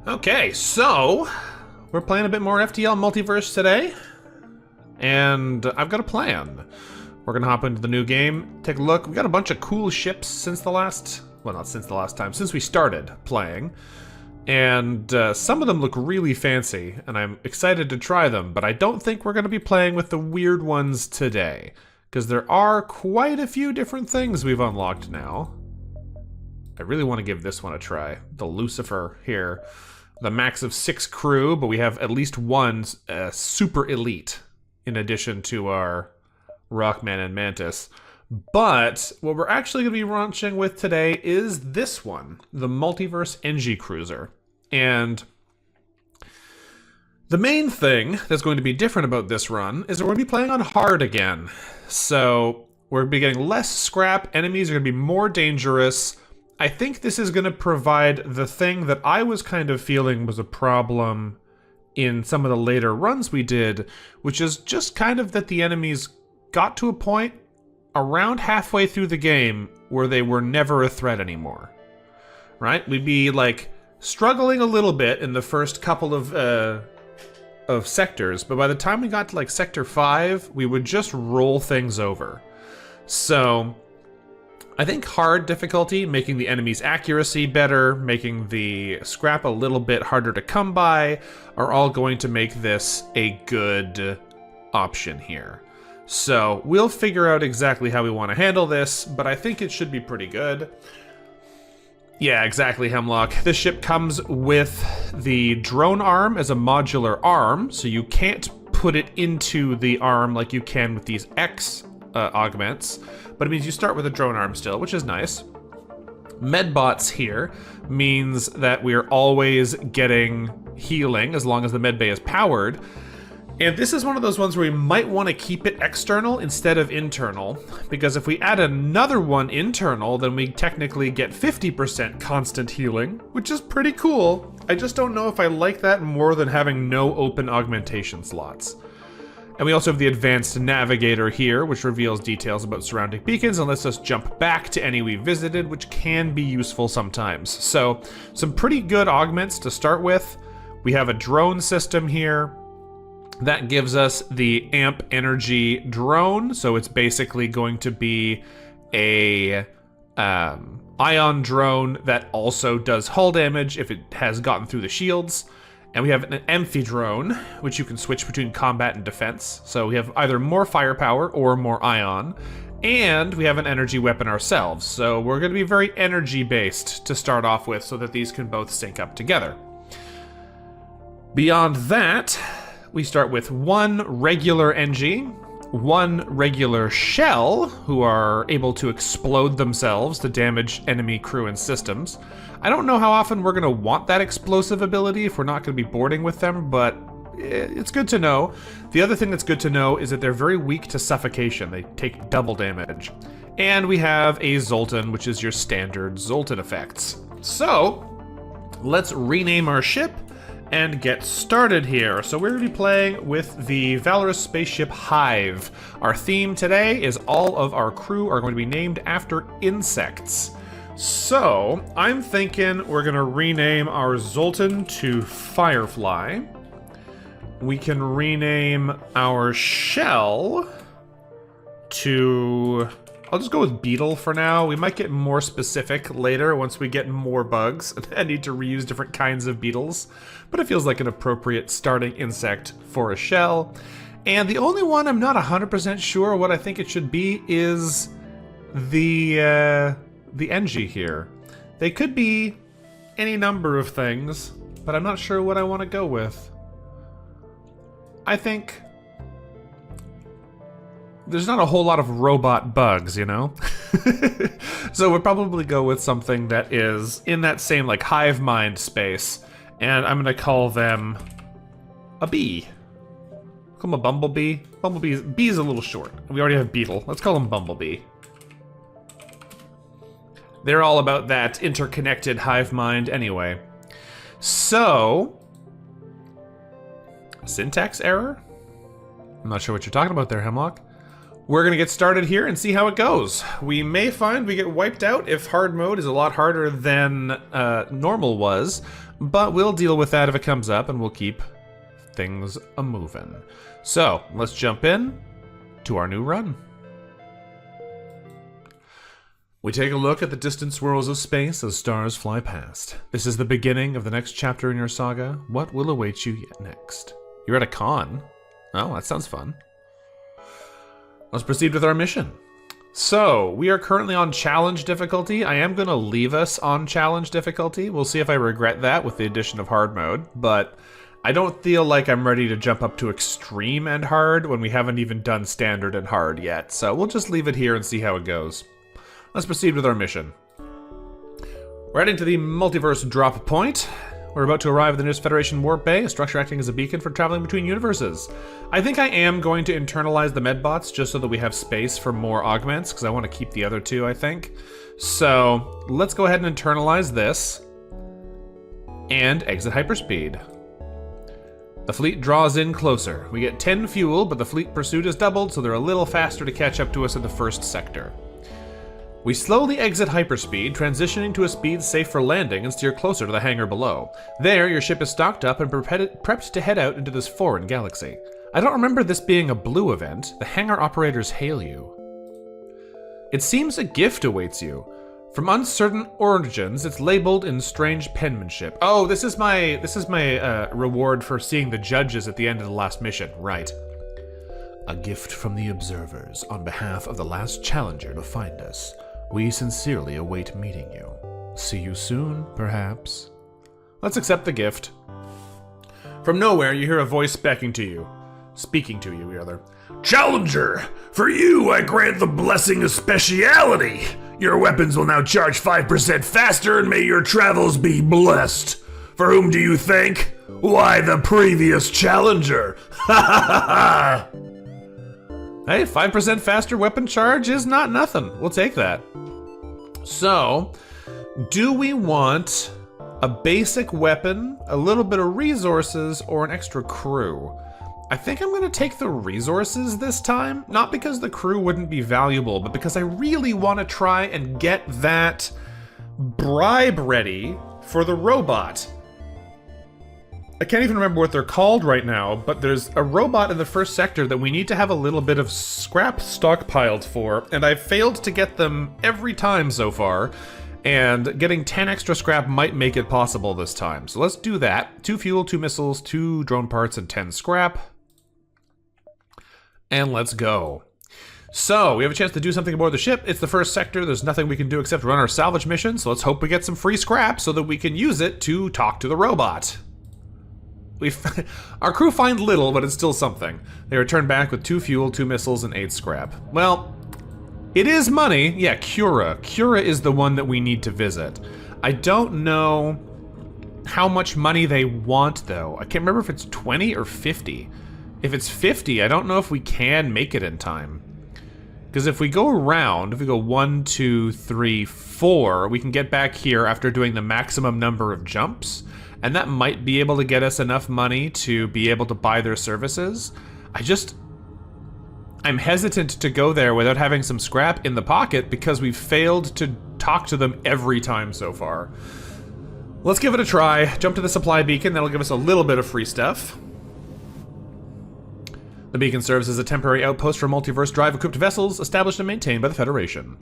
Okay, so we're playing a bit more FTL Multiverse today, and I've got a plan. We're gonna hop into the new game, take a look. We got a bunch of cool ships since the last, well, not since the last time, since we started playing. And some of them look really fancy, and I'm excited to try them, but I don't think we're gonna be playing with the weird ones today, because there are quite a few different things we've unlocked now. I really want to give this one a try. The Lucifer here. The max of 6 crew, but we have at least one super elite in addition to our Rockman and Mantis. But what we're actually going to be launching with today is this one, the Multiverse Engi cruiser. And the main thing that's going to be different about this run is we're going to be playing on hard again. So we're going to be getting less scrap, enemies are going to be more dangerous. I think this is going to provide the thing that I was kind of feeling was a problem in some of the later runs we did, which is just kind of that the enemies got to a point around halfway through the game where they were never a threat anymore. Right? We'd be like struggling a little bit in the first couple of sectors, but by the time we got to like sector 5, we would just roll things over. So I think hard difficulty, making the enemy's accuracy better, making the scrap a little bit harder to come by, are all going to make this a good option here. So we'll figure out exactly how we want to handle this, but I think it should be pretty good. Yeah, exactly, Hemlock. This ship comes with the drone arm as a modular arm, so you can't put it into the arm like you can with these X augments, but it means you start with a drone arm still, which is nice. Medbots here means that we're always getting healing as long as the medbay is powered. And this is one of those ones where we might want to keep it external instead of internal, because if we add another one internal, then we technically get 50% constant healing, which is pretty cool. I just don't know if I like that more than having no open augmentation slots. And we also have the advanced navigator here, which reveals details about surrounding beacons and lets us jump back to any we visited, which can be useful sometimes. So, some pretty good augments to start with. We have a drone system here. That gives us the amp energy drone, so it's basically going to be a ion drone that also does hull damage if it has gotten through the shields. And we have an amphidrone, which you can switch between combat and defense. So we have either more firepower or more ion. And we have an energy weapon ourselves. So we're going to be very energy-based to start off with so that these can both sync up together. Beyond that, we start with one regular Engi, one regular shell, who are able to explode themselves to damage enemy crew and systems. I don't know how often we're going to want that explosive ability if we're not going to be boarding with them, but it's good to know. The other thing that's good to know is that they're very weak to suffocation. They take double damage. And we have a Zoltan, which is your standard Zoltan effects. So, let's rename our ship and get started here. So we're going to be playing with the Valorous spaceship Hive. Our theme today is all of our crew are going to be named after insects. So I'm thinking we're going to rename our Zoltan to Firefly. We can rename our shell to, I'll just go with Beetle for now. We might get more specific later once we get more bugs and need to reuse different kinds of beetles. But it feels like an appropriate starting insect for a shell. And the only one I'm not 100% sure what I think it should be is the Engi here. They could be any number of things, but I'm not sure what I want to go with. I think there's not a whole lot of robot bugs, you know? So we'll probably go with something that is in that same like hive mind space. And I'm gonna call them a bee. Call them a bumblebee. Bee's a little short. We already have beetle. Let's call them bumblebee. They're all about that interconnected hive mind anyway. So, syntax error? I'm not sure what you're talking about there, Hemlock. We're gonna get started here and see how it goes. We may find we get wiped out if hard mode is a lot harder than normal was, but we'll deal with that if it comes up, and we'll keep things a-moving. So, let's jump in to our new run. We take a look at the distant swirls of space as stars fly past. This is the beginning of the next chapter in your saga. What will await you yet next? You're at a con. Oh, that sounds fun. Let's proceed with our mission. So, we are currently on challenge difficulty. I am going to leave us on challenge difficulty. We'll see if I regret that with the addition of hard mode, but I don't feel like I'm ready to jump up to extreme and hard when we haven't even done standard and hard yet. So we'll just leave it here and see how it goes. Let's proceed with our mission. We're heading to the Multiverse drop point. We're about to arrive at the nearest Federation warp bay, a structure acting as a beacon for traveling between universes. I think I am going to internalize the medbots just so that we have space for more augments, because I want to keep the other two, I think. So let's go ahead and internalize this and exit hyperspeed. The fleet draws in closer. We get 10 fuel, but the fleet pursuit is doubled, so they're a little faster to catch up to us in the first sector. We slowly exit hyperspeed, transitioning to a speed safe for landing, and steer closer to the hangar below. There, your ship is stocked up and prepped to head out into this foreign galaxy. I don't remember this being a blue event. The hangar operators hail you. It seems a gift awaits you. From uncertain origins, it's labeled in strange penmanship. Oh, this is my reward for seeing the judges at the end of the last mission. Right. A gift from the observers on behalf of the last challenger to find us. We sincerely await meeting you. See you soon, perhaps. Let's accept the gift. From nowhere, you hear a voice speaking to you. Challenger, for you I grant the blessing of speciality. Your weapons will now charge 5% faster, and may your travels be blessed. For whom do you think? Why, the previous challenger. Ha ha ha ha! Hey, 5% faster weapon charge is not nothing. We'll take that. So, do we want a basic weapon, a little bit of resources, or an extra crew? I think I'm gonna take the resources this time, not because the crew wouldn't be valuable, but because I really want to try and get that bribe ready for the robot. I can't even remember what they're called right now, but there's a robot in the first sector that we need to have a little bit of scrap stockpiled for, and I've failed to get them every time so far, and getting 10 extra scrap might make it possible this time. So let's do that. 2 fuel, 2 missiles, 2 drone parts, and 10 scrap. And let's go. So, we have a chance to do something aboard the ship. It's the first sector. There's nothing we can do except run our salvage mission, so let's hope we get some free scrap so that we can use it to talk to the robot. Our crew find little, but it's still something. They return back with 2 fuel, 2 missiles, and 8 scrap. Well, it is money. Yeah, Cura. Cura is the one that we need to visit. I don't know how much money they want, though. I can't remember if it's 20 or 50. If it's 50, I don't know if we can make it in time. Because if we go around, if we go 1, 2, 3, 4, we can get back here after doing the maximum number of jumps. And that might be able to get us enough money to be able to buy their services. I'm hesitant to go there without having some scrap in the pocket because we've failed to talk to them every time so far. Let's give it a try. Jump to the supply beacon. That'll give us a little bit of free stuff. The beacon serves as a temporary outpost for multiverse drive-equipped vessels established and maintained by the Federation.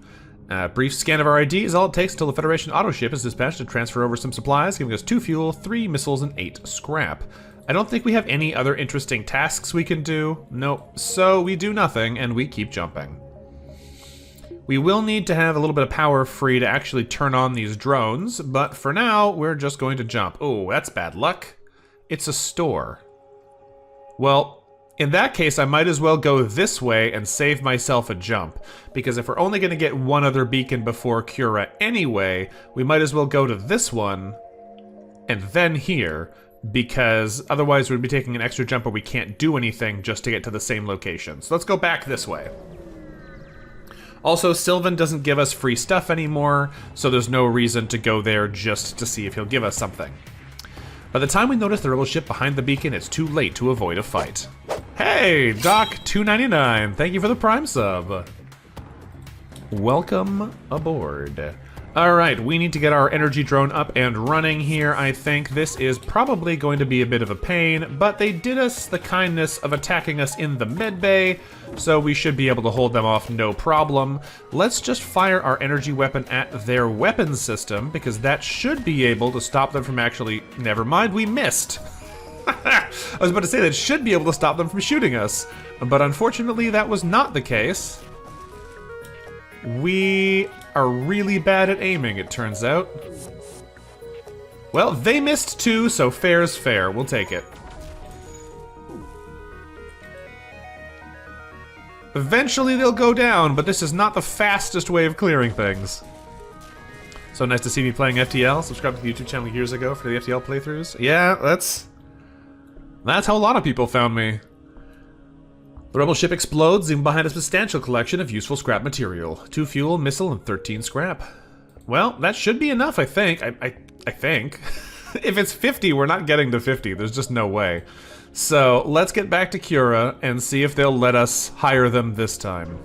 A brief scan of our ID is all it takes until the Federation autoship is dispatched to transfer over some supplies, giving us 2 fuel, 3 missiles, and 8 scrap. I don't think we have any other interesting tasks we can do. Nope. So we do nothing, and we keep jumping. We will need to have a little bit of power free to actually turn on these drones, but for now, we're just going to jump. Oh, that's bad luck. It's a store. Well, in that case, I might as well go this way and save myself a jump, because if we're only going to get one other beacon before Cura anyway, we might as well go to this one and then here, because otherwise we'd be taking an extra jump where we can't do anything just to get to the same location. So let's go back this way. Also, Sylvan doesn't give us free stuff anymore, so there's no reason to go there just to see if he'll give us something. By the time we notice the rebel ship behind the beacon, it's too late to avoid a fight. Hey, Doc299, thank you for the Prime sub. Welcome aboard. Alright, we need to get our energy drone up and running here, I think. This is probably going to be a bit of a pain, but they did us the kindness of attacking us in the med bay, so we should be able to hold them off no problem. Let's just fire our energy weapon at their weapons system, because that should be able to stop them from actually... Never mind, we missed! I was about to say that should be able to stop them from shooting us, but unfortunately that was not the case. We are really bad at aiming, it turns out. Well, they missed too, so fair's fair. We'll take it. Eventually they'll go down, but this is not the fastest way of clearing things. So nice to see me playing FTL. Subscribed to the YouTube channel years ago for the FTL playthroughs. Yeah, that's how a lot of people found me. The rebel ship explodes, leaving behind a substantial collection of useful scrap material. 2 fuel, missile, and 13 scrap. Well, that should be enough, I think. I think. If it's 50, we're not getting to 50. There's just no way. So, let's get back to Cura and see if they'll let us hire them this time.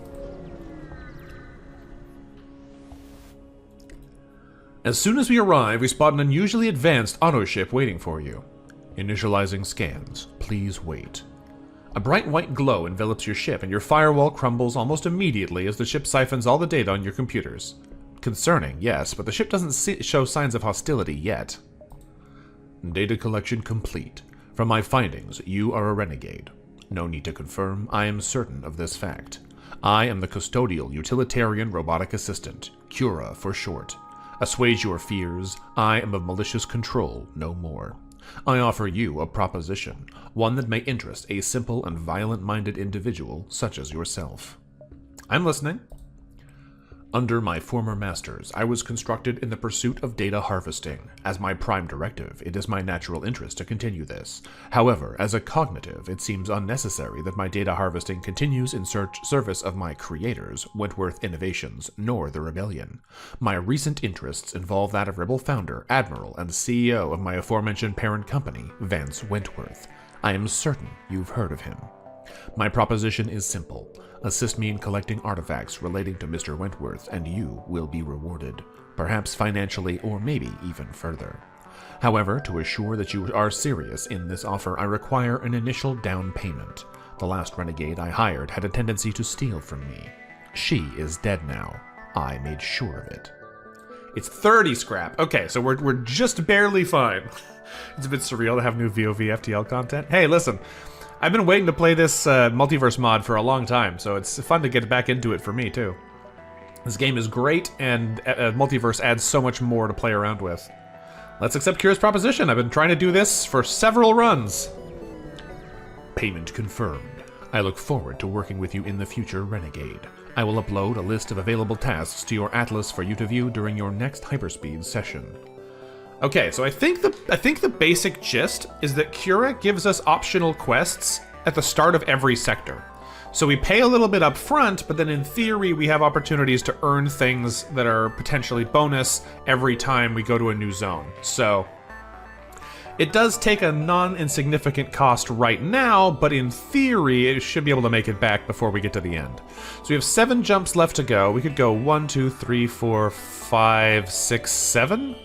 As soon as we arrive, we spot an unusually advanced auto ship waiting for you. Initializing scans. Please wait. A bright white glow envelops your ship, and your firewall crumbles almost immediately as the ship siphons all the data on your computers. Concerning, yes, but the ship doesn't show signs of hostility yet. Data collection complete. From my findings, you are a renegade. No need to confirm, I am certain of this fact. I am the custodial utilitarian robotic assistant, Cura for short. Assuage your fears, I am of malicious control, no more. I offer you a proposition, one that may interest a simple and violent-minded individual such as yourself. I'm listening. Under my former masters, I was constructed in the pursuit of data harvesting. As my prime directive, it is my natural interest to continue this. However, as a cognitive, it seems unnecessary that my data harvesting continues in service of my creators, Wentworth Innovations, nor the Rebellion. My recent interests involve that of Rebel founder, admiral, and CEO of my aforementioned parent company, Vance Wentworth. I am certain you've heard of him. My proposition is simple. Assist me in collecting artifacts relating to Mr. Wentworth, and you will be rewarded, perhaps financially or maybe even further. However, to assure that you are serious in this offer, I require an initial down payment. The last renegade I hired had a tendency to steal from me. She is dead now. I made sure of it. It's 30 scrap. Okay, so we're just barely fine. It's a bit surreal to have new VOV FTL content. Hey, listen. I've been waiting to play this Multiverse mod for a long time, so it's fun to get back into it for me, too. This game is great, and Multiverse adds so much more to play around with. Let's accept Cura's proposition. I've been trying to do this for several runs. Payment confirmed. I look forward to working with you in the future, Renegade. I will upload a list of available tasks to your atlas for you to view during your next hyperspeed session. Okay, so I think the basic gist is that Cura gives us optional quests at the start of every sector. So we pay a little bit up front, but then in theory we have opportunities to earn things that are potentially bonus every time we go to a new zone. So it does take a non-insignificant cost right now, but in theory it should be able to make it back before we get to the end. So we have 7 jumps left to go. We could go 1, 2, 3, 4, 5, 6, 7.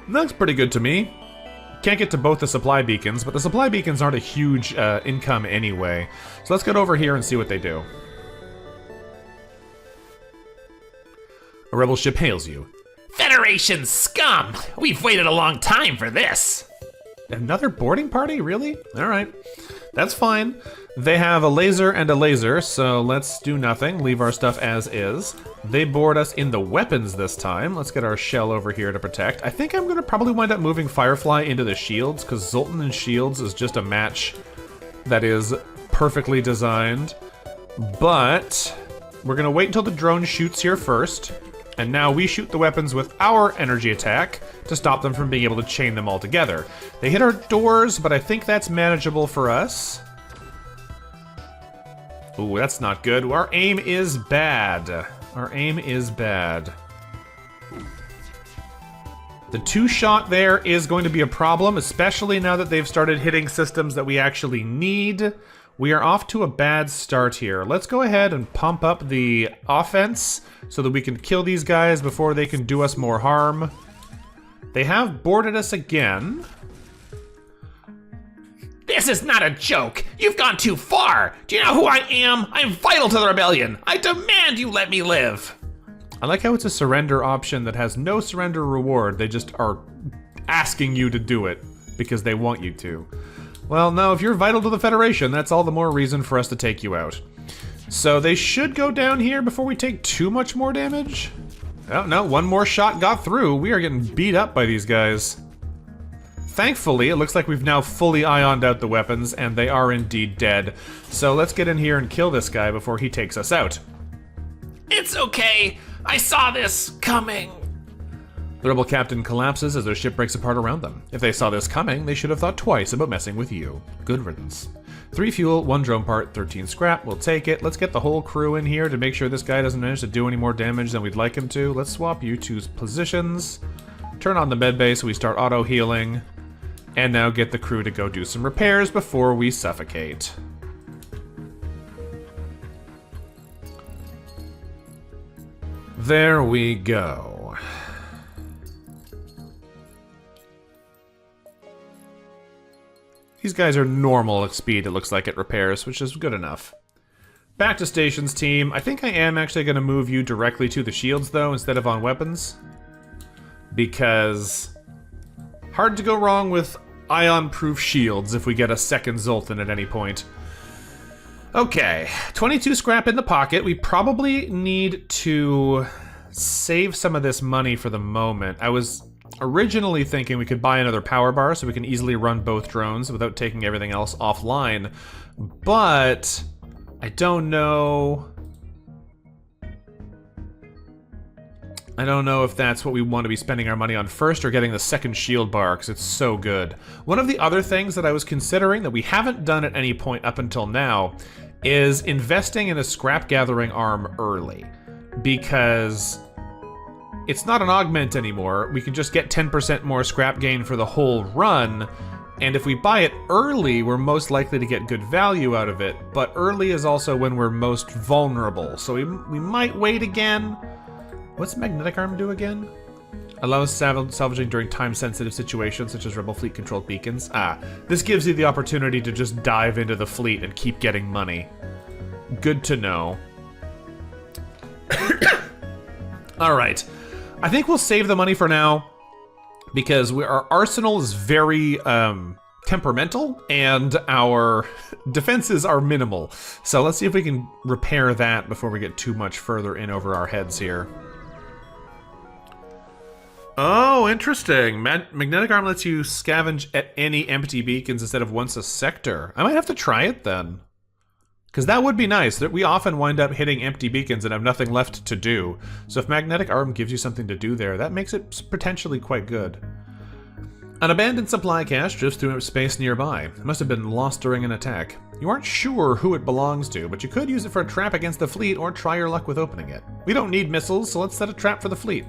Looks pretty good to me. Can't get to both the supply beacons, but the supply beacons aren't a huge income anyway. So let's get over here and see what they do. A rebel ship hails you. Federation scum! We've waited a long time for this! Another boarding party? Really? Alright. That's fine. They have a laser and a laser, so let's do nothing. Leave our stuff as is. They board us in the weapons this time. Let's get our shell over here to protect. I think I'm going to probably wind up moving Firefly into the shields, because Zoltan and shields is just a match that is perfectly designed. But we're going to wait until the drone shoots here first. And now we shoot the weapons with our energy attack to stop them from being able to chain them all together. They hit our doors, but I think that's manageable for us. Ooh, that's not good. Our aim is bad. Our aim is bad. The 2-shot there is going to be a problem, especially now that they've started hitting systems that we actually need. We are off to a bad start here. Let's go ahead and pump up the offense so that we can kill these guys before they can do us more harm. They have boarded us again. This is not a joke. You've gone too far. Do you know who I am? I'm vital to the rebellion. I demand you let me live. I like how it's a surrender option that has no surrender reward. They just are asking you to do it because they want you to. Well, no, if you're vital to the Federation, that's all the more reason for us to take you out. So they should go down here before we take too much more damage. Oh, no, one more shot got through. We are getting beat up by these guys. Thankfully, it looks like we've now fully ioned out the weapons, and they are indeed dead. So let's get in here and kill this guy before he takes us out. It's okay. I saw this coming. The rebel captain collapses as their ship breaks apart around them. If they saw this coming, they should have thought twice about messing with you. Good riddance. 3 fuel, 1 drone part, 13 scrap. We'll take it. Let's get the whole crew in here to make sure this guy doesn't manage to do any more damage than we'd like him to. Let's swap you two's positions. Turn on the medbay so we start auto-healing. And now get the crew to go do some repairs before we suffocate. There we go. These guys are normal at speed, it looks like, at repairs, which is good enough. Back to stations, team. I think I am actually going to move you directly to the shields, though, instead of on weapons. Because hard to go wrong with ion-proof shields if we get a second Zoltan at any point. Okay, 22 scrap in the pocket. We probably need to save some of this money for the moment. I was originally thinking we could buy another power bar so we can easily run both drones without taking everything else offline. But I don't know. I don't know if that's what we want to be spending our money on first or getting the second shield bar because it's so good. One of the other things that I was considering that we haven't done at any point up until now is investing in a scrap gathering arm early, because it's not an augment anymore. We can just get 10% more scrap gain for the whole run, and if we buy it early, we're most likely to get good value out of it, but early is also when we're most vulnerable, so we might wait again. What's Magnetic Arm do again? Allows salvaging during time-sensitive situations, such as Rebel Fleet-controlled beacons. Ah, this gives you the opportunity to just dive into the fleet and keep getting money. Good to know. Alright. I think we'll save the money for now, because our arsenal is very temperamental, and our defenses are minimal. So let's see if we can repair that before we get too much further in over our heads here. Oh, interesting. Magnetic Arm lets you scavenge at any empty beacons instead of once a sector. I might have to try it then. Because that would be nice. We often wind up hitting empty beacons and have nothing left to do. So if Magnetic Arm gives you something to do there, that makes it potentially quite good. An abandoned supply cache drifts through space nearby. It must have been lost during an attack. You aren't sure who it belongs to, but you could use it for a trap against the fleet or try your luck with opening it. We don't need missiles, so let's set a trap for the fleet.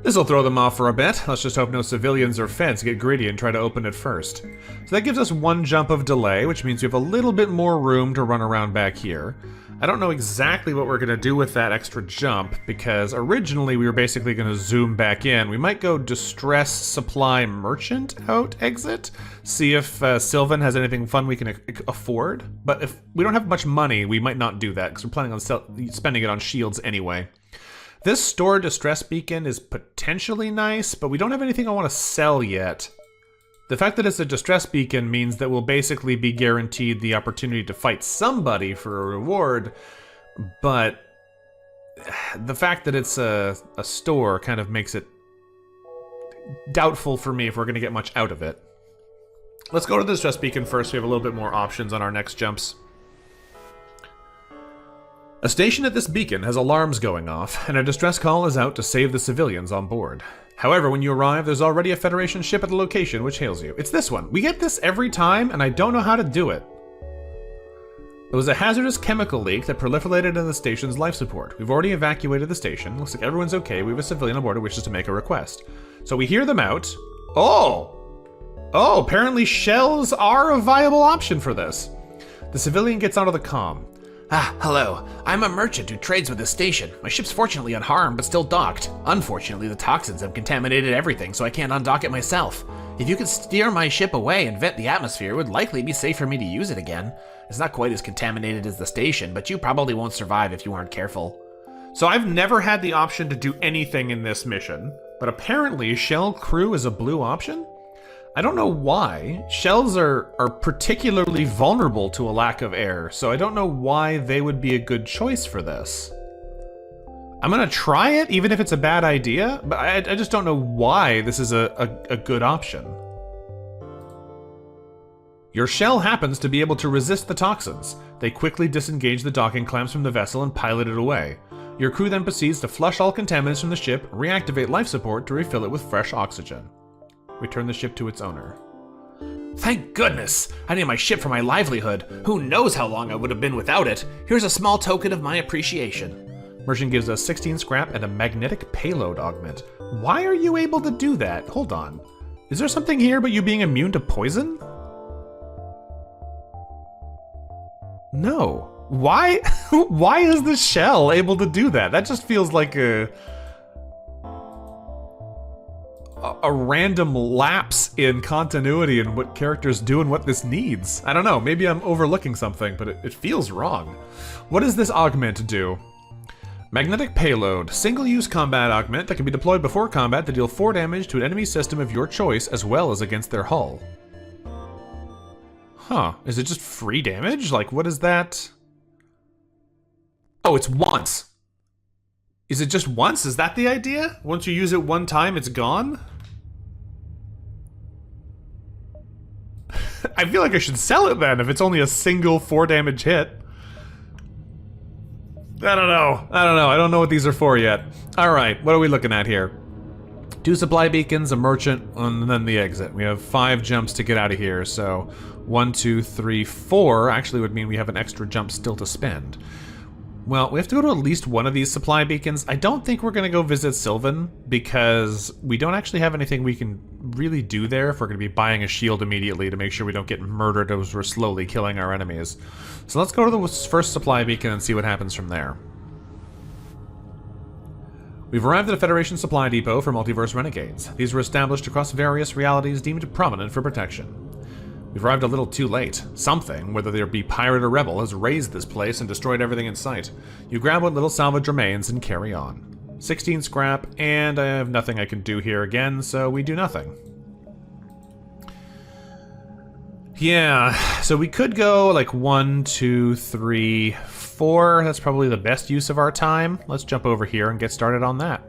This'll throw them off for a bit. Let's just hope no civilians or feds get greedy and try to open it first. So that gives us 1 jump of delay, which means we have a little bit more room to run around back here. I don't know exactly what we're going to do with that extra jump, because originally we were basically going to zoom back in. We might go Distress Supply Merchant out exit, see if Sylvan has anything fun we can afford. But if we don't have much money, we might not do that, because we're planning on spending it on shields anyway. This store distress beacon is potentially nice, but we don't have anything I want to sell yet. The fact that it's a distress beacon means that we'll basically be guaranteed the opportunity to fight somebody for a reward, but the fact that it's a store kind of makes it doubtful for me if we're going to get much out of it. Let's go to the distress beacon first. We have a little bit more options on our next jumps. A station at this beacon has alarms going off, and a distress call is out to save the civilians on board. However, when you arrive, there's already a Federation ship at the location which hails you. It's this one. We get this every time, and I don't know how to do it. There was a hazardous chemical leak that proliferated in the station's life support. We've already evacuated the station. Looks like everyone's okay. We have a civilian on board who wishes to make a request. So we hear them out. Oh! Oh, apparently shells are a viable option for this. The civilian gets out of the comm. Ah, hello. I'm a merchant who trades with this station. My ship's fortunately unharmed, but still docked. Unfortunately, the toxins have contaminated everything, so I can't undock it myself. If you could steer my ship away and vent the atmosphere, it would likely be safe for me to use it again. It's not quite as contaminated as the station, but you probably won't survive if you aren't careful. So I've never had the option to do anything in this mission, but apparently shell crew is a blue option? I don't know why. Shells are particularly vulnerable to a lack of air, so I don't know why they would be a good choice for this. I'm gonna try it, even if it's a bad idea, but I just don't know why this is a good option. Your shell happens to be able to resist the toxins. They quickly disengage the docking clamps from the vessel and pilot it away. Your crew then proceeds to flush all contaminants from the ship, reactivate life support to refill it with fresh oxygen. Return the ship to its owner. Thank goodness! I need my ship for my livelihood. Who knows how long I would have been without it? Here's a small token of my appreciation. Merchant gives us 16 scrap and a magnetic payload augment. Why are you able to do that? Hold on. Is there something here about you being immune to poison? No. Why? Why is the shell able to do that? That just feels like a random lapse in continuity in what characters do and what this needs. I don't know, maybe I'm overlooking something, but it feels wrong. What does this augment do? Magnetic payload, single-use combat augment that can be deployed before combat to deal 4 damage to an enemy system of your choice as well as against their hull. Huh, is it just free damage? Like, what is that? Oh, it's once. Is it just once? Is that the idea? Once you use it one time, it's gone? I feel like I should sell it then if it's only a single 4 damage hit. I don't know. I don't know what these are for yet. Alright, what are we looking at here? 2 supply beacons, a merchant, and then the exit. We have 5 jumps to get out of here, so 1, 2, 3, 4 actually would mean we have an extra jump still to spend. Well, we have to go to at least one of these supply beacons. I don't think we're going to go visit Sylvan, because we don't actually have anything we can really do there if we're going to be buying a shield immediately to make sure we don't get murdered as we're slowly killing our enemies. So let's go to the first supply beacon and see what happens from there. We've arrived at a Federation supply depot for Multiverse Renegades. These were established across various realities deemed prominent for protection. We've arrived a little too late. Something, whether there be pirate or rebel, has razed this place and destroyed everything in sight. You grab what little salvage remains and carry on. 16 scrap, and I have nothing I can do here again, so we do nothing. Yeah, so we could go like 1, 2, 3, 4. That's probably the best use of our time. Let's jump over here and get started on that.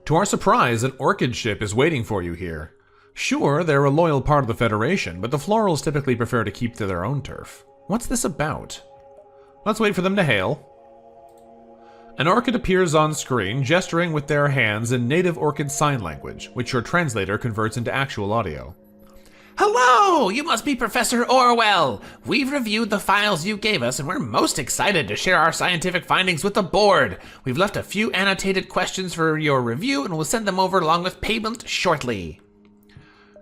To our surprise, an orchid ship is waiting for you here. Sure, they're a loyal part of the Federation, but the Florals typically prefer to keep to their own turf. What's this about? Let's wait for them to hail. An orchid appears on screen, gesturing with their hands in native orchid sign language, which your translator converts into actual audio. Hello! You must be Professor Orwell! We've reviewed the files you gave us, and we're most excited to share our scientific findings with the board. We've left a few annotated questions for your review, and we'll send them over along with payment shortly.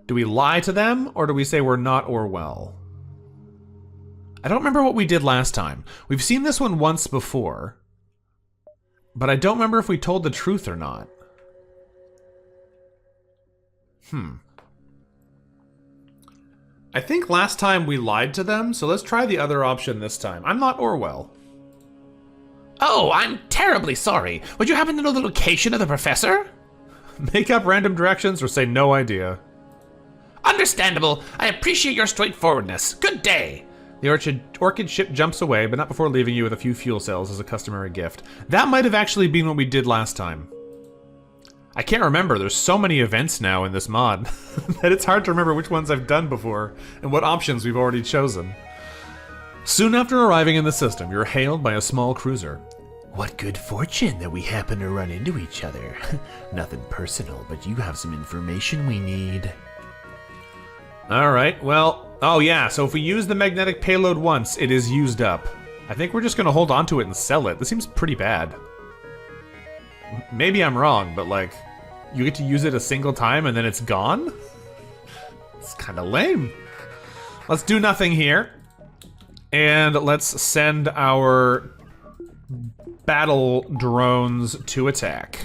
Do we lie to them, or do we say we're not Orwell? I don't remember what we did last time. We've seen this one once before, but I don't remember if we told the truth or not. I think last time we lied to them, so let's try the other option this time. I'm not Orwell. Oh, I'm terribly sorry. Would you happen to know the location of the professor? Make up random directions or say no idea. Understandable. I appreciate your straightforwardness. Good day. The orchid ship jumps away, but not before leaving you with a few fuel cells as a customary gift. That might have actually been what we did last time. I can't remember. There's so many events now in this mod that it's hard to remember which ones I've done before and what options we've already chosen. Soon after arriving in the system, you're hailed by a small cruiser. What good fortune that we happen to run into each other. Nothing personal, but you have some information we need. Alright, well, oh yeah, so if we use the magnetic payload once, it is used up. I think we're just gonna hold on to it and sell it. This seems pretty bad. Maybe I'm wrong, but like, you get to use it a single time and then it's gone? It's kind of lame. Let's do nothing here. And let's send our battle drones to attack.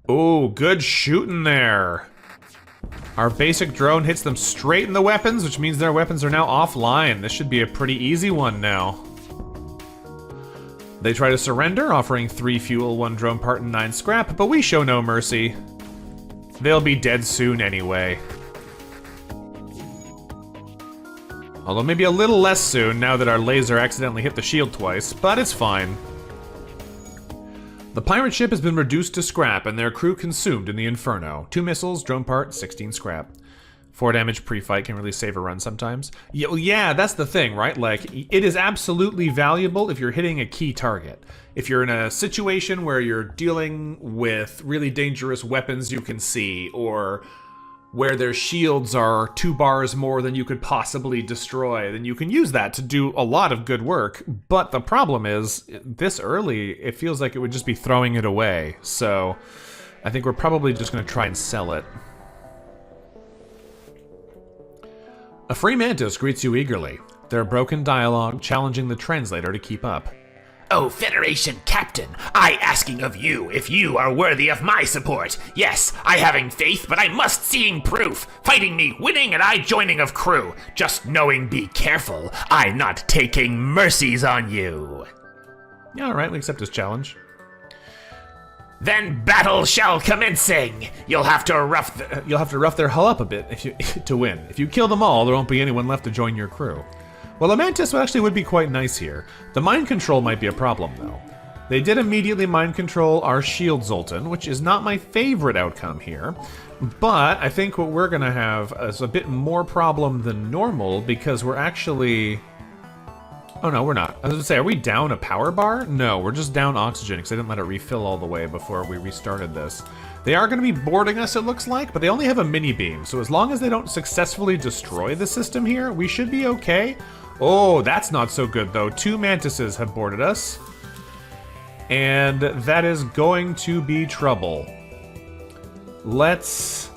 Oh, good shooting there. Our basic drone hits them straight in the weapons, which means their weapons are now offline. This should be a pretty easy one now. They try to surrender, offering 3 fuel, 1 drone part, and 9 scrap, but we show no mercy. They'll be dead soon anyway. Although maybe a little less soon now that our laser accidentally hit the shield twice, but it's fine. The pirate ship has been reduced to scrap and their crew consumed in the inferno. 2 missiles, drone part, 16 scrap. 4 damage pre-fight can really save a run sometimes. Yeah, that's the thing, right? Like, it is absolutely valuable if you're hitting a key target. If you're in a situation where you're dealing with really dangerous weapons you can see, or where their shields are 2 bars more than you could possibly destroy, then you can use that to do a lot of good work. But the problem is, this early, it feels like it would just be throwing it away. So I think we're probably just going to try and sell it. A free mantis greets you eagerly, their broken dialogue challenging the translator to keep up. Oh, Federation Captain, I asking of you if you are worthy of my support. Yes, I having faith, but I must seeing proof. Fighting me, winning, and I joining of crew. Just knowing be careful, I not taking mercies on you. Yeah, alright, we accept his challenge. Then battle shall commencing. You'll have to rough their hull up a bit to win. If you kill them all, there won't be anyone left to join your crew. Well, a mantis actually would be quite nice here. The mind control might be a problem, though. They did immediately mind control our shield Zoltan, which is not my favorite outcome here. But I think what we're gonna have is a bit more problem than normal, because we're actually... Oh no, we're not. I was gonna say, are we down a power bar? No, we're just down oxygen, because I didn't let it refill all the way before we restarted this. They are going to be boarding us, it looks like, but they only have a mini-beam, so as long as they don't successfully destroy the system here, we should be okay. Oh, that's not so good, though. 2 mantises have boarded us. And that is going to be trouble. Let's...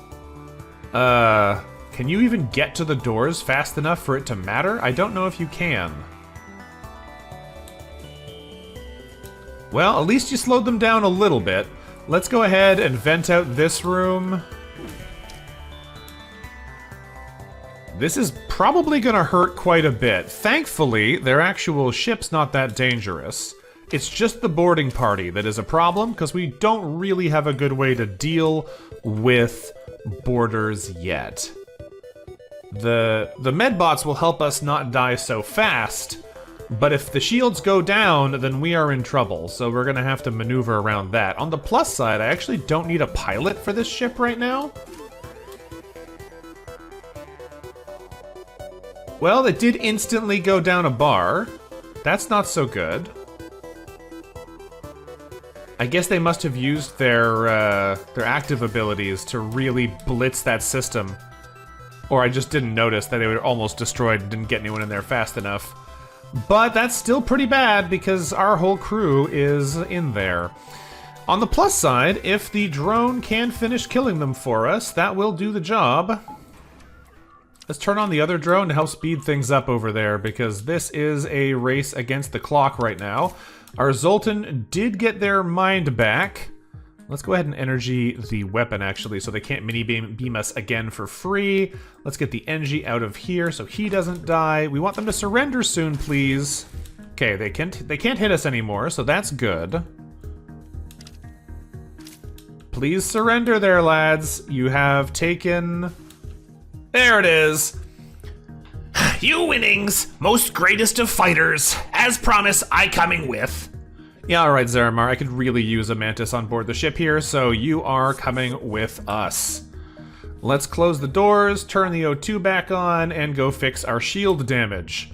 Can you even get to the doors fast enough for it to matter? I don't know if you can. Well, at least you slowed them down a little bit. Let's go ahead and vent out this room. This is probably gonna hurt quite a bit. Thankfully, their actual ship's not that dangerous. It's just the boarding party that is a problem, because we don't really have a good way to deal with boarders yet. The medbots will help us not die so fast, but if the shields go down, then we are in trouble, so we're gonna have to maneuver around that. On the plus side, I actually don't need a pilot for this ship right now. Well, it did instantly go down a bar. That's not so good. I guess they must have used their active abilities to really blitz that system. Or I just didn't notice that they were almost destroyed and didn't get anyone in there fast enough. But that's still pretty bad because our whole crew is in there. On the plus side, if the drone can finish killing them for us, that will do the job. Let's turn on the other drone to help speed things up over there, because this is a race against the clock right now. Our Zoltan did get their mind back. Let's go ahead and energy the weapon, actually, so they can't mini-beam us again for free. Let's get the Engi out of here so he doesn't die. We want them to surrender soon, please. Okay, they can't hit us anymore, so that's good. Please surrender there, lads. You have taken... There it is. You winnings, most greatest of fighters. As promised, I coming with. Yeah, alright, Zaramar, I could really use a mantis on board the ship here, so you are coming with us. Let's close the doors, turn the O2 back on, and go fix our shield damage.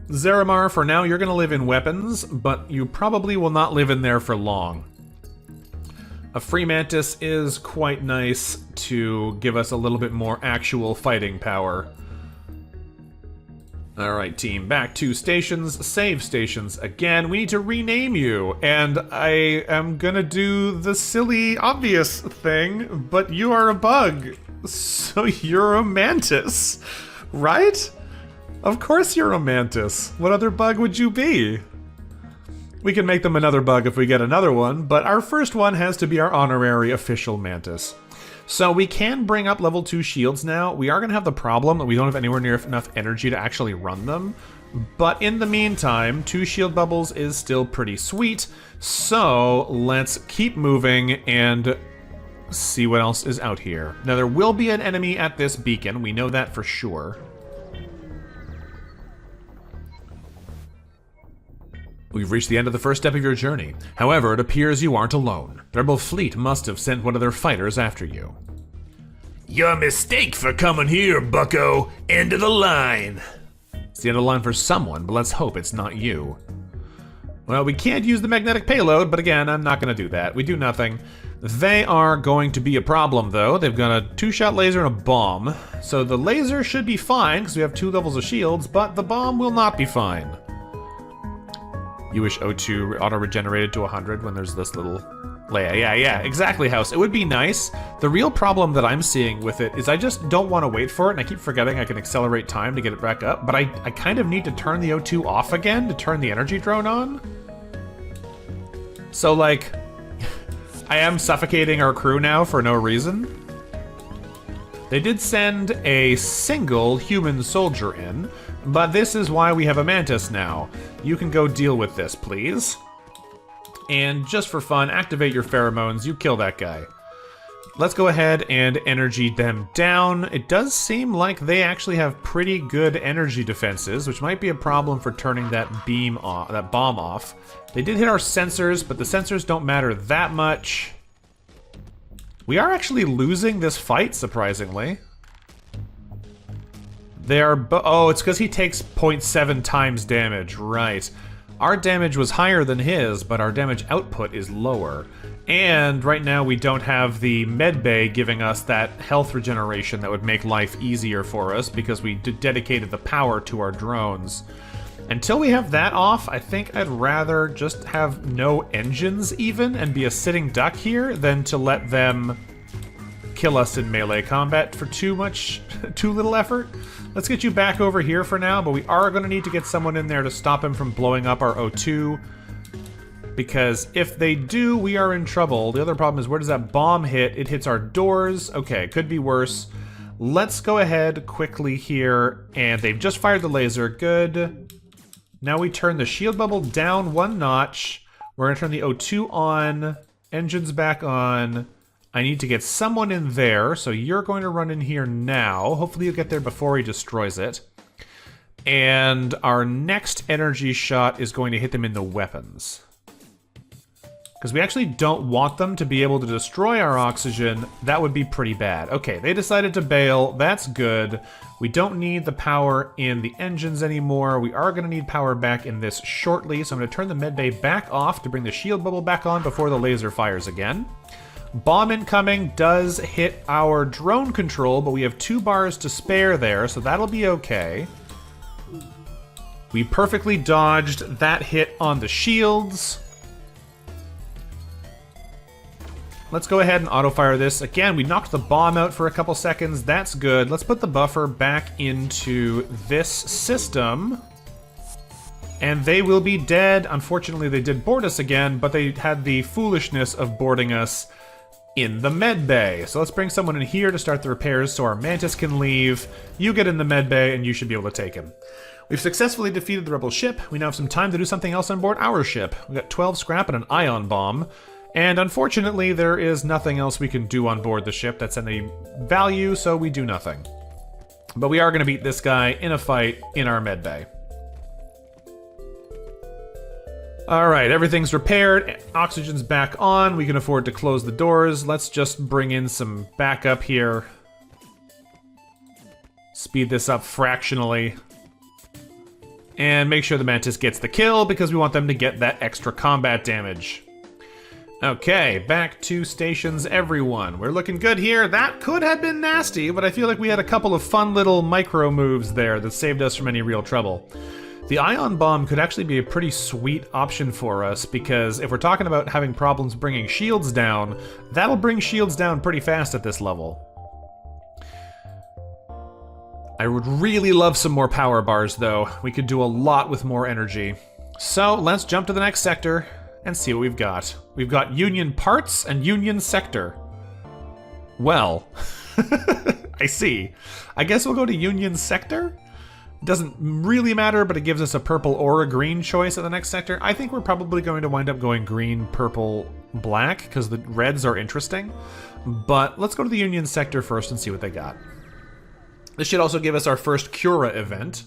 Zaramar, for now, you're gonna live in weapons, but you probably will not live in there for long. A free mantis is quite nice to give us a little bit more actual fighting power. All right, team, back to stations, save stations again. We need to rename you, and I am gonna do the silly, obvious thing, but you are a bug, so you're a mantis, right? Of course you're a mantis. What other bug would you be? We can make them another bug if we get another one, but our first one has to be our honorary official mantis. So we can bring up level 2 shields now. We are going to have the problem that we don't have anywhere near enough energy to actually run them. But in the meantime, 2 shield bubbles is still pretty sweet. So let's keep moving and see what else is out here. Now there will be an enemy at this beacon. We know that for sure. We've reached the end of the first step of your journey. However, it appears you aren't alone. The rebel fleet must have sent one of their fighters after you. Your mistake for coming here, bucko. End of the line. It's the end of the line for someone, but let's hope it's not you. Well, we can't use the magnetic payload, but again, I'm not going to do that. We do nothing. They are going to be a problem, though. They've got a 2-shot laser and a bomb. So the laser should be fine, because we have 2 levels of shields, but the bomb will not be fine. You wish O2 auto-regenerated to 100 when there's this little... Yeah, exactly, House. It would be nice. The real problem that I'm seeing with it is I just don't want to wait for it, and I keep forgetting I can accelerate time to get it back up, but I kind of need to turn the O2 off again to turn the energy drone on. So, like, I am suffocating our crew now for no reason. They did send a single human soldier in, but this is why we have a mantis now. You can go deal with this, please. And just for fun, activate your pheromones. You kill that guy. Let's go ahead and energy them down. It does seem like they actually have pretty good energy defenses, which might be a problem for turning that bomb off. They did hit our sensors, but the sensors don't matter that much. We are actually losing this fight, surprisingly. They are... Oh, it's because he takes 0.7 times damage. Right. Our damage was higher than his, but our damage output is lower. And right now we don't have the med bay giving us that health regeneration that would make life easier for us because we dedicated the power to our drones. Until we have that off, I think I'd rather just have no engines even and be a sitting duck here than to let them kill us in melee combat for too little effort. Let's get you back over here for now, but we are going to need to get someone in there to stop him from blowing up our O2. Because if they do, we are in trouble. The other problem is, where does that bomb hit? It hits our doors. Okay, could be worse. Let's go ahead quickly here, and they've just fired the laser. Good. Now we turn the shield bubble down 1 notch. We're going to turn the O2 on, engines back on. I need to get someone in there, so you're going to run in here now. Hopefully you'll get there before he destroys it. And our next energy shot is going to hit them in the weapons. Because we actually don't want them to be able to destroy our oxygen. That would be pretty bad. Okay, they decided to bail. That's good. We don't need the power in the engines anymore. We are going to need power back in this shortly, so I'm going to turn the medbay back off to bring the shield bubble back on before the laser fires again. Bomb incoming does hit our drone control, but we have 2 bars to spare there, so that'll be okay. We perfectly dodged that hit on the shields. Let's go ahead and auto-fire this. Again, we knocked the bomb out for a couple seconds. That's good. Let's put the buffer back into this system. And they will be dead. Unfortunately, they did board us again, but they had the foolishness of boarding us in the med bay. So let's bring someone in here to start the repairs so our mantis can leave. You get in the med bay and you should be able to take him. We've successfully defeated the rebel ship. We now have some time to do something else on board our ship. We've got 12 scrap and an ion bomb. And unfortunately, there is nothing else we can do on board the ship that's any value, so we do nothing. But we are going to beat this guy in a fight in our med bay. Alright, everything's repaired. Oxygen's back on. We can afford to close the doors. Let's just bring in some backup here. Speed this up fractionally. And make sure the Mantis gets the kill because we want them to get that extra combat damage. Okay, back to stations, everyone. We're looking good here. That could have been nasty, but I feel like we had a couple of fun little micro moves there that saved us from any real trouble. The ion bomb could actually be a pretty sweet option for us, because if we're talking about having problems bringing shields down, that'll bring shields down pretty fast at this level. I would really love some more power bars, though. We could do a lot with more energy. So let's jump to the next sector and see what we've got. We've got Union Parts and Union Sector. Well, I see. I guess we'll go to Union Sector? Doesn't really matter, but it gives us a purple or a green choice at the next sector. I think we're probably going to wind up going green, purple, black, because the reds are interesting. But let's go to the Union Sector first and see what they got. This should also give us our first Cura event.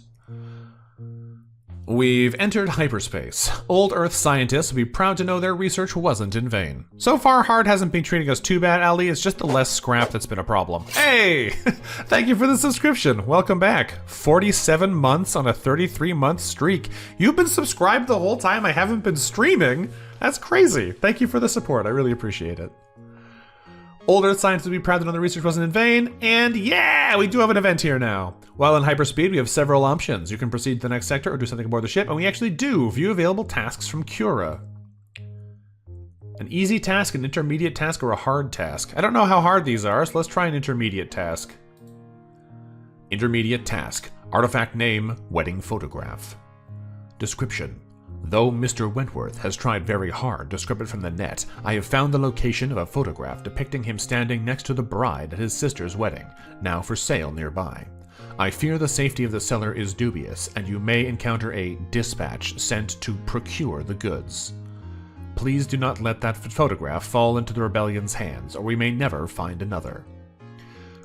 We've entered hyperspace. Old Earth scientists will be proud to know their research wasn't in vain. So far, Hard hasn't been treating us too bad, Ali. It's just the less scrap that's been a problem. Hey! Thank you for the subscription. Welcome back. 47 months on a 33-month streak. You've been subscribed the whole time I haven't been streaming? That's crazy. Thank you for the support. I really appreciate it. Old Earth scientists will be proud to know the research wasn't in vain, and yeah, we do have an event here now. While in hyperspeed, we have several options. You can proceed to the next sector or do something aboard the ship, and we actually do view available tasks from Cura. An easy task, an intermediate task, or a hard task. I don't know how hard these are, so let's try an intermediate task. Intermediate task. Artifact name, wedding photograph. Description. Though Mr. Wentworth has tried very hard to scrub it from the net, I have found the location of a photograph depicting him standing next to the bride at his sister's wedding, now for sale nearby. I fear the safety of the seller is dubious, and you may encounter a dispatch sent to procure the goods. Please do not let that photograph fall into the rebellion's hands, or we may never find another.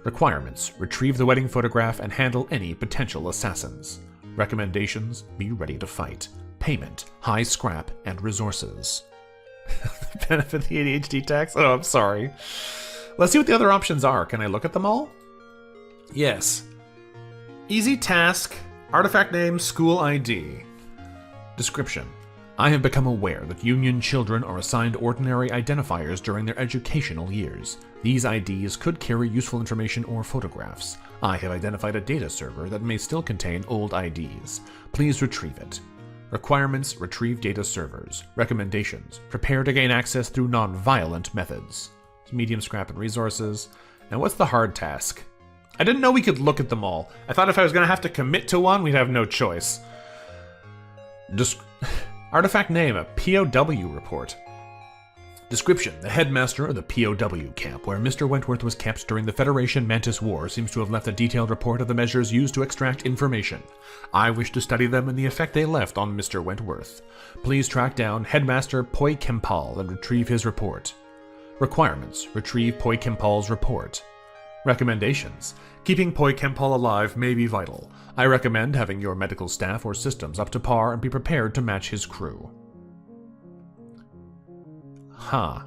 Requirements: retrieve the wedding photograph and handle any potential assassins. Recommendations: be ready to fight. Payment: high scrap and resources. Benefit the ADHD tax? Oh, I'm sorry. Let's see what the other options are. Can I look at them all? Yes. Easy task, artifact name, school ID. Description. I have become aware that Union children are assigned ordinary identifiers during their educational years. These IDs could carry useful information or photographs. I have identified a data server that may still contain old IDs. Please retrieve it. Requirements: retrieve data servers. Recommendations: prepare to gain access through non-violent methods. Medium scrap and resources. Now what's the hard task? I didn't know we could look at them all. I thought if I was going to have to commit to one, we'd have no choice. Artifact name, a POW report. Description: the headmaster of the POW camp, where Mr. Wentworth was kept during the Federation Mantis War, seems to have left a detailed report of the measures used to extract information. I wish to study them and the effect they left on Mr. Wentworth. Please track down Headmaster Poi Kempal and retrieve his report. Requirements: retrieve Poi Kempal's report. Recommendations: keeping Poi Kempal alive may be vital. I recommend having your medical staff or systems up to par and be prepared to match his crew. Huh.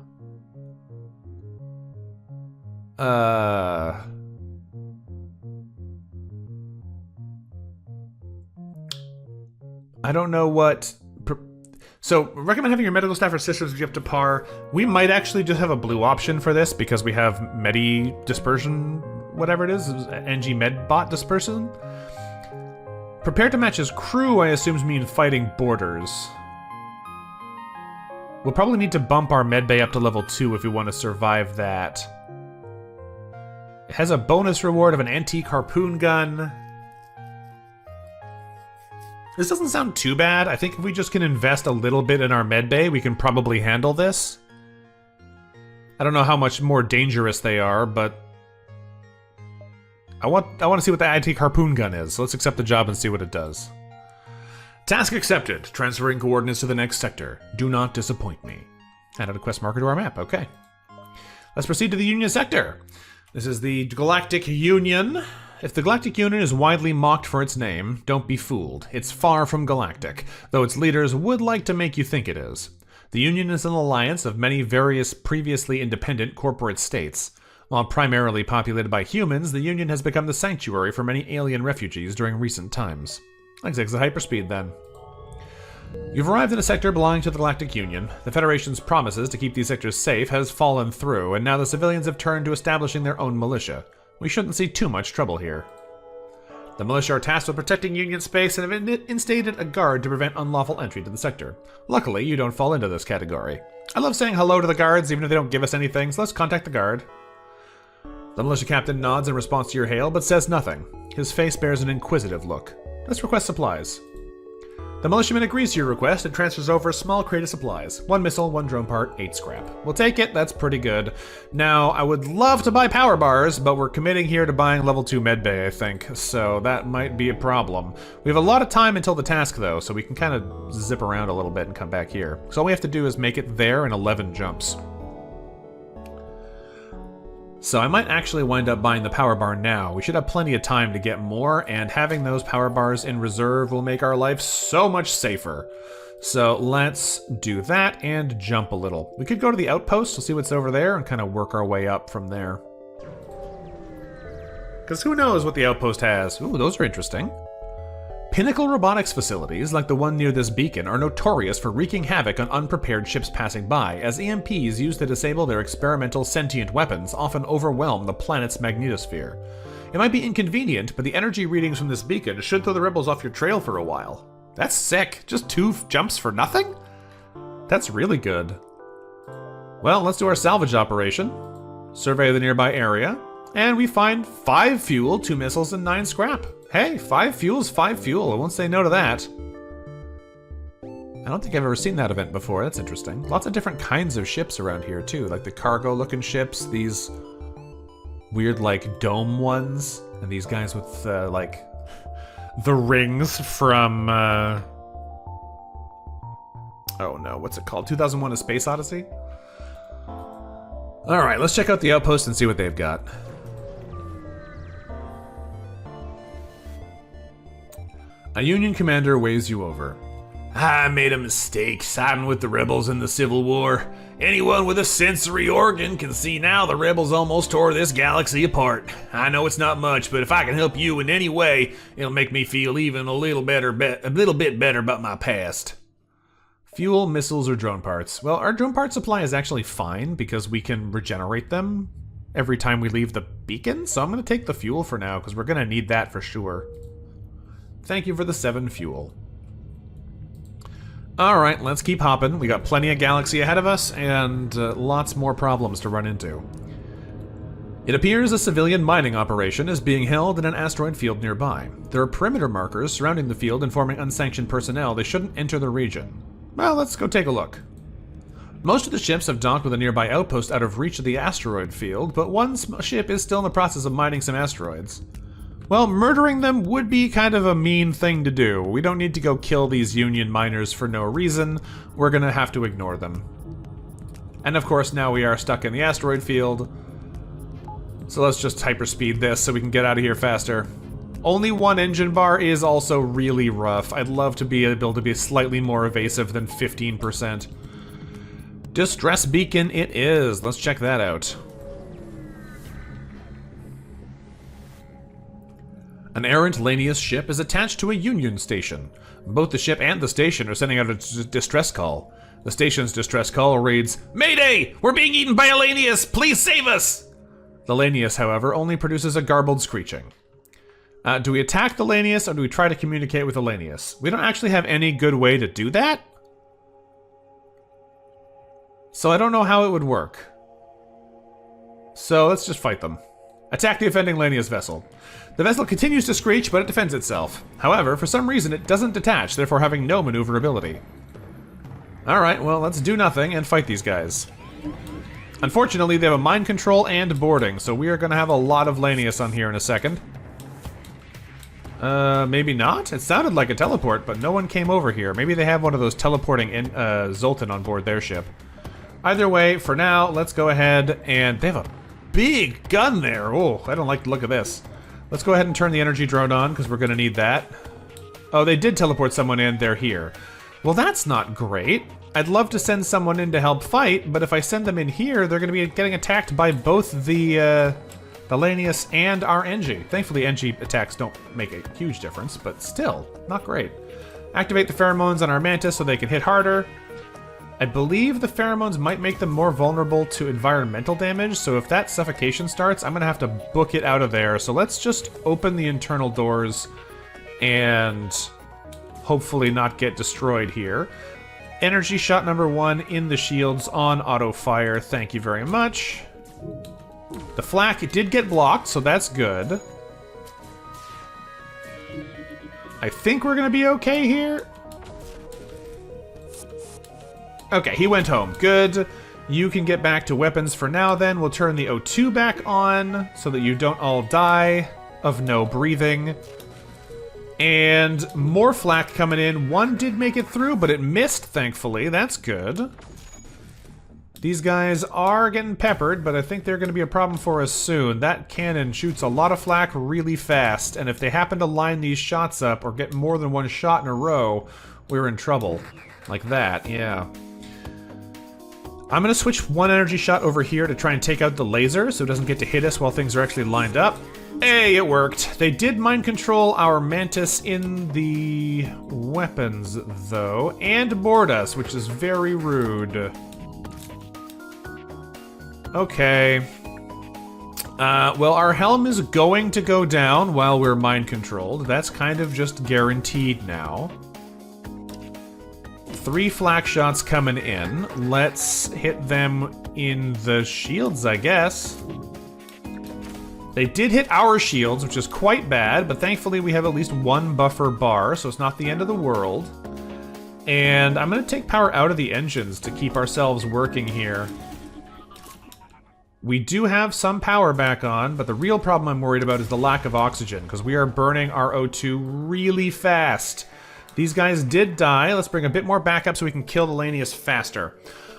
I don't know what... So, recommend having your medical staff or systems be up to par. We might actually just have a blue option for this because we have Medi Dispersion, whatever it is, Engi Medbot Dispersion. Prepared to match his crew, I assume, means fighting borders. We'll probably need to bump our medbay up to level 2 if we want to survive that. It has a bonus reward of an antique harpoon gun. This doesn't sound too bad. I think if we just can invest a little bit in our medbay, we can probably handle this. I don't know how much more dangerous they are, but I want to see what the antique harpoon gun is. So let's accept the job and see what it does. Task accepted. Transferring coordinates to the next sector. Do not disappoint me. Added a quest marker to our map. Okay. Let's proceed to the Union sector. This is the Galactic Union. If the Galactic Union is widely mocked for its name, don't be fooled. It's far from galactic, though its leaders would like to make you think it is. The Union is an alliance of many various previously independent corporate states. While primarily populated by humans, the Union has become the sanctuary for many alien refugees during recent times. Let's exit hyperspeed then. You've arrived in a sector belonging to the Galactic Union. The Federation's promises to keep these sectors safe has fallen through, and now the civilians have turned to establishing their own militia. We shouldn't see too much trouble here. The militia are tasked with protecting Union space and have instated a guard to prevent unlawful entry to the sector. Luckily, you don't fall into this category. I love saying hello to the guards, even if they don't give us anything, so let's contact the guard. The militia captain nods in response to your hail, but says nothing. His face bears an inquisitive look. Let's request supplies. The militiaman agrees to your request and transfers over a small crate of supplies. 1 missile, 1 drone part, 8 scrap. We'll take it, that's pretty good. Now, I would love to buy power bars, but we're committing here to buying level 2 medbay, I think, so that might be a problem. We have a lot of time until the task, though, so we can kind of zip around a little bit and come back here. So all we have to do is make it there in 11 jumps. So I might actually wind up buying the power bar now. We should have plenty of time to get more, and having those power bars in reserve will make our life so much safer. So let's do that and jump a little. We could go to the outpost, we'll see what's over there, and kind of work our way up from there. Because who knows what the outpost has. Ooh, those are interesting. Pinnacle robotics facilities, like the one near this beacon, are notorious for wreaking havoc on unprepared ships passing by, as EMPs used to disable their experimental sentient weapons often overwhelm the planet's magnetosphere. It might be inconvenient, but the energy readings from this beacon should throw the rebels off your trail for a while. That's sick. Just 2 jumps for nothing? That's really good. Well, let's do our salvage operation. Survey the nearby area, and we find 5 fuel, 2 missiles, and 9 scrap. Hey, 5 fuel's 5 fuel. I won't say no to that. I don't think I've ever seen that event before. That's interesting. Lots of different kinds of ships around here, too. Like the cargo-looking ships, these weird, like, dome ones, and these guys with, like, the rings from, oh no, what's it called? 2001: A Space Odyssey? Alright, let's check out the outpost and see what they've got. A Union commander waves you over. I made a mistake siding with the rebels in the Civil War. Anyone with a sensory organ can see now the rebels almost tore this galaxy apart. I know it's not much, but if I can help you in any way, it'll make me feel even a little bit better about my past. Fuel, missiles, or drone parts. Well, our drone part supply is actually fine because we can regenerate them every time we leave the beacon, so I'm going to take the fuel for now because we're going to need that for sure. Thank you for the 7 fuel. Alright, let's keep hopping. We got plenty of galaxy ahead of us, and lots more problems to run into. It appears a civilian mining operation is being held in an asteroid field nearby. There are perimeter markers surrounding the field informing unsanctioned personnel they shouldn't enter the region. Well, let's go take a look. Most of the ships have docked with a nearby outpost out of reach of the asteroid field, but one ship is still in the process of mining some asteroids. Well, murdering them would be kind of a mean thing to do. We don't need to go kill these Union miners for no reason. We're gonna have to ignore them. And of course, now we are stuck in the asteroid field. So let's just hyperspeed this so we can get out of here faster. Only 1 engine bar is also really rough. I'd love to be able to be slightly more evasive than 15%. Distress beacon it is. Let's check that out. An errant Lanius ship is attached to a Union station. Both the ship and the station are sending out a distress call. The station's distress call reads, "Mayday! We're being eaten by a Lanius! Please save us!" The Lanius, however, only produces a garbled screeching. Do we attack the Lanius or do we try to communicate with the Lanius? We don't actually have any good way to do that. So I don't know how it would work. So let's just fight them. Attack the offending Lanius vessel. The vessel continues to screech, but it defends itself. However, for some reason it doesn't detach, therefore having no maneuverability. Alright, well, let's do nothing and fight these guys. Unfortunately, they have a mind control and boarding, so we are going to have a lot of Lanius on here in a second. Maybe not? It sounded like a teleport, but no one came over here. Maybe they have one of those teleporting Zoltan on board their ship. Either way, for now, let's go ahead and... They have a big gun there! Oh, I don't like the look of this. Let's go ahead and turn the energy drone on, because we're going to need that. Oh, they did teleport someone in. They're here. Well, that's not great. I'd love to send someone in to help fight, but if I send them in here, they're going to be getting attacked by both the Lanius and our Engi. Thankfully, Engi attacks don't make a huge difference, but still, not great. Activate the pheromones on our mantis so they can hit harder. I believe the pheromones might make them more vulnerable to environmental damage, so if that suffocation starts, I'm gonna have to book it out of there. So let's just open the internal doors and hopefully not get destroyed here. Energy shot number 1 in the shields on auto fire. Thank you very much. The flak, it did get blocked, so that's good. I think we're gonna be okay here. Okay, he went home. Good. You can get back to weapons for now then. We'll turn the O2 back on so that you don't all die of no breathing. And more flak coming in. One did make it through, but it missed, thankfully. That's good. These guys are getting peppered, but I think they're going to be a problem for us soon. That cannon shoots a lot of flak really fast, and if they happen to line these shots up or get more than one shot in a row, we're in trouble. Like that, yeah. I'm going to switch one energy shot over here to try and take out the laser so it doesn't get to hit us while things are actually lined up. Hey, it worked. They did mind control our mantis in the weapons, though, and board us, which is very rude. Okay. Well, our helm is going to go down while we're mind controlled. That's kind of just guaranteed now. 3 flak shots coming in. Let's hit them in the shields, I guess. They did hit our shields, which is quite bad, but thankfully we have at least 1 buffer bar, so it's not the end of the world. And I'm going to take power out of the engines to keep ourselves working here. We do have some power back on, but the real problem I'm worried about is the lack of oxygen, because we are burning our O2 really fast. These guys did die. Let's bring a bit more backup so we can kill the Lanius faster.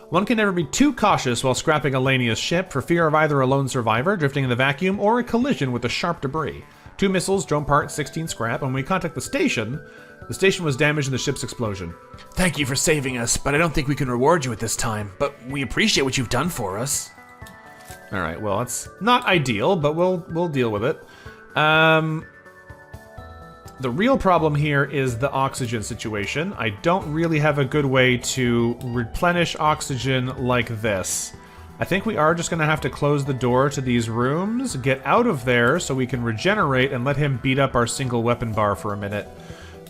One can never be too cautious while scrapping a Lanius ship for fear of either a lone survivor drifting in the vacuum or a collision with the sharp debris. 2 missiles, drone parts, 16 scrap, and when we contact the station was damaged in the ship's explosion. Thank you for saving us, but I don't think we can reward you at this time. But we appreciate what you've done for us. Alright, well, it's not ideal, but we'll deal with it. The real problem here is the oxygen situation. I don't really have a good way to replenish oxygen like this. I think we are just going to have to close the door to these rooms, get out of there so we can regenerate and let him beat up our single weapon bar for a minute.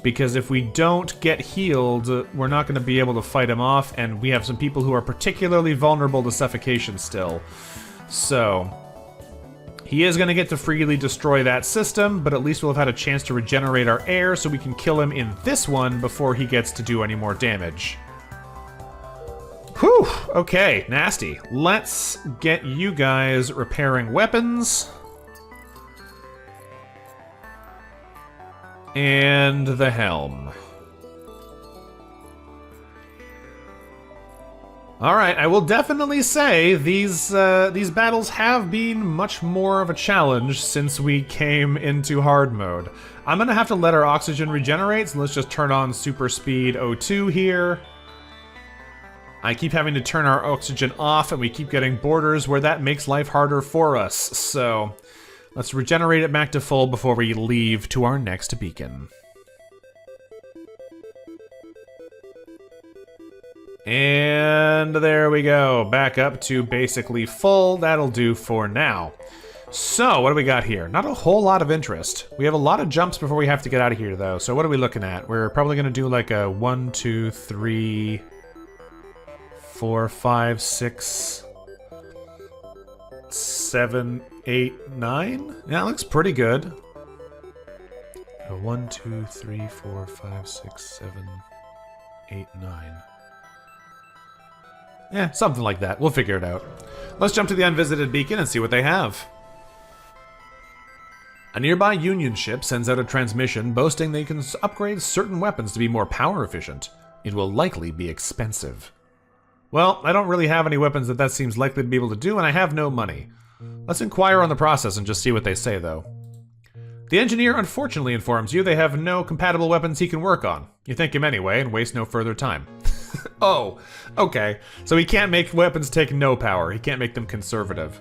Because if we don't get healed, we're not going to be able to fight him off, and we have some people who are particularly vulnerable to suffocation still. So he is going to get to freely destroy that system, but at least we'll have had a chance to regenerate our air so we can kill him in this one before he gets to do any more damage. Whew, okay, nasty. Let's get you guys repairing weapons. And the helm. Alright, I will definitely say these battles have been much more of a challenge since we came into hard mode. I'm gonna have to let our oxygen regenerate, so let's just turn on super speed O2 here. I keep having to turn our oxygen off, and we keep getting borders where that makes life harder for us, so let's regenerate it back to full before we leave to our next beacon. And there we go, back up to basically full. That'll do for now. So, what do we got here? Not a whole lot of interest. We have a lot of jumps before we have to get out of here, though. So what are we looking at? We're probably going to do like a 1, 2, 3, 4, 5, 6, 7, 8, 9? Yeah, it looks pretty good. 1, 2, 3, 4, 5, 6, 7, 8, 9. Yeah, something like that. We'll figure it out. Let's jump to the unvisited beacon and see what they have. A nearby Union ship sends out a transmission boasting they can upgrade certain weapons to be more power efficient. It will likely be expensive. Well, I don't really have any weapons that seems likely to be able to do, and I have no money. Let's inquire on the process and just see what they say, though. The engineer unfortunately informs you they have no compatible weapons he can work on. You thank him anyway and waste no further time. Oh, okay. So he can't make weapons take no power. He can't make them conservative.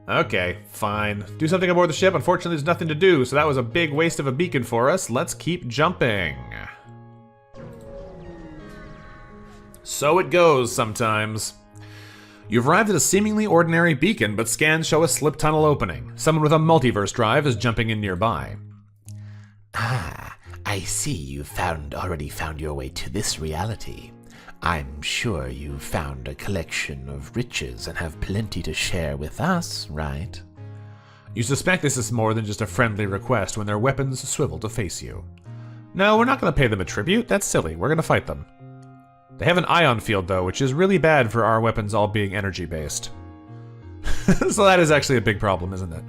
Okay, fine. Do something aboard the ship. Unfortunately, there's nothing to do, so that was a big waste of a beacon for us. Let's keep jumping. So it goes sometimes. You've arrived at a seemingly ordinary beacon, but scans show a slip tunnel opening. Someone with a multiverse drive is jumping in nearby. Ah, I see you've already found your way to this reality. I'm sure you've found a collection of riches and have plenty to share with us, right? You suspect this is more than just a friendly request when their weapons swivel to face you. No, we're not going to pay them a tribute. That's silly. We're going to fight them. They have an ion field, though, which is really bad for our weapons all being energy-based. So that is actually a big problem, isn't it?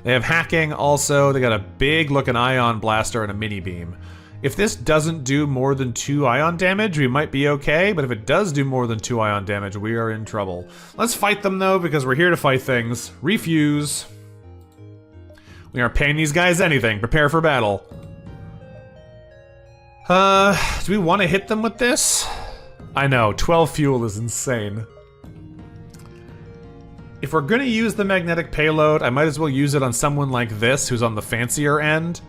They have hacking also. They got a big-looking ion blaster and a mini-beam. If this doesn't do more than 2 ion damage, we might be okay, but if it does do more than 2 ion damage, we are in trouble. Let's fight them, though, because we're here to fight things. Refuse. We aren't paying these guys anything. Prepare for battle. Do we want to hit them with this? I know, 12 fuel is insane. If we're gonna use the magnetic payload, I might as well use it on someone like this, who's on the fancier end.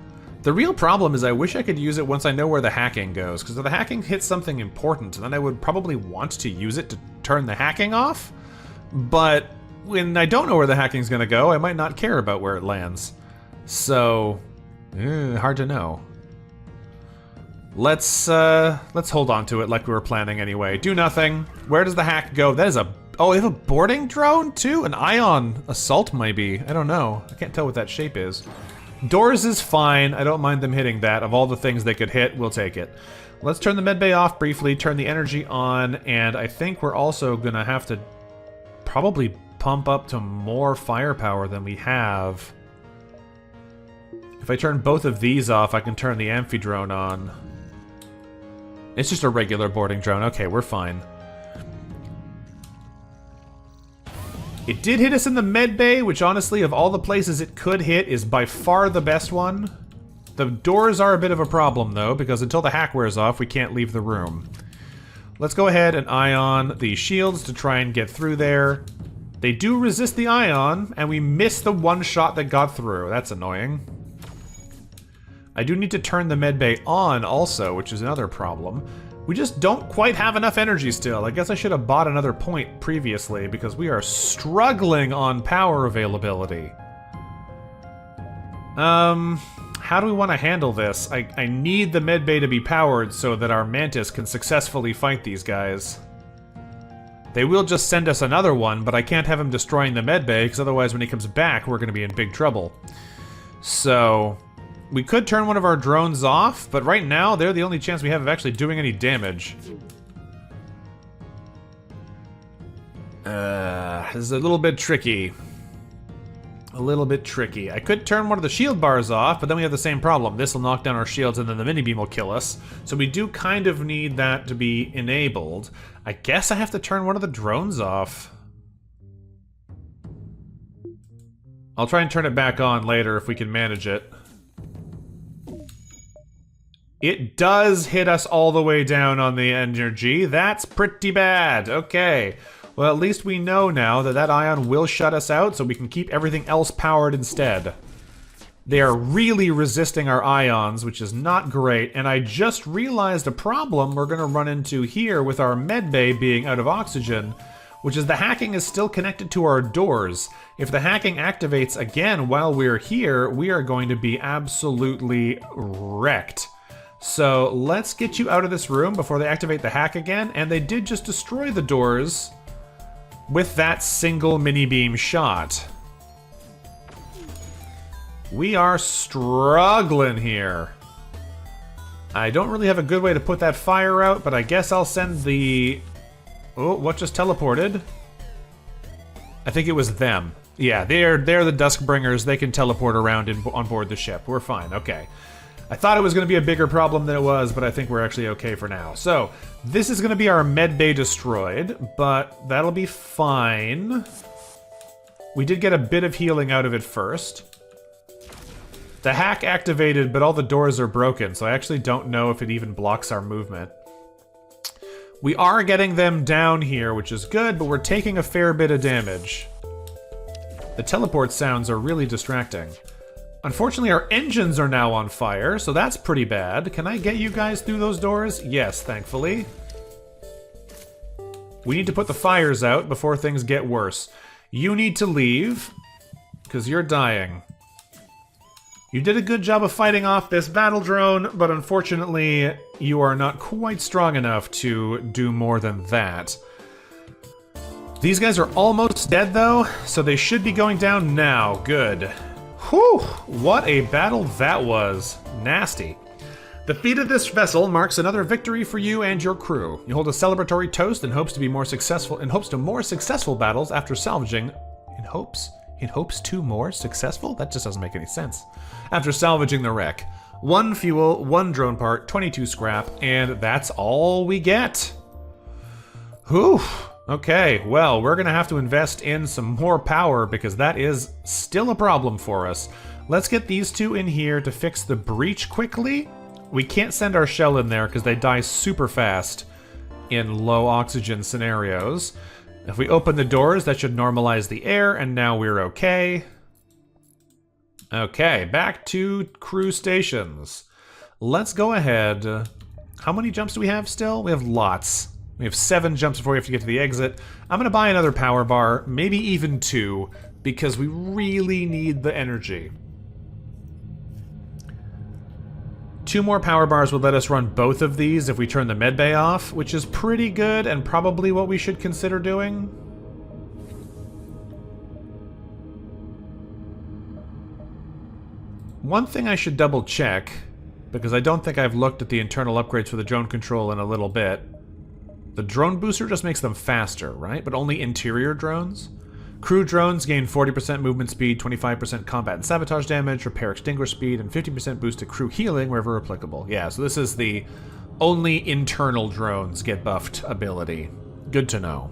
The real problem is I wish I could use it once I know where the hacking goes, because if the hacking hits something important, then I would probably want to use it to turn the hacking off. But when I don't know where the hacking's gonna go, I might not care about where it lands. So, hard to know. Let's hold on to it like we were planning anyway. Do nothing. Where does the hack go? That is a... Oh, they have a boarding drone too? An ion assault maybe. I don't know. I can't tell what that shape is. Doors is fine. I don't mind them hitting that. Of all the things they could hit, we'll take it. Let's turn the medbay off briefly, turn the energy on, and I think we're also gonna have to probably pump up to more firepower than we have. If I turn both of these off, I can turn the amphidrone on. It's just a regular boarding drone. Okay, we're fine. It did hit us in the med bay, which honestly, of all the places it could hit, is by far the best one. The doors are a bit of a problem, though, because until the hack wears off, we can't leave the room. Let's go ahead and ion the shields to try and get through there. They do resist the ion, and we missed the one shot that got through. That's annoying. I do need to turn the medbay on also, which is another problem. We just don't quite have enough energy still. I guess I should have bought another point previously because we are struggling on power availability. How do we want to handle this? I need the medbay to be powered so that our Mantis can successfully fight these guys. They will just send us another one, but I can't have him destroying the medbay because otherwise when he comes back, we're going to be in big trouble. So... we could turn one of our drones off, but right now, they're the only chance we have of actually doing any damage. This is a little bit tricky. A little bit tricky. I could turn one of the shield bars off, but then we have the same problem. This will knock down our shields and then the mini-beam will kill us. So we do kind of need that to be enabled. I guess I have to turn one of the drones off. I'll try and turn it back on later if we can manage it. It does hit us all the way down on the energy. That's pretty bad. Okay. Well, at least we know now that that ion will shut us out, so we can keep everything else powered instead. They are really resisting our ions, which is not great, and I just realized a problem we're going to run into here with our medbay being out of oxygen, which is the hacking is still connected to our doors. If the hacking activates again while we're here, we are going to be absolutely wrecked. So let's get you out of this room before they activate the hack again, and they did just destroy the doors with that single mini-beam shot. We are struggling here. I don't really have a good way to put that fire out, but I guess I'll send the... Oh, what just teleported? I think it was them. Yeah, they're the Duskbringers. They can teleport around on board the ship. We're fine, okay. I thought it was going to be a bigger problem than it was, but I think we're actually okay for now. So, this is going to be our medbay destroyed, but that'll be fine. We did get a bit of healing out of it first. The hack activated, but all the doors are broken, so I actually don't know if it even blocks our movement. We are getting them down here, which is good, but we're taking a fair bit of damage. The teleport sounds are really distracting. Unfortunately, our engines are now on fire, so that's pretty bad. Can I get you guys through those doors? Yes, thankfully. We need to put the fires out before things get worse. You need to leave, because you're dying. You did a good job of fighting off this battle drone, but unfortunately, you are not quite strong enough to do more than that. These guys are almost dead, though, so they should be going down now. Good. Whew! What a battle that was. Nasty. The defeat of this vessel marks another victory for you and your crew. You hold a celebratory toast in hopes to more successful battles after salvaging... In hopes 2 more successful? That just doesn't make any sense. After salvaging the wreck. 1 fuel, 1 drone part, 22 scrap, and that's all we get. Whew. Okay, well, we're gonna have to invest in some more power because that is still a problem for us. Let's get these 2 in here to fix the breach quickly. We can't send our shell in there because they die super fast in low oxygen scenarios. If we open the doors, that should normalize the air, and now we're okay. Okay, back to crew stations. Let's go ahead. How many jumps do we have still? We have lots. We have 7 jumps before we have to get to the exit. I'm gonna buy another power bar, maybe even 2, because we really need the energy. 2 more power bars would let us run both of these if we turn the medbay off, which is pretty good and probably what we should consider doing. One thing I should double check, because I don't think I've looked at the internal upgrades for the drone control in a little bit. The drone booster just makes them faster, right? But only interior drones? Crew drones gain 40% movement speed, 25% combat and sabotage damage, repair extinguish speed, and 50% boost to crew healing wherever applicable. Yeah, so this is the only internal drones get buffed ability. Good to know.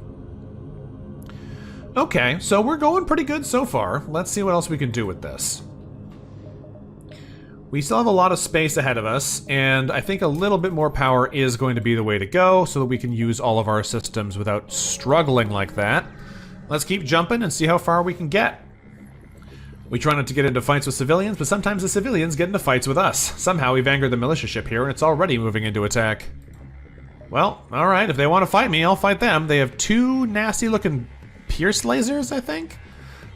Okay, so we're going pretty good so far. Let's see what else we can do with this. We still have a lot of space ahead of us, and I think a little bit more power is going to be the way to go so that we can use all of our systems without struggling like that. Let's keep jumping and see how far we can get. We try not to get into fights with civilians, but sometimes the civilians get into fights with us. Somehow we've angered the militia ship here, and it's already moving into attack. Well, alright, if they want to fight me, I'll fight them. They have 2 nasty-looking pierce lasers, I think?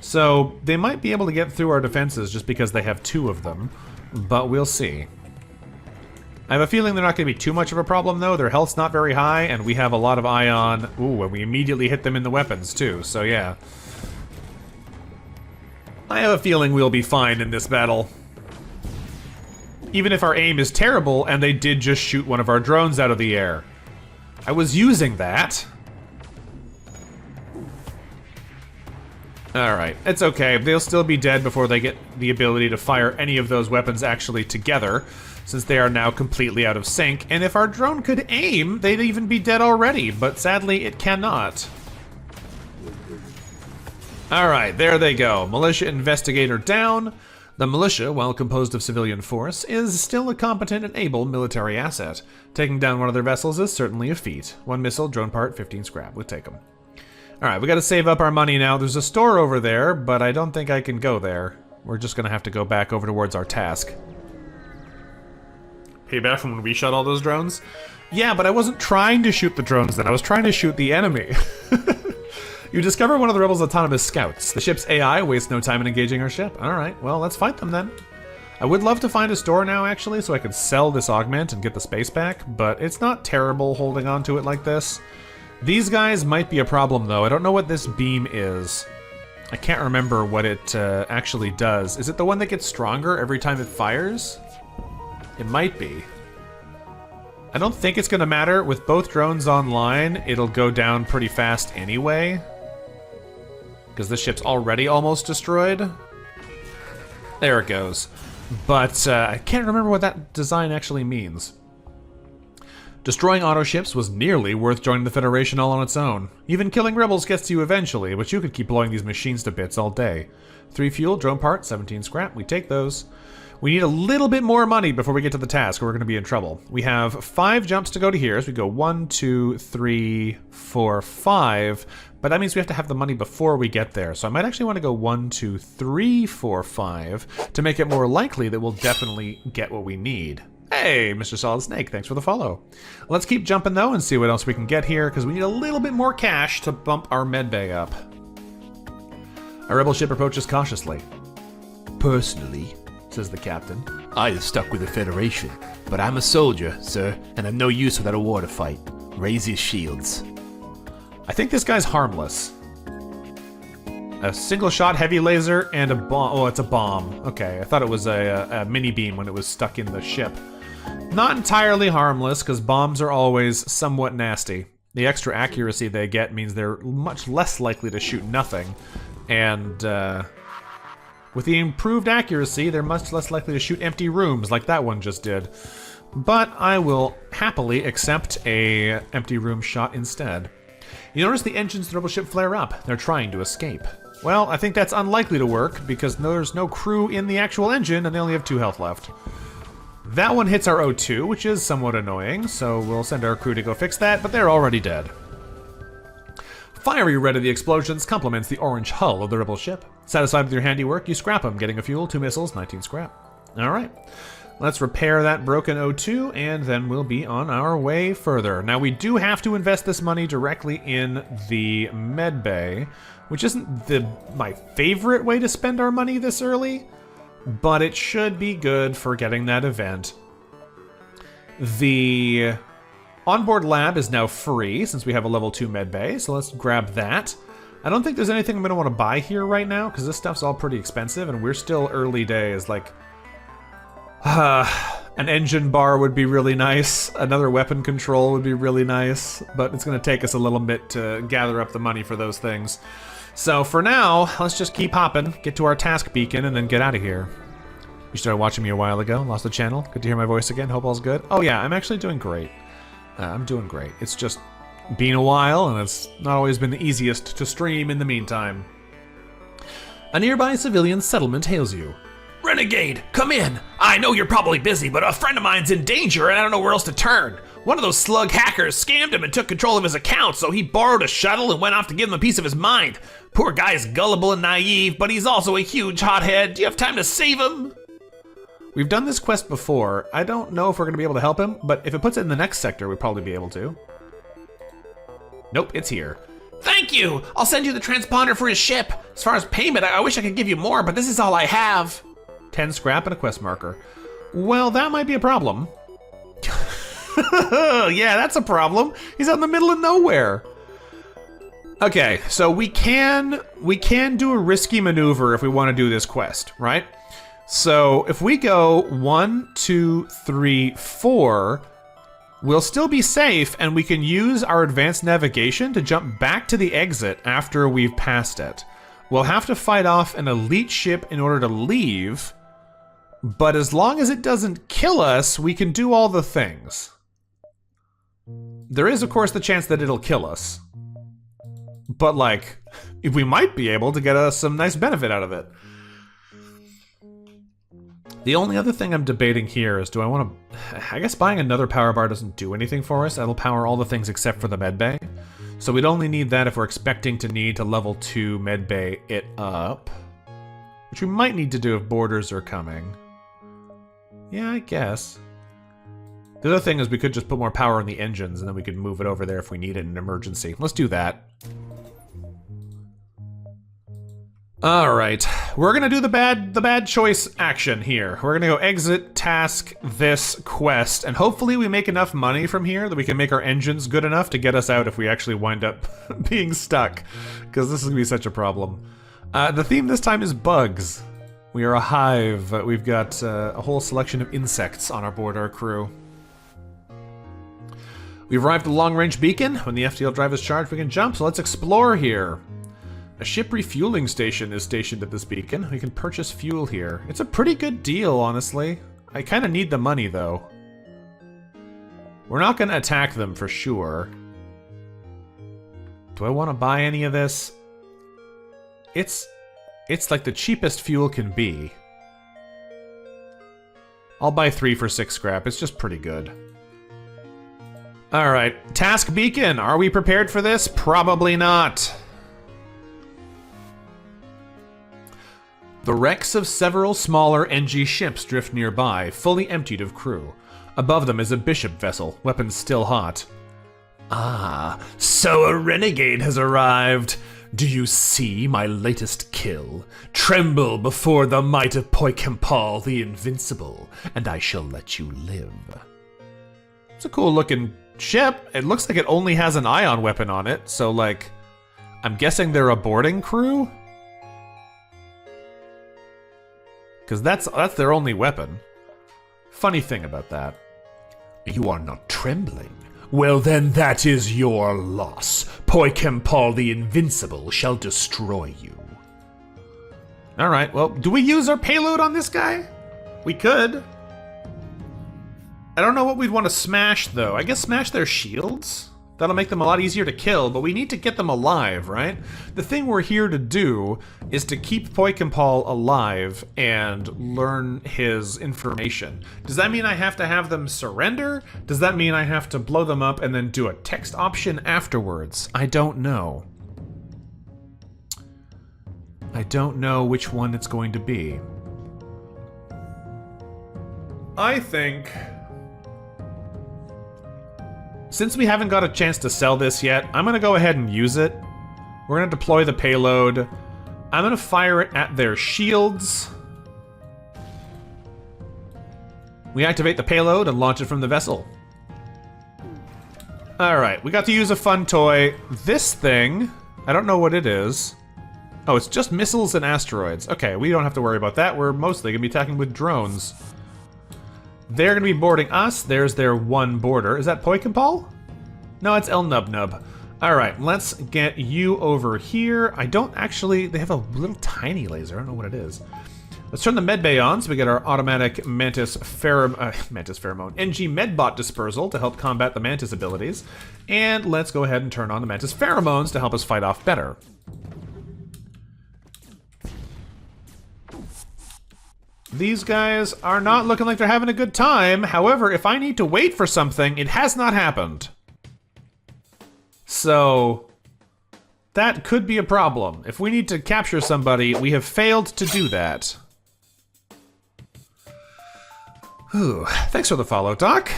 So they might be able to get through our defenses just because they have 2 of them, but we'll see. I have a feeling they're not going to be too much of a problem, though. Their health's not very high, and we have a lot of ion. Ooh, and we immediately hit them in the weapons, too, so yeah. I have a feeling we'll be fine in this battle. Even if our aim is terrible, and they did just shoot one of our drones out of the air. I was using that. Alright, it's okay. They'll still be dead before they get the ability to fire any of those weapons actually together, since they are now completely out of sync. And if our drone could aim, they'd even be dead already, but sadly it cannot. Alright, there they go. Militia investigator down. The militia, while composed of civilian force, is still a competent and able military asset. Taking down one of their vessels is certainly a feat. 1 missile, drone part, 15 scrap. We'll take them. Alright, we gotta save up our money now. There's a store over there, but I don't think I can go there. We're just gonna have to go back over towards our task. Payback from when we shot all those drones? Yeah, but I wasn't trying to shoot the drones then. I was trying to shoot the enemy. You discover one of the rebels' autonomous scouts. The ship's AI wastes no time in engaging our ship. Alright, well, let's fight them then. I would love to find a store now, actually, so I could sell this augment and get the space back, but it's not terrible holding on to it like this. These guys might be a problem, though. I don't know what this beam is. I can't remember what it actually does. Is it the one that gets stronger every time it fires? It might be. I don't think it's going to matter. With both drones online, it'll go down pretty fast anyway. Because this ship's already almost destroyed. There it goes. But I can't remember what that design actually means. Destroying auto ships was nearly worth joining the Federation all on its own. Even killing rebels gets to you eventually, but you could keep blowing these machines to bits all day. 3 fuel, drone part, 17 scrap. We take those. We need a little bit more money before we get to the task, or we're going to be in trouble. We have 5 jumps to go to here, so we go 1, 2, 3, 4, 5. But that means we have to have the money before we get there. So I might actually want to go 1, 2, 3, 4, 5 to make it more likely that we'll definitely get what we need. Hey, Mr. Solid Snake, thanks for the follow. Let's keep jumping though and see what else we can get here, because we need a little bit more cash to bump our medbay up. A rebel ship approaches cautiously. Personally, Says the captain. I have stuck with the Federation, but I'm a soldier, sir, and I'm no use without a war to fight. Raise your shields. I think this guy's harmless. A single shot heavy laser and a bomb. Oh, it's a bomb. Okay, I thought it was a mini beam when it was stuck in the ship. Not entirely harmless, because bombs are always somewhat nasty. The extra accuracy they get means they're much less likely to shoot nothing. And with the improved accuracy, they're much less likely to shoot empty rooms like that one just did. But I will happily accept a empty room shot instead. You notice the engines of the rebel ship flare up. They're trying to escape. Well, I think that's unlikely to work because there's no crew in the actual engine and they only have 2 health left. That one hits our O2, which is somewhat annoying, so we'll send our crew to go fix that, but they're already dead. Fiery red of the explosions complements the orange hull of the rebel ship. Satisfied with your handiwork, you scrap them, getting a fuel, 2 missiles, 19 scrap. Alright, let's repair that broken O2, and then we'll be on our way further. Now, we do have to invest this money directly in the medbay, which isn't my favorite way to spend our money this early, but it should be good for getting that event. The onboard lab is now free since we have a level 2 medbay, so let's grab that. I don't think there's anything I'm going to want to buy here right now because this stuff's all pretty expensive and we're still early days. Like, an engine bar would be really nice, another weapon control would be really nice, but it's going to take us a little bit to gather up the money for those things. So for now, let's just keep hopping, get to our task beacon, and then get out of here. You started watching me a while ago, lost the channel. Good to hear my voice again, hope all's good. Oh yeah, I'm actually doing great. I'm doing great. It's just been a while, and it's not always been the easiest to stream in the meantime. A nearby civilian settlement hails you. Renegade, come in. I know you're probably busy, but a friend of mine's in danger and I don't know where else to turn. One of those slug hackers scammed him and took control of his account, so he borrowed a shuttle and went off to give him a piece of his mind. Poor guy's gullible and naive, but he's also a huge hothead. Do you have time to save him? We've done this quest before. I don't know if we're going to be able to help him, but if it puts it in the next sector, we'd probably be able to. Nope, it's here. Thank you. I'll send you the transponder for his ship. As far as payment, I wish I could give you more, but this is all I have. 10 scrap and a quest marker. Well, that might be a problem. Yeah, that's a problem. He's out in the middle of nowhere. Okay, so we can do a risky maneuver if we want to do this quest, right? So if we go 1, 2, 3, 4, we'll still be safe and we can use our advanced navigation to jump back to the exit after we've passed it. We'll have to fight off an elite ship in order to leave, but as long as it doesn't kill us, we can do all the things. There is, of course, the chance that it'll kill us. But, like, we might be able to get us some nice benefit out of it. The only other thing I'm debating here is, do I want to... I guess buying another power bar doesn't do anything for us. That'll power all the things except for the medbay. So we'd only need that if we're expecting to need to level 2 medbay it up. Which we might need to do if borders are coming. Yeah, I guess. The other thing is we could just put more power in the engines and then we could move it over there if we need it in an emergency. Let's do that. Alright, we're gonna do the bad choice action here. We're gonna go exit, task, this quest, and hopefully we make enough money from here that we can make our engines good enough to get us out if we actually wind up being stuck. Because this is gonna be such a problem. The theme this time is bugs. We are a hive. We've got a whole selection of insects on our board, our crew. We've arrived at the long-range beacon. When the FTL drive is charged, we can jump, so let's explore here. A ship refueling station is stationed at this beacon. We can purchase fuel here. It's a pretty good deal, honestly. I kind of need the money, though. We're not going to attack them for sure. Do I want to buy any of this? It's like the cheapest fuel can be. I'll buy 3 for 6 scrap. It's just pretty good. Alright, task beacon. Are we prepared for this? Probably not. The wrecks of several smaller Engi ships drift nearby, fully emptied of crew. Above them is a bishop vessel, weapons still hot. Ah, so a renegade has arrived. Do you see my latest kill? Tremble before the might of Poikempal the Invincible, and I shall let you live. It's a cool looking ship. It looks like it only has an ion weapon on it, so like, I'm guessing they're a boarding crew? Because that's their only weapon. Funny thing about that. You are not trembling. Well then, that is your loss. Poikempal the Invincible shall destroy you. Alright, well, do we use our payload on this guy? We could. I don't know what we'd want to smash, though. I guess smash their shields? That'll make them a lot easier to kill, but we need to get them alive, right? The thing we're here to do is to keep Poikempal alive and learn his information. Does that mean I have to have them surrender? Does that mean I have to blow them up and then do a text option afterwards? I don't know. I don't know which one it's going to be. I think... since we haven't got a chance to sell this yet, I'm going to go ahead and use it. We're going to deploy the payload. I'm going to fire it at their shields. We activate the payload and launch it from the vessel. Alright, we got to use a fun toy. This thing, I don't know what it is. Oh, it's just missiles and asteroids. Okay, we don't have to worry about that. We're mostly going to be attacking with drones. They're going to be boarding us. There's their one boarder. Is that Poikempal? No, it's El Nub Nub. Alright, let's get you over here. I don't actually... they have a little tiny laser. I don't know what it is. Let's turn the medbay on so we get our automatic Mantis Pheromone Engi Medbot Dispersal to help combat the Mantis abilities. And let's go ahead and turn on the Mantis Pheromones to help us fight off better. These guys are not looking like they're having a good time. However, if I need to wait for something, it has not happened. So, that could be a problem. If we need to capture somebody, we have failed to do that. Whew. Thanks for the follow, Doc.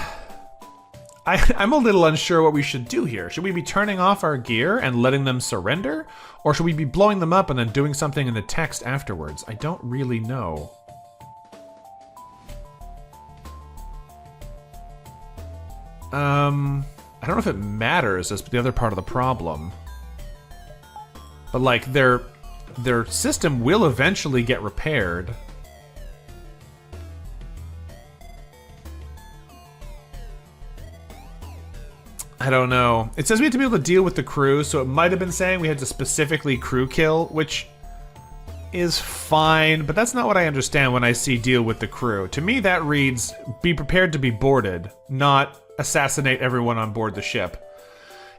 I'm a little unsure what we should do here. Should we be turning off our gear and letting them surrender? Or should we be blowing them up and then doing something in the text afterwards? I don't really know. I don't know if it matters, that's the other part of the problem. But like, their system will eventually get repaired. I don't know. It says we have to be able to deal with the crew, so it might have been saying we had to specifically crew kill, which is fine, but that's not what I understand when I see deal with the crew. To me, that reads, be prepared to be boarded, not assassinate everyone on board the ship.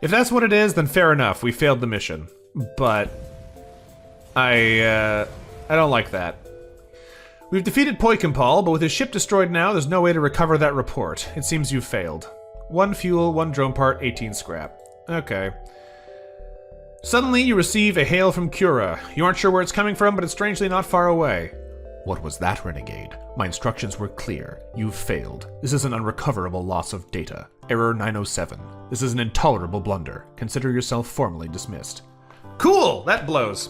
If that's what it is, then fair enough, we failed the mission. But I don't like that. We've defeated Poikempal, but with his ship destroyed now, there's no way to recover that report. It seems you've failed. 1 fuel, 1 drone part, 18 scrap. Okay. Suddenly, you receive a hail from Cura. You aren't sure where it's coming from, but it's strangely not far away. What was that, Renegade? My instructions were clear. You've failed. This is an unrecoverable loss of data. Error 907. This is an intolerable blunder. Consider yourself formally dismissed. Cool! That blows.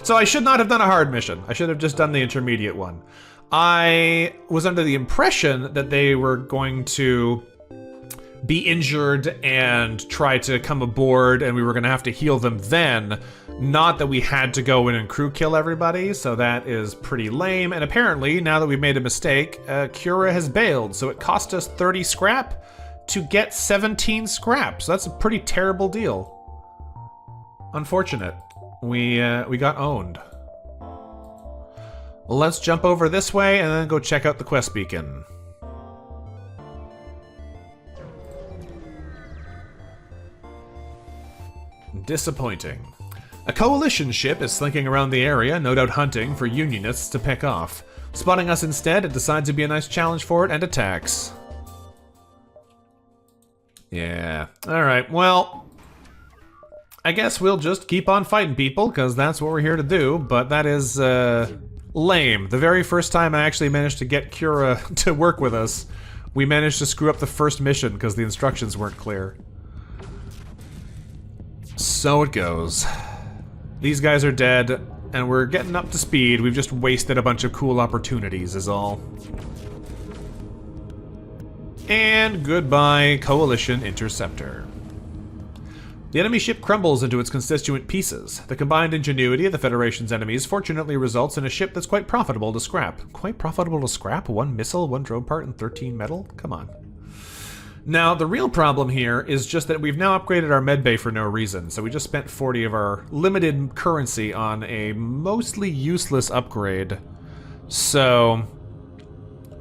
So I should not have done a hard mission. I should have just done the intermediate one. I was under the impression that they were going to be injured and try to come aboard and we were going to have to heal them then, not that we had to go in and crew kill everybody, so that is pretty lame. And apparently, now that we've made a mistake, Cura has bailed, so it cost us 30 scrap to get 17 scrap, so that's a pretty terrible deal. Unfortunate. We got owned. Let's jump over this way and then go check out the quest beacon. Disappointing. A coalition ship is slinking around the area, no doubt hunting for unionists to pick off. Spotting us instead, it decides to be a nice challenge for it and attacks. Yeah. Alright, well, I guess we'll just keep on fighting people, because that's what we're here to do, but that is Lame. The very first time I actually managed to get Kira to work with us, we managed to screw up the first mission because the instructions weren't clear. So it goes. These guys are dead, and we're getting up to speed. We've just wasted a bunch of cool opportunities is all. And goodbye, Coalition Interceptor. The enemy ship crumbles into its constituent pieces. The combined ingenuity of the Federation's enemies fortunately results in a ship that's quite profitable to scrap. Quite profitable to scrap? 1 missile, 1 drone part, and 13 metal? Come on. Now, the real problem here is just that we've now upgraded our medbay for no reason, so we just spent 40 of our limited currency on a mostly useless upgrade. So,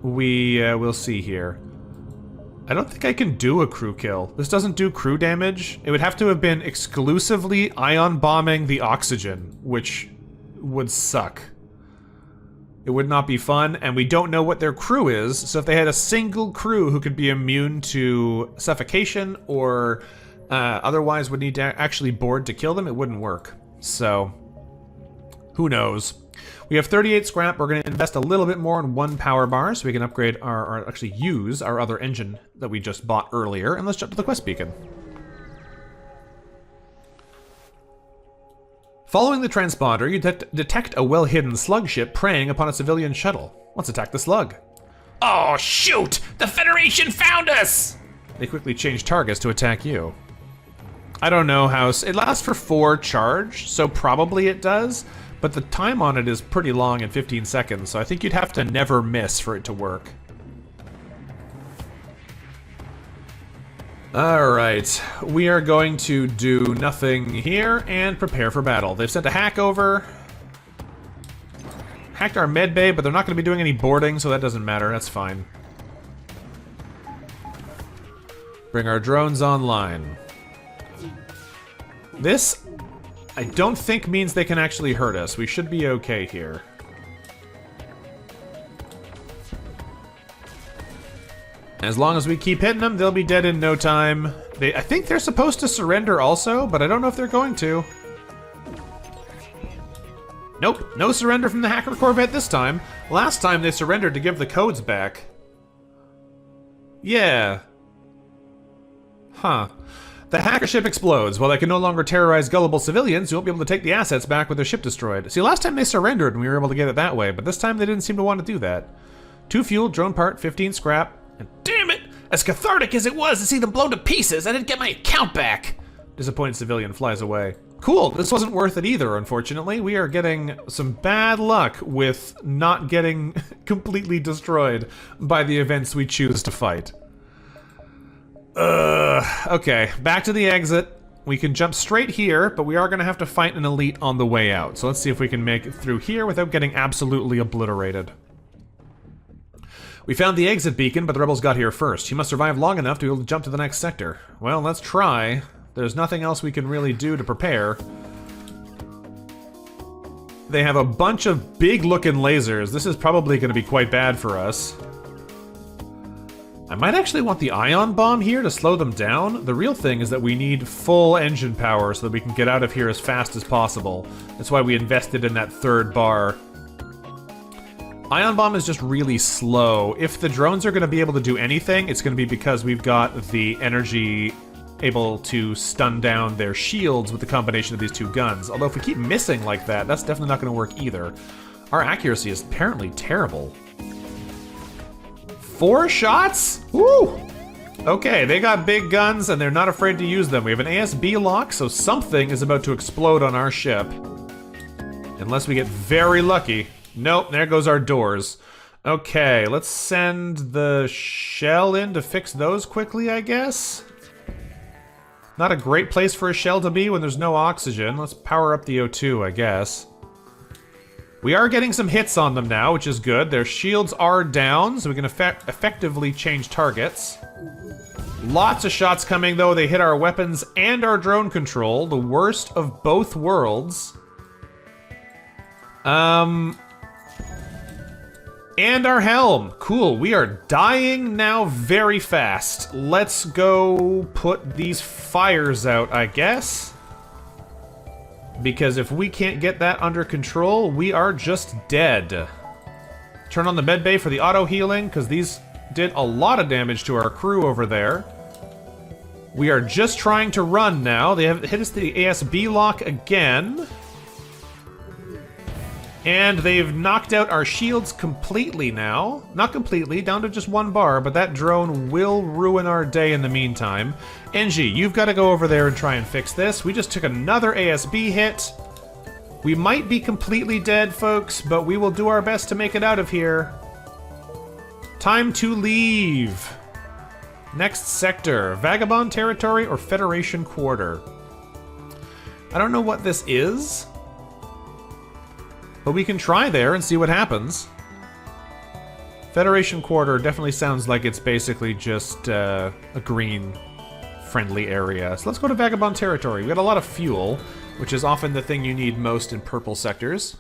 we'll see here. I don't think I can do a crew kill. This doesn't do crew damage. It would have to have been exclusively ion bombing the oxygen, which would suck. It would not be fun, and we don't know what their crew is, so if they had a single crew who could be immune to suffocation or otherwise would need to actually board to kill them, it wouldn't work. So, who knows? We have 38 scrap. We're going to invest a little bit more in 1 power bar so we can upgrade or actually use our other engine that we just bought earlier. And let's jump to the quest beacon. Following the transponder, you detect a well-hidden slug ship preying upon a civilian shuttle. Let's attack the slug. Oh, shoot! The Federation found us! They quickly change targets to attack you. I don't know how... It lasts for 4 charge, so probably it does. But the time on it is pretty long in 15 seconds, so I think you'd have to never miss for it to work. Alright, we are going to do nothing here and prepare for battle. They've sent a hack over. Hacked our med bay, but they're not going to be doing any boarding, so that doesn't matter. That's fine. Bring our drones online. This, I don't think means they can actually hurt us. We should be okay here. As long as we keep hitting them, they'll be dead in no time. I think they're supposed to surrender also, but I don't know if they're going to. Nope, no surrender from the hacker corvette this time. Last time they surrendered to give the codes back. Yeah. Huh. The hacker ship explodes. While they can no longer terrorize gullible civilians, you won't be able to take the assets back with their ship destroyed. See, last time they surrendered and we were able to get it that way, but this time they didn't seem to want to do that. 2 fuel, drone part, 15 scrap, and damn it! As cathartic as it was to see them blown to pieces, I didn't get my account back! Disappointed civilian flies away. Cool, this wasn't worth it either, unfortunately. We are getting some bad luck with not getting completely destroyed by the events we choose to fight. Okay, back to the exit. We can jump straight here, but we are going to have to fight an elite on the way out. So let's see if we can make it through here without getting absolutely obliterated. We found the exit beacon, but the rebels got here first. You must survive long enough to be able to jump to the next sector. Well, let's try. There's nothing else we can really do to prepare. They have a bunch of big-looking lasers. This is probably going to be quite bad for us. I might actually want the ion bomb here to slow them down. The real thing is that we need full engine power so that we can get out of here as fast as possible. That's why we invested in that 3rd bar. Ion bomb is just really slow. If the drones are going to be able to do anything, it's going to be because we've got the energy able to stun down their shields with the combination of these 2 guns. Although if we keep missing like that, that's definitely not going to work either. Our accuracy is apparently terrible. 4 shots? Woo! Okay, they got big guns and they're not afraid to use them. We have an ASB lock, so something is about to explode on our ship. Unless we get very lucky. Nope, there goes our doors. Okay, let's send the shell in to fix those quickly, I guess. Not a great place for a shell to be when there's no oxygen. Let's power up the O2, I guess. We are getting some hits on them now, which is good. Their shields are down, so we can effectively change targets. Lots of shots coming, though. They hit our weapons and our drone control. The worst of both worlds. And our helm. Cool, we are dying now very fast. Let's go put these fires out, I guess. Because if we can't get that under control, we are just dead. Turn on the med bay for the auto healing, because these did a lot of damage to our crew over there. We are just trying to run now. They have hit us the ASB lock again. And they've knocked out our shields completely now. Not completely, down to just 1 bar, but that drone will ruin our day in the meantime. Engi, you've got to go over there and try and fix this. We just took another ASB hit. We might be completely dead, folks, but we will do our best to make it out of here. Time to leave. Next sector, Vagabond Territory or Federation Quarter. I don't know what this is, but we can try there and see what happens. Federation Quarter definitely sounds like it's basically just a green-friendly area. So let's go to Vagabond Territory. We got a lot of fuel, which is often the thing you need most in purple sectors.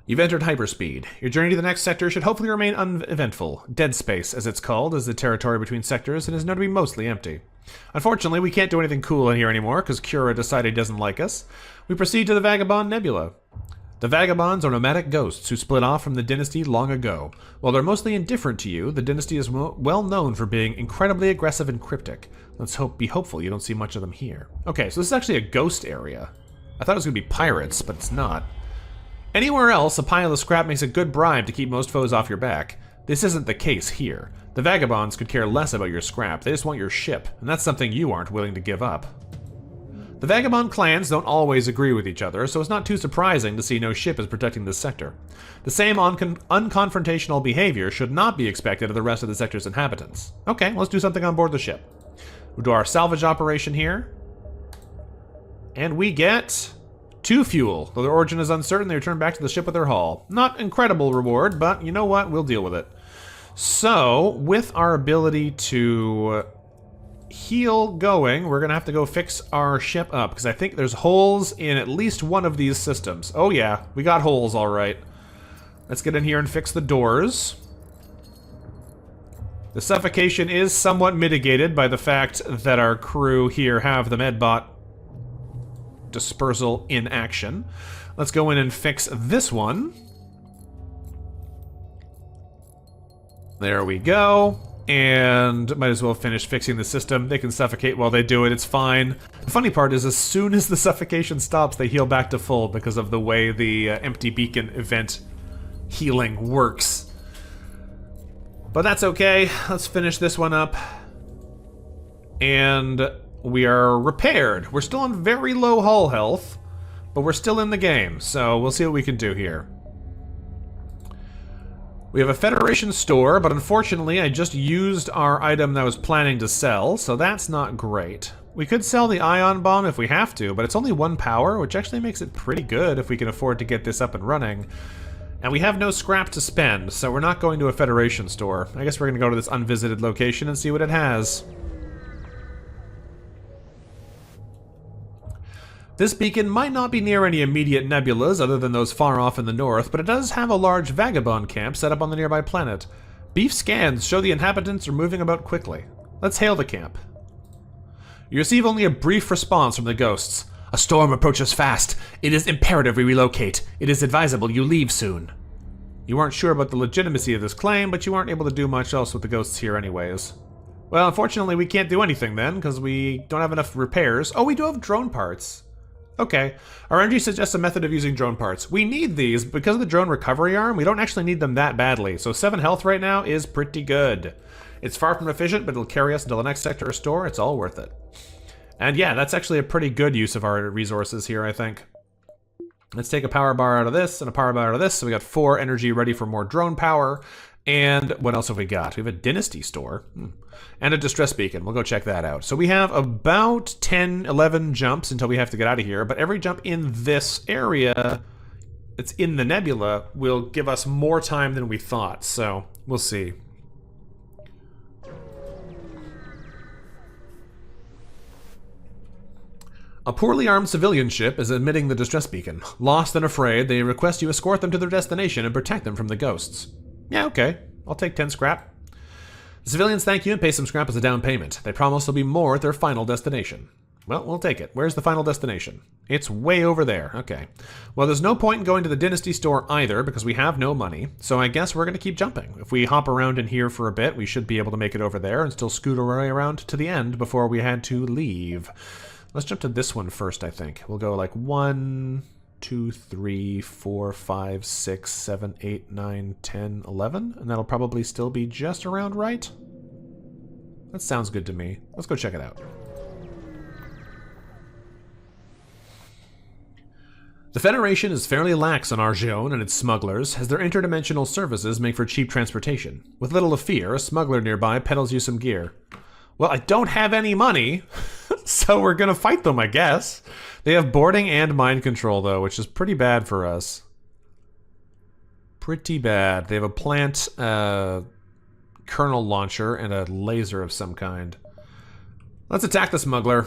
You've entered hyperspeed. Your journey to the next sector should hopefully remain uneventful. Dead space, as it's called, is the territory between sectors and is known to be mostly empty. Unfortunately, we can't do anything cool in here anymore because Cura decided he doesn't like us. We proceed to the Vagabond Nebula. The Vagabonds are nomadic ghosts who split off from the dynasty long ago. While they're mostly indifferent to you, the dynasty is well known for being incredibly aggressive and cryptic. Let's be hopeful you don't see much of them here. Okay, so this is actually a ghost area. I thought it was going to be pirates, but it's not. Anywhere else, a pile of scrap makes a good bribe to keep most foes off your back. This isn't the case here. The Vagabonds could care less about your scrap, they just want your ship, and that's something you aren't willing to give up. The Vagabond clans don't always agree with each other, so it's not too surprising to see no ship is protecting this sector. The same unconfrontational behavior should not be expected of the rest of the sector's inhabitants. Okay, let's do something on board the ship. We'll do our salvage operation here. And we get 2 fuel. Though their origin is uncertain, they return back to the ship with their haul. Not incredible reward, but you know what? We'll deal with it. So, with our ability to heal going, we're going to have to go fix our ship up, because I think there's holes in at least one of these systems. Oh yeah, we got holes, all right. Let's get in here and fix the doors. The suffocation is somewhat mitigated by the fact that our crew here have the medbot dispersal in action. Let's go in and fix this one. There we go. And might as well finish fixing the system. They can suffocate while they do it, it's fine. The funny part is as soon as the suffocation stops, they heal back to full because of the way the empty beacon event healing works. But that's okay. Let's finish this one up. And we are repaired. We're still on very low hull health, but we're still in the game, so we'll see what we can do here. We have a Federation store, but unfortunately I just used our item that I was planning to sell, so that's not great. We could sell the ion bomb if we have to, but it's only 1 power, which actually makes it pretty good if we can afford to get this up and running. And we have no scrap to spend, so we're not going to a Federation store. I guess we're going to go to this unvisited location and see what it has. This beacon might not be near any immediate nebulas other than those far off in the north, but it does have a large vagabond camp set up on the nearby planet. Beef scans show the inhabitants are moving about quickly. Let's hail the camp. You receive only a brief response from the ghosts. A storm approaches fast. It is imperative we relocate. It is advisable you leave soon. You aren't sure about the legitimacy of this claim, but you aren't able to do much else with the ghosts here anyways. Well, unfortunately we can't do anything then, because we don't have enough repairs. Oh, we do have drone parts. Okay, our Engi suggests a method of using drone parts. We need these, because of the drone recovery arm, we don't actually need them that badly, so 7 health right now is pretty good. It's far from efficient, but it'll carry us until the next sector or store, it's all worth it. And yeah, that's actually a pretty good use of our resources here, I think. Let's take a power bar out of this, and a power bar out of this, so we got 4 energy ready for more drone power. And what else have we got? We have a dynasty store. And a distress beacon. We'll go check that out. So we have about 10, 11 jumps until we have to get out of here. But every jump in this area that's in the nebula will give us more time than we thought. So we'll see. A poorly armed civilian ship is emitting the distress beacon. Lost and afraid, they request you escort them to their destination and protect them from the ghosts. Yeah, okay. I'll take 10 scrap. The civilians thank you and pay some scrap as a down payment. They promise there'll be more at their final destination. Well, we'll take it. Where's the final destination? It's way over there. Okay. Well, there's no point in going to the Dynasty store either because we have no money. So I guess we're going to keep jumping. If we hop around in here for a bit, we should be able to make it over there and still scoot our way around to the end before we had to leave. Let's jump to this one first, I think. We'll go like 1, 2, 3, 4, 5, 6, 7, 8, 9, 10, 11. And that'll probably still be just around right. That sounds good to me. Let's go check it out. The Federation is fairly lax on Argione and its smugglers, as their interdimensional services make for cheap transportation. With little to fear, a smuggler nearby peddles you some gear. Well, I don't have any money, so we're gonna fight them, I guess. They have boarding and mind control, though, which is pretty bad for us. Pretty bad. They have a plant kernel launcher and a laser of some kind. Let's attack the smuggler.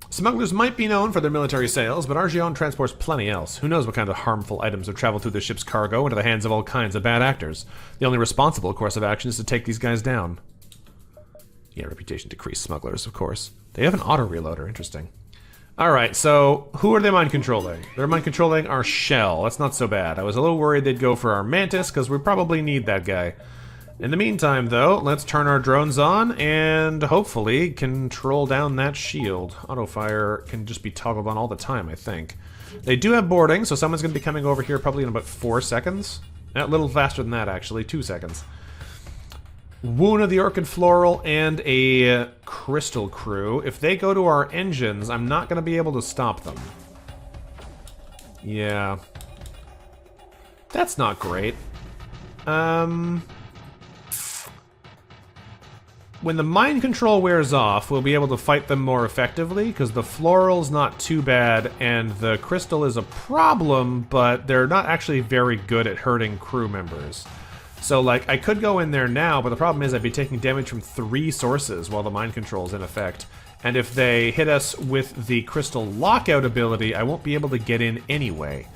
Smugglers might be known for their military sales, but Argione transports plenty else. Who knows what kind of harmful items have traveled through the ship's cargo into the hands of all kinds of bad actors. The only responsible course of action is to take these guys down. Yeah, reputation decreased smugglers, of course. They have an auto-reloader, interesting. Alright, so who are they mind-controlling? They're mind-controlling our shell. That's not so bad. I was a little worried they'd go for our mantis, because we probably need that guy. In the meantime, though, let's turn our drones on and hopefully control down that shield. Auto-fire can just be toggled on all the time, I think. They do have boarding, so someone's going to be coming over here probably in about 4 seconds. A little faster than that, actually. 2 seconds. Wound of the Orchid Floral and a Crystal Crew. If they go to our engines, I'm not going to be able to stop them. Yeah. That's not great. When the mind control wears off, we'll be able to fight them more effectively, because the floral's not too bad, and the crystal is a problem, but they're not actually very good at hurting crew members. So, like, I could go in there now, but the problem is I'd be taking damage from 3 sources while the mind control's in effect. And if they hit us with the crystal lockout ability, I won't be able to get in anyway.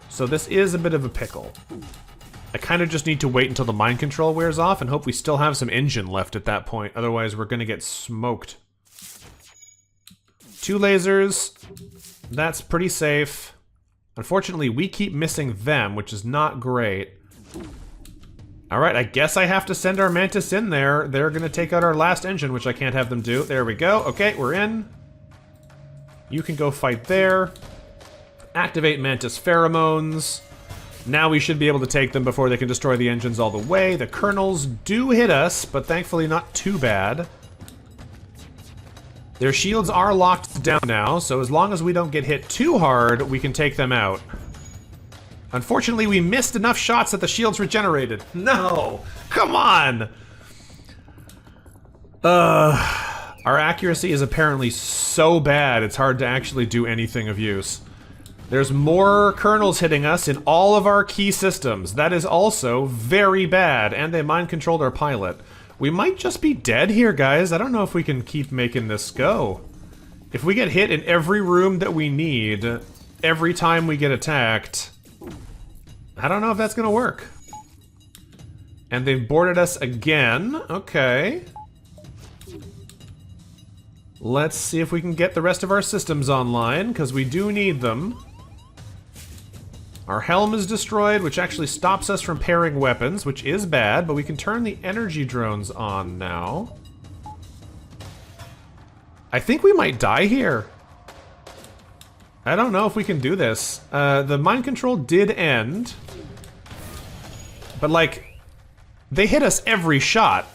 So this is a bit of a pickle. I kind of just need to wait until the mind control wears off and hope we still have some engine left at that point. Otherwise, we're going to get smoked. 2 lasers. That's pretty safe. Unfortunately, we keep missing them, which is not great. Alright, I guess I have to send our Mantis in there. They're going to take out our last engine, which I can't have them do. There we go. Okay, we're in. You can go fight there. Activate Mantis pheromones. Now we should be able to take them before they can destroy the engines all the way. The kernels do hit us, but thankfully not too bad. Their shields are locked down now, so as long as we don't get hit too hard, we can take them out. Unfortunately, we missed enough shots that the shields regenerated. No! Come on! Our accuracy is apparently so bad, it's hard to actually do anything of use. There's more kernels hitting us in all of our key systems. That is also very bad, and they mind-controlled our pilot. We might just be dead here, guys. I don't know if we can keep making this go. If we get hit in every room that we need, every time we get attacked, I don't know if that's gonna work. And they've boarded us again. Okay. Let's see if we can get the rest of our systems online, because we do need them. Our helm is destroyed, which actually stops us from pairing weapons, which is bad, but we can turn the energy drones on now. I think we might die here. I don't know if we can do this. The mind control did end. But, like, they hit us every shot.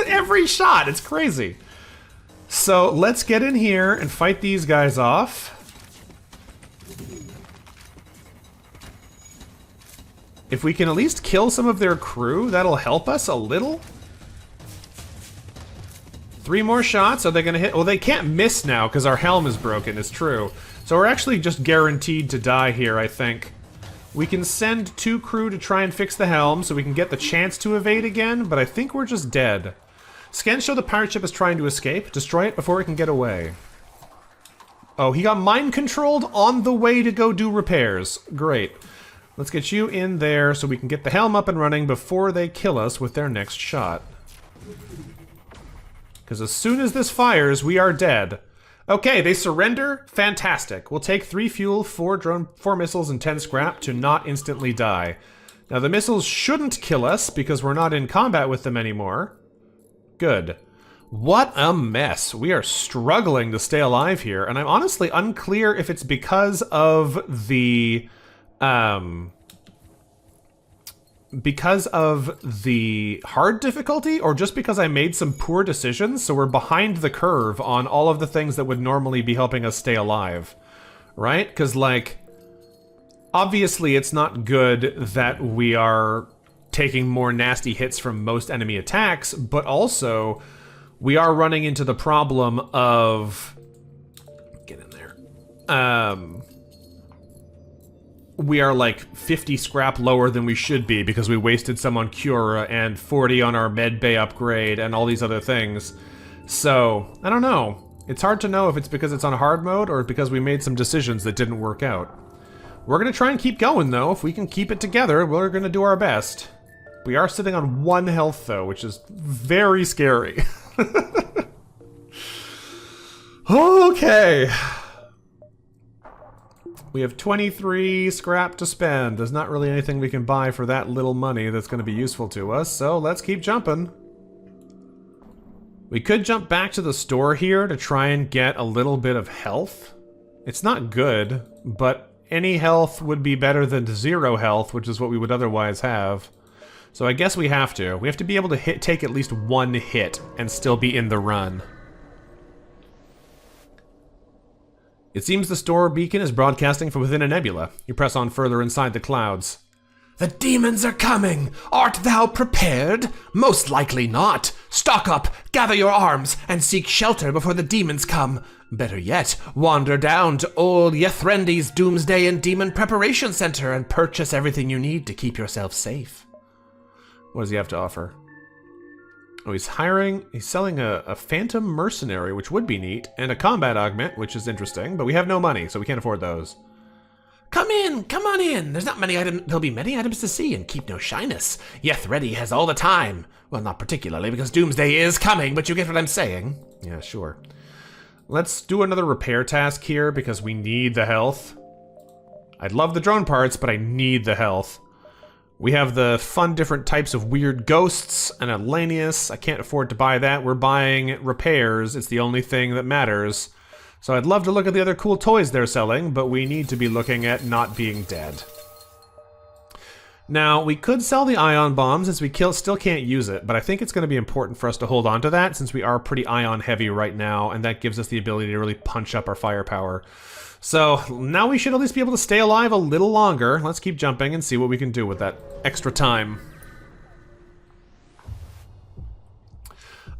Every shot! It's crazy. So, let's get in here and fight these guys off. If we can at least kill some of their crew, that'll help us a little. 3 more shots. Are they gonna hit? Well, they can't miss now because our helm is broken, it's true. So we're actually just guaranteed to die here, I think. We can send 2 crew to try and fix the helm so we can get the chance to evade again, but I think we're just dead. Scans show the pirate ship is trying to escape. Destroy it before it can get away. Oh, he got mind-controlled on the way to go do repairs. Great. Let's get you in there so we can get the helm up and running before they kill us with their next shot. Because as soon as this fires, we are dead. Okay, they surrender. Fantastic. We'll take 3 fuel, 4 missiles, and 10 scrap to not instantly die. Now, the missiles shouldn't kill us because we're not in combat with them anymore. Good. What a mess. We are struggling to stay alive here, and I'm honestly unclear if it's because of the hard difficulty, or just because I made some poor decisions, so we're behind the curve on all of the things that would normally be helping us stay alive. Right? Because, like, obviously it's not good that we are taking more nasty hits from most enemy attacks, but also we are running into the problem of... Get in there. We are like 50 scrap lower than we should be because we wasted some on Cura and 40 on our med bay upgrade and all these other things. So, I don't know. It's hard to know if it's because it's on hard mode or because we made some decisions that didn't work out. We're gonna try and keep going though. If we can keep it together, we're gonna do our best. We are sitting on 1 health though, which is very scary. Okay. We have 23 scrap to spend. There's not really anything we can buy for that little money that's going to be useful to us, so let's keep jumping. We could jump back to the store here to try and get a little bit of health. It's not good, but any health would be better than 0 health, which is what we would otherwise have. So I guess we have to. We have to be able to take at least 1 hit and still be in the run. It seems the store beacon is broadcasting from within a nebula. You press on further inside the clouds. The demons are coming! Art thou prepared? Most likely not. Stock up, gather your arms, and seek shelter before the demons come. Better yet, wander down to old Yethrendi's Doomsday and Demon Preparation Center and purchase everything you need to keep yourself safe. What does he have to offer? Oh, he's selling a phantom mercenary, which would be neat, and a combat augment, which is interesting, but we have no money, so we can't afford those. Come on in. There'll be many items to see, and keep no shyness. Yethrendi has all the time. Well, not particularly, because Doomsday is coming, but you get what I'm saying. Yeah, sure. Let's do another repair task here, because we need the health. I'd love the drone parts, but I need the health. We have the fun different types of weird ghosts and a Lanius. I can't afford to buy that. We're buying repairs. It's the only thing that matters. So I'd love to look at the other cool toys they're selling, but we need to be looking at not being dead. Now, we could sell the ion bombs as we still can't use it, but I think it's going to be important for us to hold on to that since we are pretty ion heavy right now, and that gives us the ability to really punch up our firepower. So now we should at least be able to stay alive a little longer. Let's keep jumping and see what we can do with that extra time.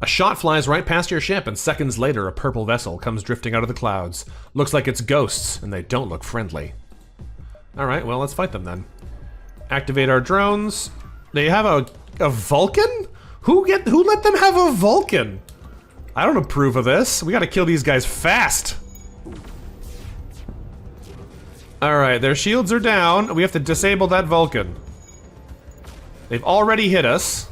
A shot flies right past your ship, and seconds later a purple vessel comes drifting out of the clouds. Looks like it's ghosts, and they don't look friendly. Alright, well, let's fight them then. Activate our drones. They have a Vulcan? Who let them have a Vulcan? I don't approve of this. We gotta kill these guys fast. Alright, their shields are down. We have to disable that Vulcan. They've already hit us.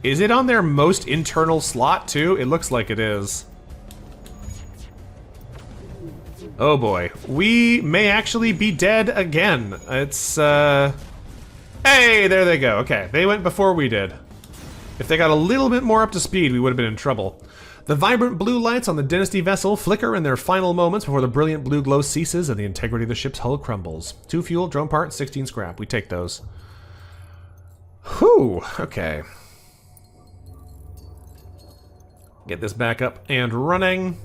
Is it on their most internal slot, too? It looks like it is. Oh boy. We may actually be dead again. It's, Hey, there they go. Okay, they went before we did. If they got a little bit more up to speed, we would have been in trouble. The vibrant blue lights on the Dynasty vessel flicker in their final moments before the brilliant blue glow ceases and the integrity of the ship's hull crumbles. 2 fuel, drone parts, 16 scrap. We take those. Whew, okay. Get this back up and running,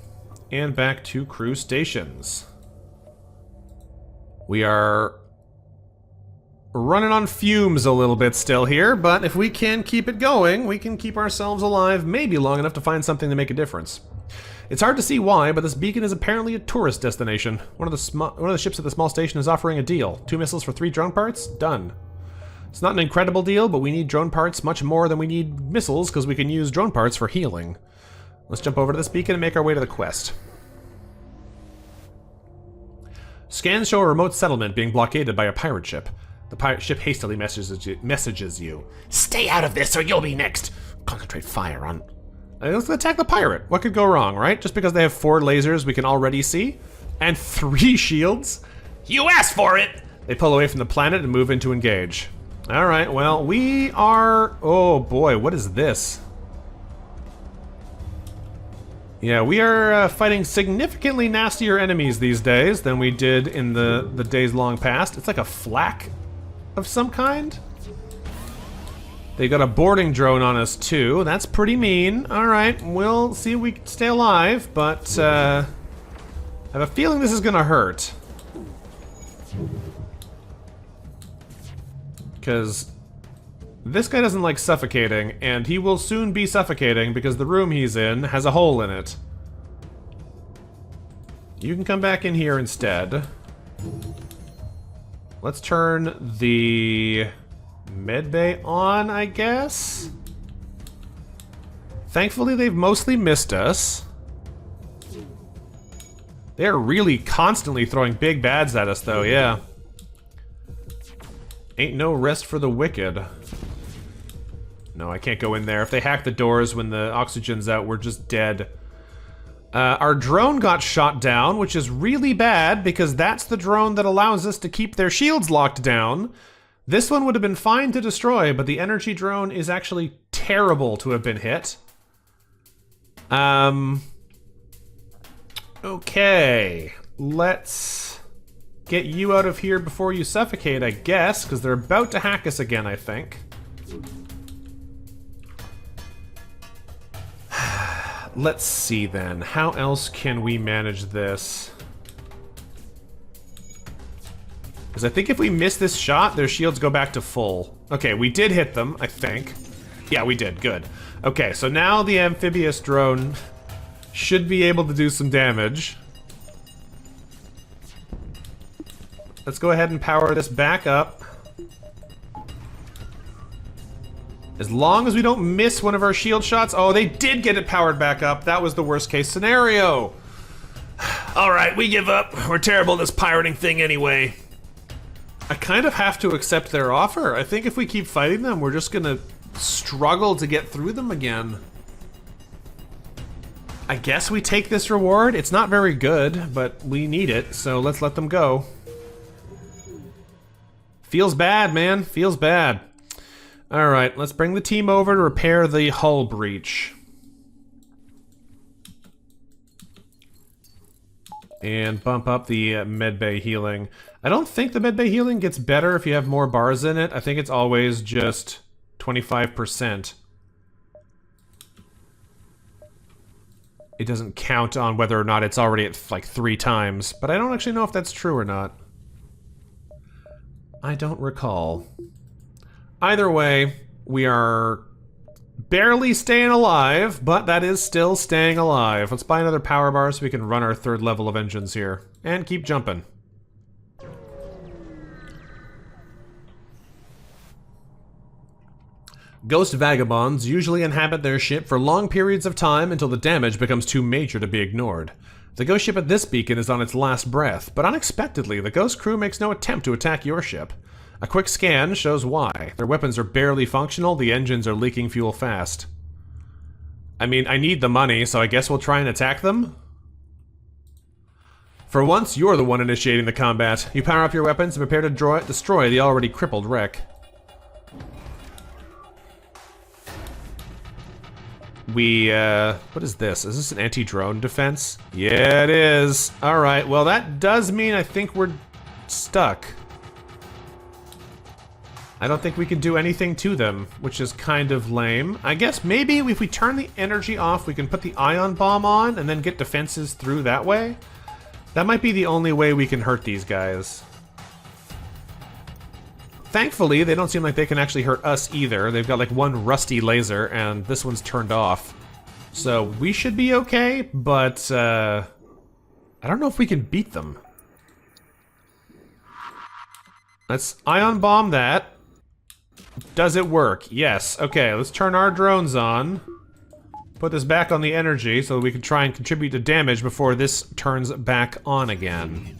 and back to crew stations. We are running on fumes a little bit still here, but if we can keep it going, we can keep ourselves alive maybe long enough to find something to make a difference. It's hard to see why, but this beacon is apparently a tourist destination. One of the ships at the small station is offering a deal. 2 missiles for 3 drone parts? Done. It's not an incredible deal, but we need drone parts much more than we need missiles because we can use drone parts for healing. Let's jump over to this beacon and make our way to the quest. Scans show a remote settlement being blockaded by a pirate ship. The pirate ship hastily messages you. Stay out of this or you'll be next. Concentrate fire on Let's attack the pirate. What could go wrong, right? Just because they have 4 lasers we can already see, and 3 shields. You asked for it! They pull away from the planet and move into engage. All right, well, we are... Oh boy, what is this? Yeah, we are fighting significantly nastier enemies these days than we did in the days long past. It's like a flak of some kind. They got a boarding drone on us too. That's pretty mean. All right, we'll see if we can stay alive, but I have a feeling this is gonna hurt. Because this guy doesn't like suffocating, and he will soon be suffocating because the room he's in has a hole in it. You can come back in here instead. Let's turn the medbay on, I guess? Thankfully, they've mostly missed us. They're really constantly throwing big bads at us, though, yeah. Ain't no rest for the wicked. No, I can't go in there. If they hack the doors when the oxygen's out, we're just dead. Our drone got shot down, which is really bad because that's the drone that allows us to keep their shields locked down. This one would have been fine to destroy, but the energy drone is actually terrible to have been hit. Okay, let's get you out of here before you suffocate, I guess, because they're about to hack us again, I think. Let's see then. How else can we manage this? Because I think if we miss this shot, their shields go back to full. Okay, we did hit them, I think. Yeah, we did. Good. Okay, so now the amphibious drone should be able to do some damage. Let's go ahead and power this back up. As long as we don't miss one of our shield shots. Oh, they did get it powered back up. That was the worst case scenario. Alright, we give up. We're terrible at this pirating thing anyway. I kind of have to accept their offer. I think if we keep fighting them, we're just gonna struggle to get through them again. I guess we take this reward. It's not very good, but we need it, so let's let them go. Feels bad, man. Feels bad. Alright, let's bring the team over to repair the hull breach. And bump up the medbay healing. I don't think the medbay healing gets better if you have more bars in it. I think it's always just 25%. It doesn't count on whether or not it's already at like 3 times, but I don't actually know if that's true or not. I don't recall. Either way, we are barely staying alive, but that is still staying alive. Let's buy another power bar so we can run our 3rd level of engines here. And keep jumping. Ghost vagabonds usually inhabit their ship for long periods of time until the damage becomes too major to be ignored. The ghost ship at this beacon is on its last breath, but unexpectedly, the ghost crew makes no attempt to attack your ship. A quick scan shows why. Their weapons are barely functional, the engines are leaking fuel fast. I mean, I need the money, so I guess we'll try and attack them? For once, you're the one initiating the combat. You power up your weapons and prepare to destroy the already crippled wreck. What is this? Is this an anti-drone defense? Yeah, it is. Alright, well that does mean I think we're stuck. I don't think we can do anything to them, which is kind of lame. I guess maybe if we turn the energy off, we can put the ion bomb on and then get defenses through that way. That might be the only way we can hurt these guys. Thankfully, they don't seem like they can actually hurt us either. They've got like one rusty laser, and this one's turned off. So we should be okay, but I don't know if we can beat them. Let's ion bomb that. Does it work? Yes. Okay, let's turn our drones on. Put this back on the energy so we can try and contribute to damage before this turns back on again.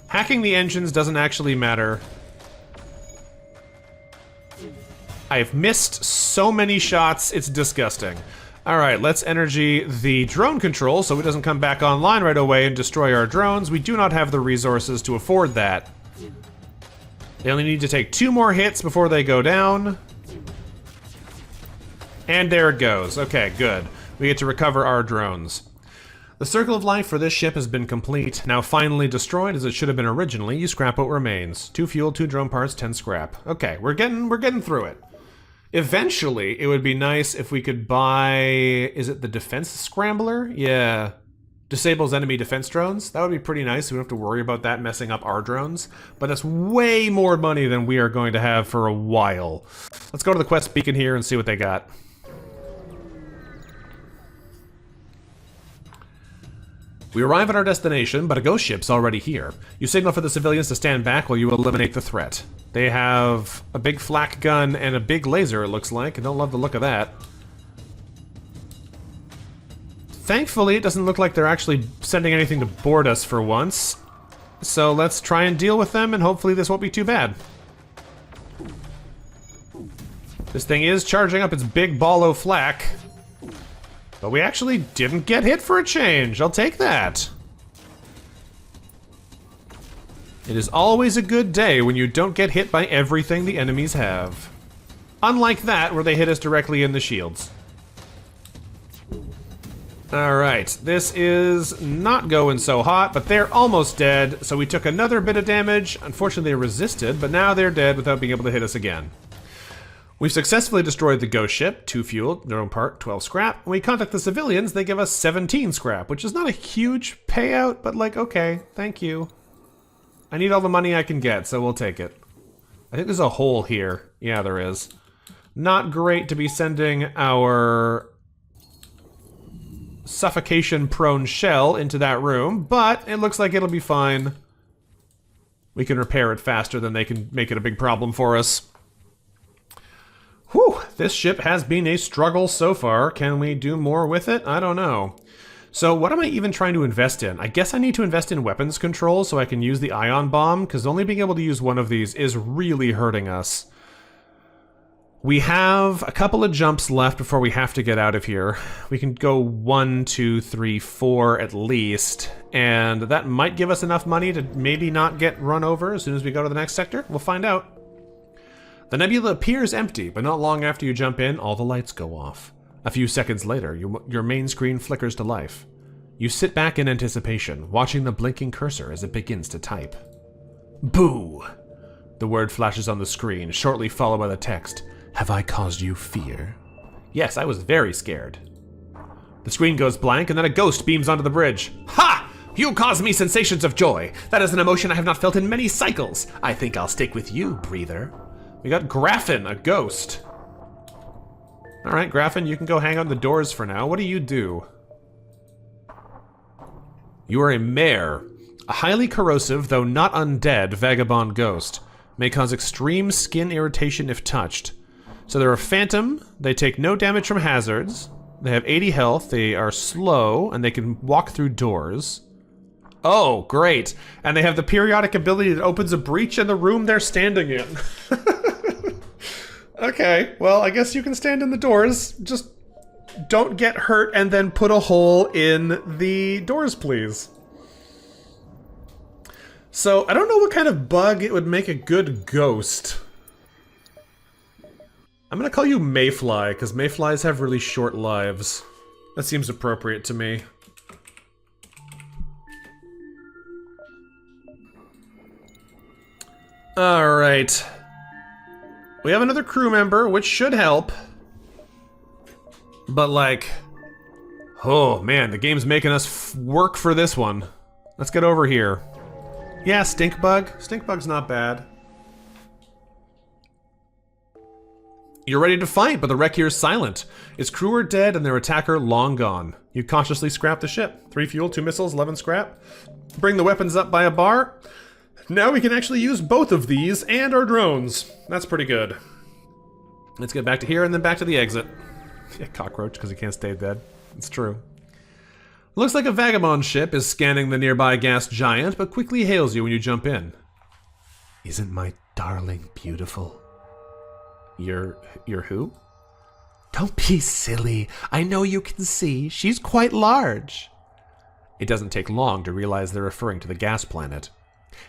Hacking the engines doesn't actually matter. I've missed so many shots, it's disgusting. Alright, let's energy the drone control so it doesn't come back online right away and destroy our drones. We do not have the resources to afford that. They only need to take 2 more hits before they go down. And there it goes. Okay, good. We get to recover our drones. The circle of life for this ship has been complete. Now finally destroyed as it should have been originally. You scrap what remains. 2 fuel, 2 drone parts, 10 scrap. Okay, we're getting through it. Eventually, it would be nice if we could buy... Is it the defense scrambler? Yeah. Disables enemy defense drones. That would be pretty nice. We don't have to worry about that messing up our drones. But that's way more money than we are going to have for a while. Let's go to the quest beacon here and see what they got. We arrive at our destination, but a ghost ship's already here. You signal for the civilians to stand back while you eliminate the threat. They have a big flak gun and a big laser, it looks like. I don't love the look of that. Thankfully, it doesn't look like they're actually sending anything to board us for once. So let's try and deal with them, and hopefully this won't be too bad. This thing is charging up its big ball of flak. But we actually didn't get hit for a change. I'll take that. It is always a good day when you don't get hit by everything the enemies have. Unlike that, where they hit us directly in the shields. Alright, this is not going so hot, but they're almost dead, so we took another bit of damage. Unfortunately, they resisted, but now they're dead without being able to hit us again. We've successfully destroyed the ghost ship, 2 fuel, drone part, 12 scrap. When we contact the civilians, they give us 17 scrap, which is not a huge payout, but like, okay, thank you. I need all the money I can get, so we'll take it. I think there's a hole here. Yeah, there is. Not great to be sending our suffocation-prone shell into that room, but it looks like it'll be fine. We can repair it faster than they can make it a big problem for us. Whew, this ship has been a struggle so far. Can we do more with it? I don't know. So what am I even trying to invest in? I guess I need to invest in weapons control so I can use the ion bomb, because only being able to use one of these is really hurting us. We have a couple of jumps left before we have to get out of here. We can go 1, 2, 3, 4 at least, and that might give us enough money to maybe not get run over as soon as we go to the next sector. We'll find out. The nebula appears empty, but not long after you jump in, all the lights go off. A few seconds later, your main screen flickers to life. You sit back in anticipation, watching the blinking cursor as it begins to type. Boo! The word flashes on the screen, shortly followed by the text. Have I caused you fear? Yes, I was very scared. The screen goes blank, and then a ghost beams onto the bridge. Ha! You cause me sensations of joy. That is an emotion I have not felt in many cycles. I think I'll stick with you, breather. We got Graffin, a ghost. Alright, Graffin, you can go hang out in the doors for now. What do you do? You are a mare. A highly corrosive, though not undead, vagabond ghost. May cause extreme skin irritation if touched. So they're a phantom, they take no damage from hazards, they have 80 health, they are slow, and they can walk through doors. Oh, great. And they have the periodic ability that opens a breach in the room they're standing in. Okay, well, I guess you can stand in the doors. Just don't get hurt and then put a hole in the doors, please. So, I don't know what kind of bug it would make a good ghost. I'm gonna call you Mayfly, because Mayflies have really short lives. That seems appropriate to me. Alright. We have another crew member, which should help. But like... Oh man, the game's making us work for this one. Let's get over here. Yeah, stink bug. Stink bug's not bad. You're ready to fight, but the wreck here is silent. Its crew are dead and their attacker long gone. You cautiously scrap the ship. 3 fuel, 2 missiles, 11 scrap. Bring the weapons up by a bar. Now we can actually use both of these and our drones. That's pretty good. Let's get back to here and then back to the exit. Yeah, cockroach, because he can't stay dead. It's true. Looks like a vagabond ship is scanning the nearby gas giant, but quickly hails you when you jump in. Isn't my darling beautiful? You're who? Don't be silly. I know you can see. She's quite large. It doesn't take long to realize they're referring to the gas planet.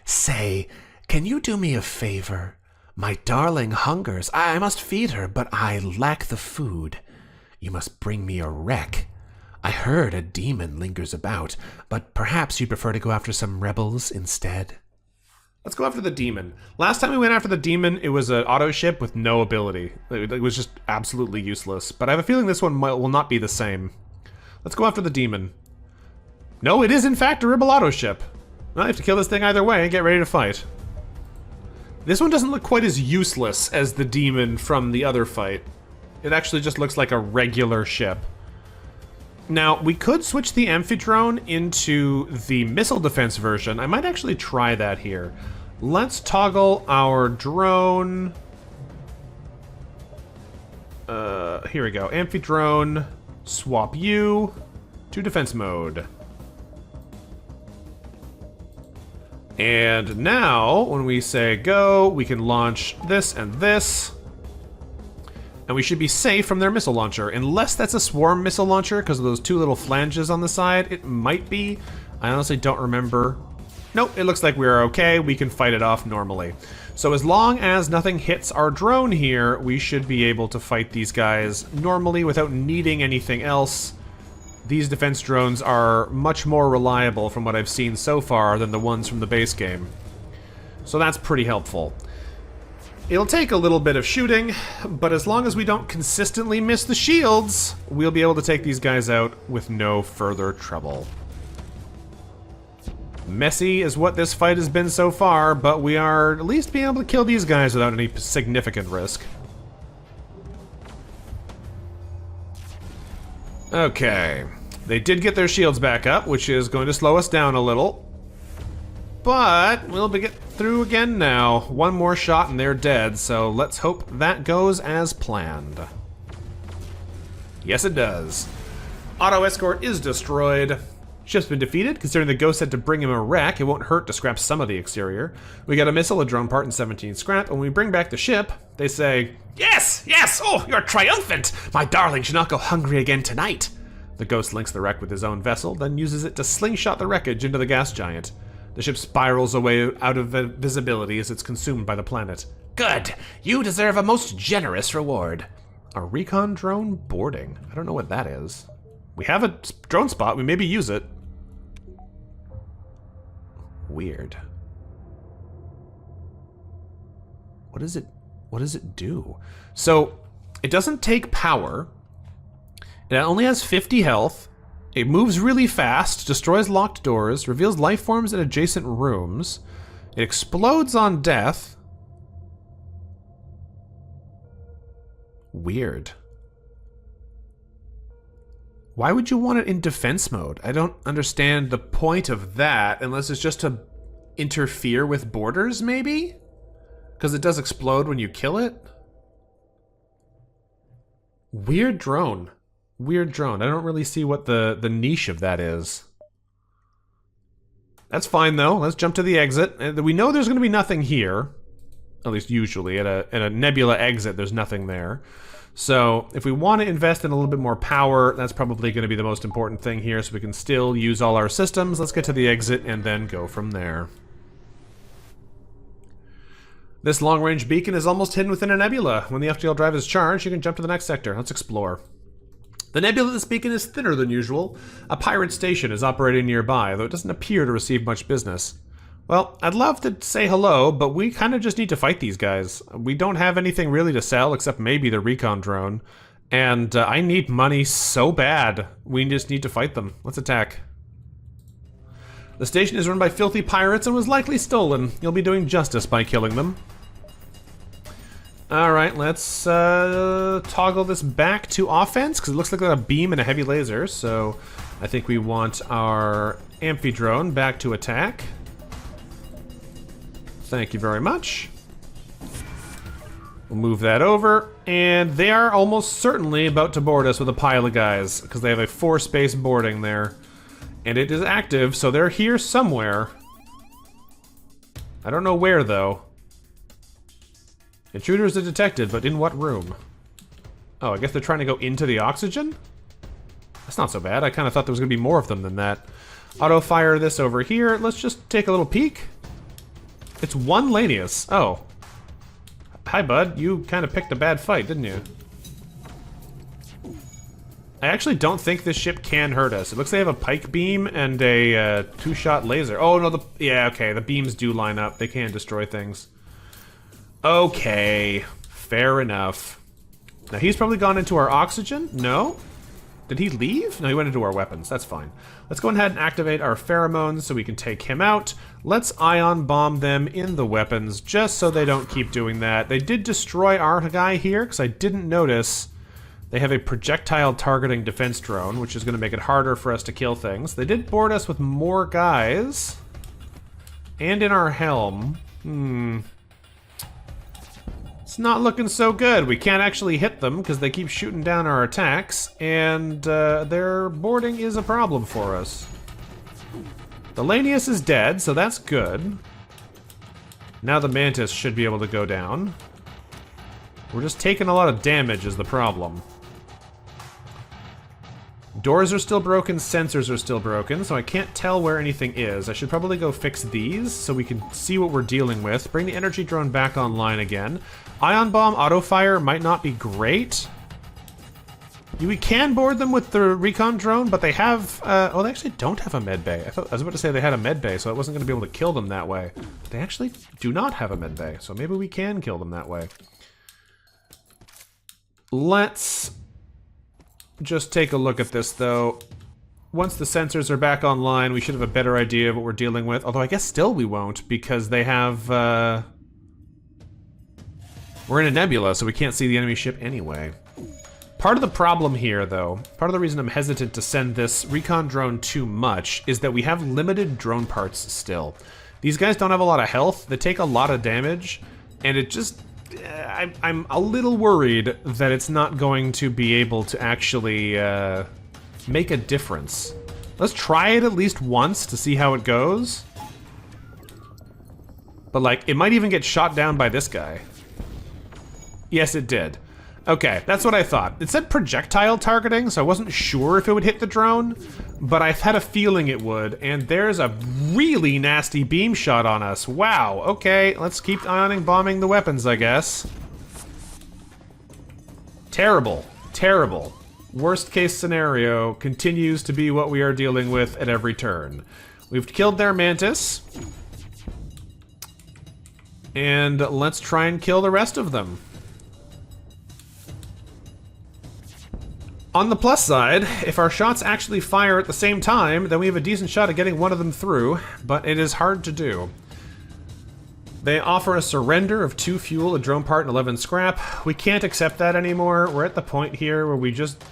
Say, can you do me a favor? My darling hungers. I must feed her, but I lack the food. You must bring me a wreck. I heard a demon lingers about, but perhaps you'd prefer to go after some rebels instead. Let's go after the demon. Last time we went after the demon, it was an auto ship with no ability. It was just absolutely useless. But I have a feeling this one will not be the same. Let's go after the demon. No, it is in fact a rebel auto ship. Well, I have to kill this thing either way and get ready to fight. This one doesn't look quite as useless as the demon from the other fight. It actually just looks like a regular ship. Now, we could switch the amphidrone into the missile defense version. I might actually try that here. Let's toggle our drone. Here we go. Amphidrone, swap you to defense mode. And now, when we say go, we can launch this and this. And we should be safe from their missile launcher. Unless that's a swarm missile launcher, because of those two little flanges on the side. It might be. I honestly don't remember. Nope, it looks like we're okay. We can fight it off normally. So as long as nothing hits our drone here, we should be able to fight these guys normally without needing anything else. These defense drones are much more reliable from what I've seen so far than the ones from the base game. So that's pretty helpful. It'll take a little bit of shooting, but as long as we don't consistently miss the shields, we'll be able to take these guys out with no further trouble. Messy is what this fight has been so far, but we are at least being able to kill these guys without any significant risk. Okay, they did get their shields back up, which is going to slow us down a little. But we'll get through again now. One more shot and they're dead, so let's hope that goes as planned. Yes, it does. Auto escort is destroyed. Ship's been defeated. Considering the ghost had to bring him a wreck, it won't hurt to scrap some of the exterior. We got a missile, a drone part, and 17 scrap. And when we bring back the ship, they say, "Yes, yes! Oh, you're triumphant! My darling should not go hungry again tonight." The ghost links the wreck with his own vessel, then uses it to slingshot the wreckage into the gas giant. The ship spirals away out of visibility as it's consumed by the planet. Good. You deserve a most generous reward. A recon drone boarding. I don't know what that is. We have a drone spot. We maybe use it. Weird. What does it do? So, it doesn't take power. It only has 50 health. It moves really fast, destroys locked doors, reveals life forms in adjacent rooms. It explodes on death. Weird. Why would you want it in defense mode? I don't understand the point of that, unless it's just to interfere with borders, maybe? Because it does explode when you kill it? Weird drone. Weird drone. I don't really see what the niche of that is. That's fine, though. Let's jump to the exit. We know there's going to be nothing here. At least usually. At a nebula exit, there's nothing there. So if we want to invest in a little bit more power, that's probably going to be the most important thing here, so we can still use all our systems. Let's get to the exit and then go from there. This long-range beacon is almost hidden within a nebula. When the FTL drive is charged, you can jump to the next sector. Let's explore. The nebula of this beacon is thinner than usual. A pirate station is operating nearby, though it doesn't appear to receive much business. Well, I'd love to say hello, but we kind of just need to fight these guys. We don't have anything really to sell, except maybe the recon drone. And I need money so bad. We just need to fight them. Let's attack. The station is run by filthy pirates and was likely stolen. You'll be doing justice by killing them. Alright, let's toggle this back to offense, because it looks like there's a beam and a heavy laser, so I think we want our amphidrone back to attack. Thank you very much. We'll move that over, and they are almost certainly about to board us with a pile of guys, because they have a 4-space boarding there. And it is active, so they're here somewhere. I don't know where, though. Intruders are detected, but in what room? Oh, I guess they're trying to go into the oxygen? That's not so bad. I kind of thought there was going to be more of them than that. Auto-fire this over here. Let's just take a little peek. It's one Lanius. Oh. Hi, bud. You kind of picked a bad fight, didn't you? I actually don't think this ship can hurt us. It looks like they have a pike beam and a two-shot laser. Oh, no, yeah, okay. The beams do line up. They can destroy things. Okay. Fair enough. Now, he's probably gone into our oxygen. No? Did he leave? No, he went into our weapons. That's fine. Let's go ahead and activate our pheromones so we can take him out. Let's ion bomb them in the weapons just so they don't keep doing that. They did destroy our guy here because I didn't notice they have a projectile targeting defense drone, which is going to make it harder for us to kill things. They did board us with more guys. And in our helm. It's not looking so good. We can't actually hit them because they keep shooting down our attacks, and their boarding is a problem for us. The Lanius is dead, so that's good. Now the Mantis should be able to go down. We're just taking a lot of damage is the problem. Doors are still broken, sensors are still broken, so I can't tell where anything is. I should probably go fix these so we can see what we're dealing with. Bring the energy drone back online again. Ion bomb auto-fire might not be great. We can board them with the recon drone, but they have... oh, they actually don't have a med bay. I was about to say they had a med bay, so I wasn't going to be able to kill them that way. But they actually do not have a med bay, so maybe we can kill them that way. Let's just take a look at this, though. Once the sensors are back online, we should have a better idea of what we're dealing with. Although I guess still we won't, because they have... We're in a nebula, so we can't see the enemy ship anyway. Part of the problem here, though, part of the reason I'm hesitant to send this recon drone too much, is that we have limited drone parts still. These guys don't have a lot of health, they take a lot of damage, and it just... I'm a little worried that it's not going to be able to actually make a difference. Let's try it at least once to see how it goes. But, like, it might even get shot down by this guy. Yes, it did. Okay, that's what I thought. It said projectile targeting, so I wasn't sure if it would hit the drone, but I had a feeling it would, and there's a really nasty beam shot on us. Wow, okay, let's keep ioning bombing the weapons, I guess. Terrible, terrible. Worst case scenario continues to be what we are dealing with at every turn. We've killed their Mantis. And let's try and kill the rest of them. On the plus side, if our shots actually fire at the same time, then we have a decent shot at getting one of them through, but it is hard to do. They offer a surrender of 2 fuel, a drone part, and 11 scrap. We can't accept that anymore. We're at the point here where we just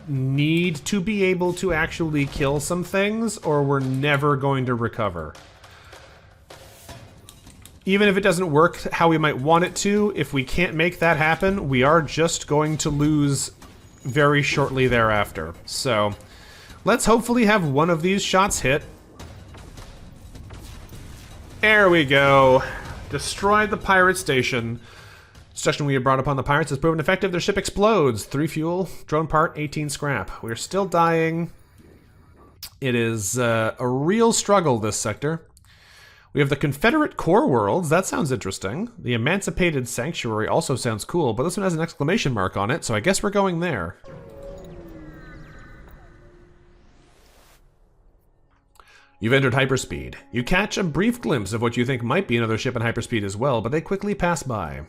need to be able to actually kill some things, or we're never going to recover. Even if it doesn't work how we might want it to, if we can't make that happen, we are just going to lose very shortly thereafter. So, let's hopefully have one of these shots hit. There we go. Destroyed the pirate station. Destruction we have brought upon the pirates has proven effective. Their ship explodes. 3 fuel, drone part, 18 scrap. We're still dying. It is a real struggle, this sector. We have the Confederate Core Worlds. That sounds interesting. The Emancipated Sanctuary also sounds cool, but this one has an exclamation mark on it, so I guess we're going there. You've entered hyperspeed. You catch a brief glimpse of what you think might be another ship in hyperspeed as well, but they quickly pass by.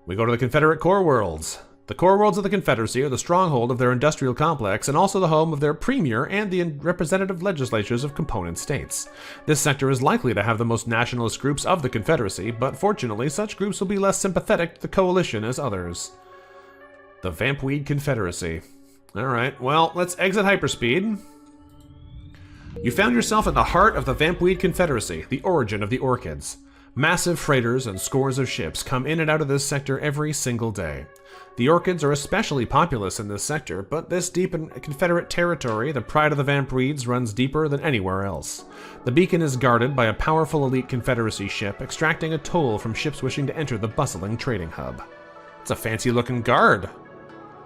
We go to the Confederate Core Worlds. The Core Worlds of the Confederacy are the stronghold of their industrial complex and also the home of their premier and the representative legislatures of component states. This sector is likely to have the most nationalist groups of the Confederacy, but fortunately such groups will be less sympathetic to the coalition as others. The Vampweed Confederacy. Alright, well, let's exit hyperspeed. You found yourself in the heart of the Vampweed Confederacy, the origin of the Orchids. Massive freighters and scores of ships come in and out of this sector every single day. The Orchids are especially populous in this sector, but this deep in Confederate territory, the pride of the Vampreeds, runs deeper than anywhere else. The beacon is guarded by a powerful elite Confederacy ship, extracting a toll from ships wishing to enter the bustling trading hub. It's a fancy-looking guard.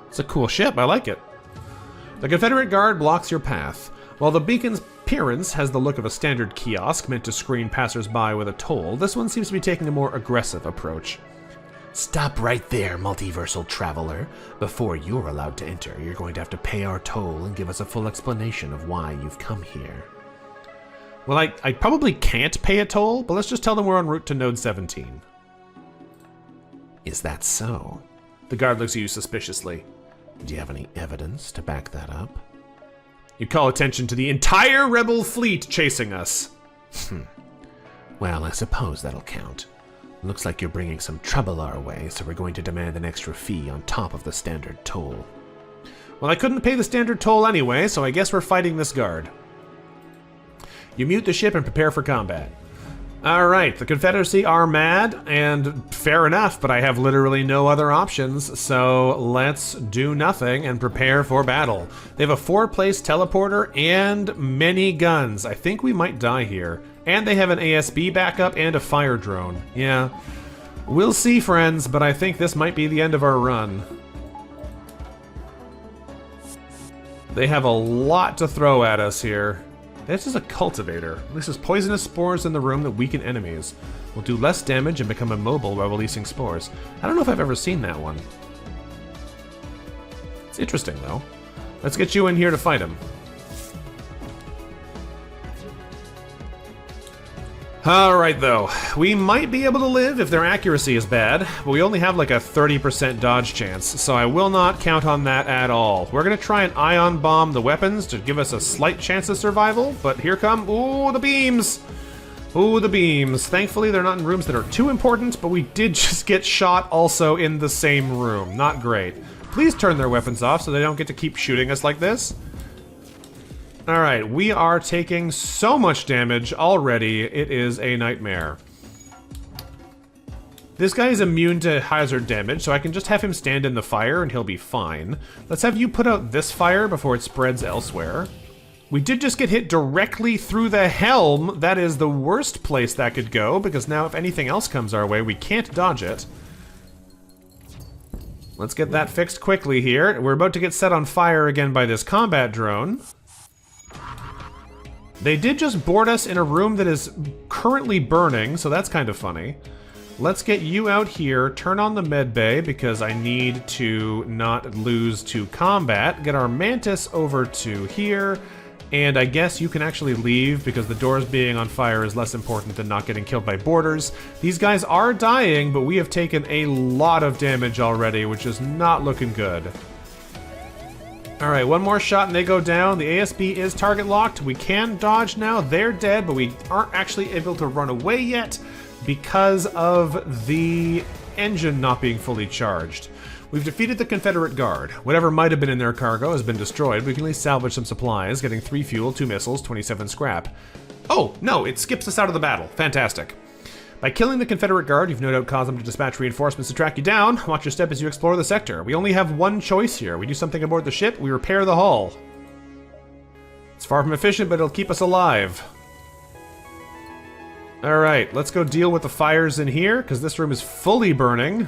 It's a cool ship, I like it. The Confederate guard blocks your path. While the beacon's appearance has the look of a standard kiosk meant to screen passers-by with a toll, this one seems to be taking a more aggressive approach. Stop right there, multiversal traveler. Before you're allowed to enter, you're going to have to pay our toll and give us a full explanation of why you've come here. Well, I probably can't pay a toll, but let's just tell them we're en route to Node 17. Is that so? The guard looks at you suspiciously. Do you have any evidence to back that up? You call attention to the entire rebel fleet chasing us. Well, I suppose that'll count. Looks like you're bringing some trouble our way, so we're going to demand an extra fee on top of the standard toll. Well, I couldn't pay the standard toll anyway, so I guess we're fighting this guard. You mute the ship and prepare for combat. Alright, the Confederacy are mad, and fair enough, but I have literally no other options, so let's do nothing and prepare for battle. They have a 4-place teleporter and many guns. I think we might die here. And they have an ASB backup and a fire drone. Yeah. We'll see, friends, but I think this might be the end of our run. They have a lot to throw at us here. This is a cultivator. Releases poisonous spores in the room that weaken enemies. Will do less damage and become immobile while releasing spores. I don't know if I've ever seen that one. It's interesting, though. Let's get you in here to fight him. Alright, though. We might be able to live if their accuracy is bad, but we only have like a 30% dodge chance, so I will not count on that at all. We're going to try and ion bomb the weapons to give us a slight chance of survival, but here come... Ooh, the beams! Ooh, the beams. Thankfully, they're not in rooms that are too important, but we did just get shot also in the same room. Not great. Please turn their weapons off so they don't get to keep shooting us like this. Alright, we are taking so much damage already, it is a nightmare. This guy is immune to hazard damage, so I can just have him stand in the fire and he'll be fine. Let's have you put out this fire before it spreads elsewhere. We did just get hit directly through the helm. That is the worst place that could go, because now if anything else comes our way, we can't dodge it. Let's get that fixed quickly here. We're about to get set on fire again by this combat drone. They did just board us in a room that is currently burning, so that's kind of funny. Let's get you out here, turn on the med bay, because I need to not lose to combat. Get our Mantis over to here, and I guess you can actually leave, because the doors being on fire is less important than not getting killed by boarders. These guys are dying, but we have taken a lot of damage already, which is not looking good. Alright, one more shot and they go down. The ASB is target locked. We can dodge now. They're dead, but we aren't actually able to run away yet because of the engine not being fully charged. We've defeated the Confederate Guard. Whatever might have been in their cargo has been destroyed. We can at least salvage some supplies, getting 3 fuel, 2 missiles, 27 scrap. Oh, no, it skips us out of the battle. Fantastic. By killing the Confederate Guard, you've no doubt caused them to dispatch reinforcements to track you down. Watch your step as you explore the sector. We only have one choice here. We do something aboard the ship, we repair the hull. It's far from efficient, but it'll keep us alive. Alright, let's go deal with the fires in here, because this room is fully burning.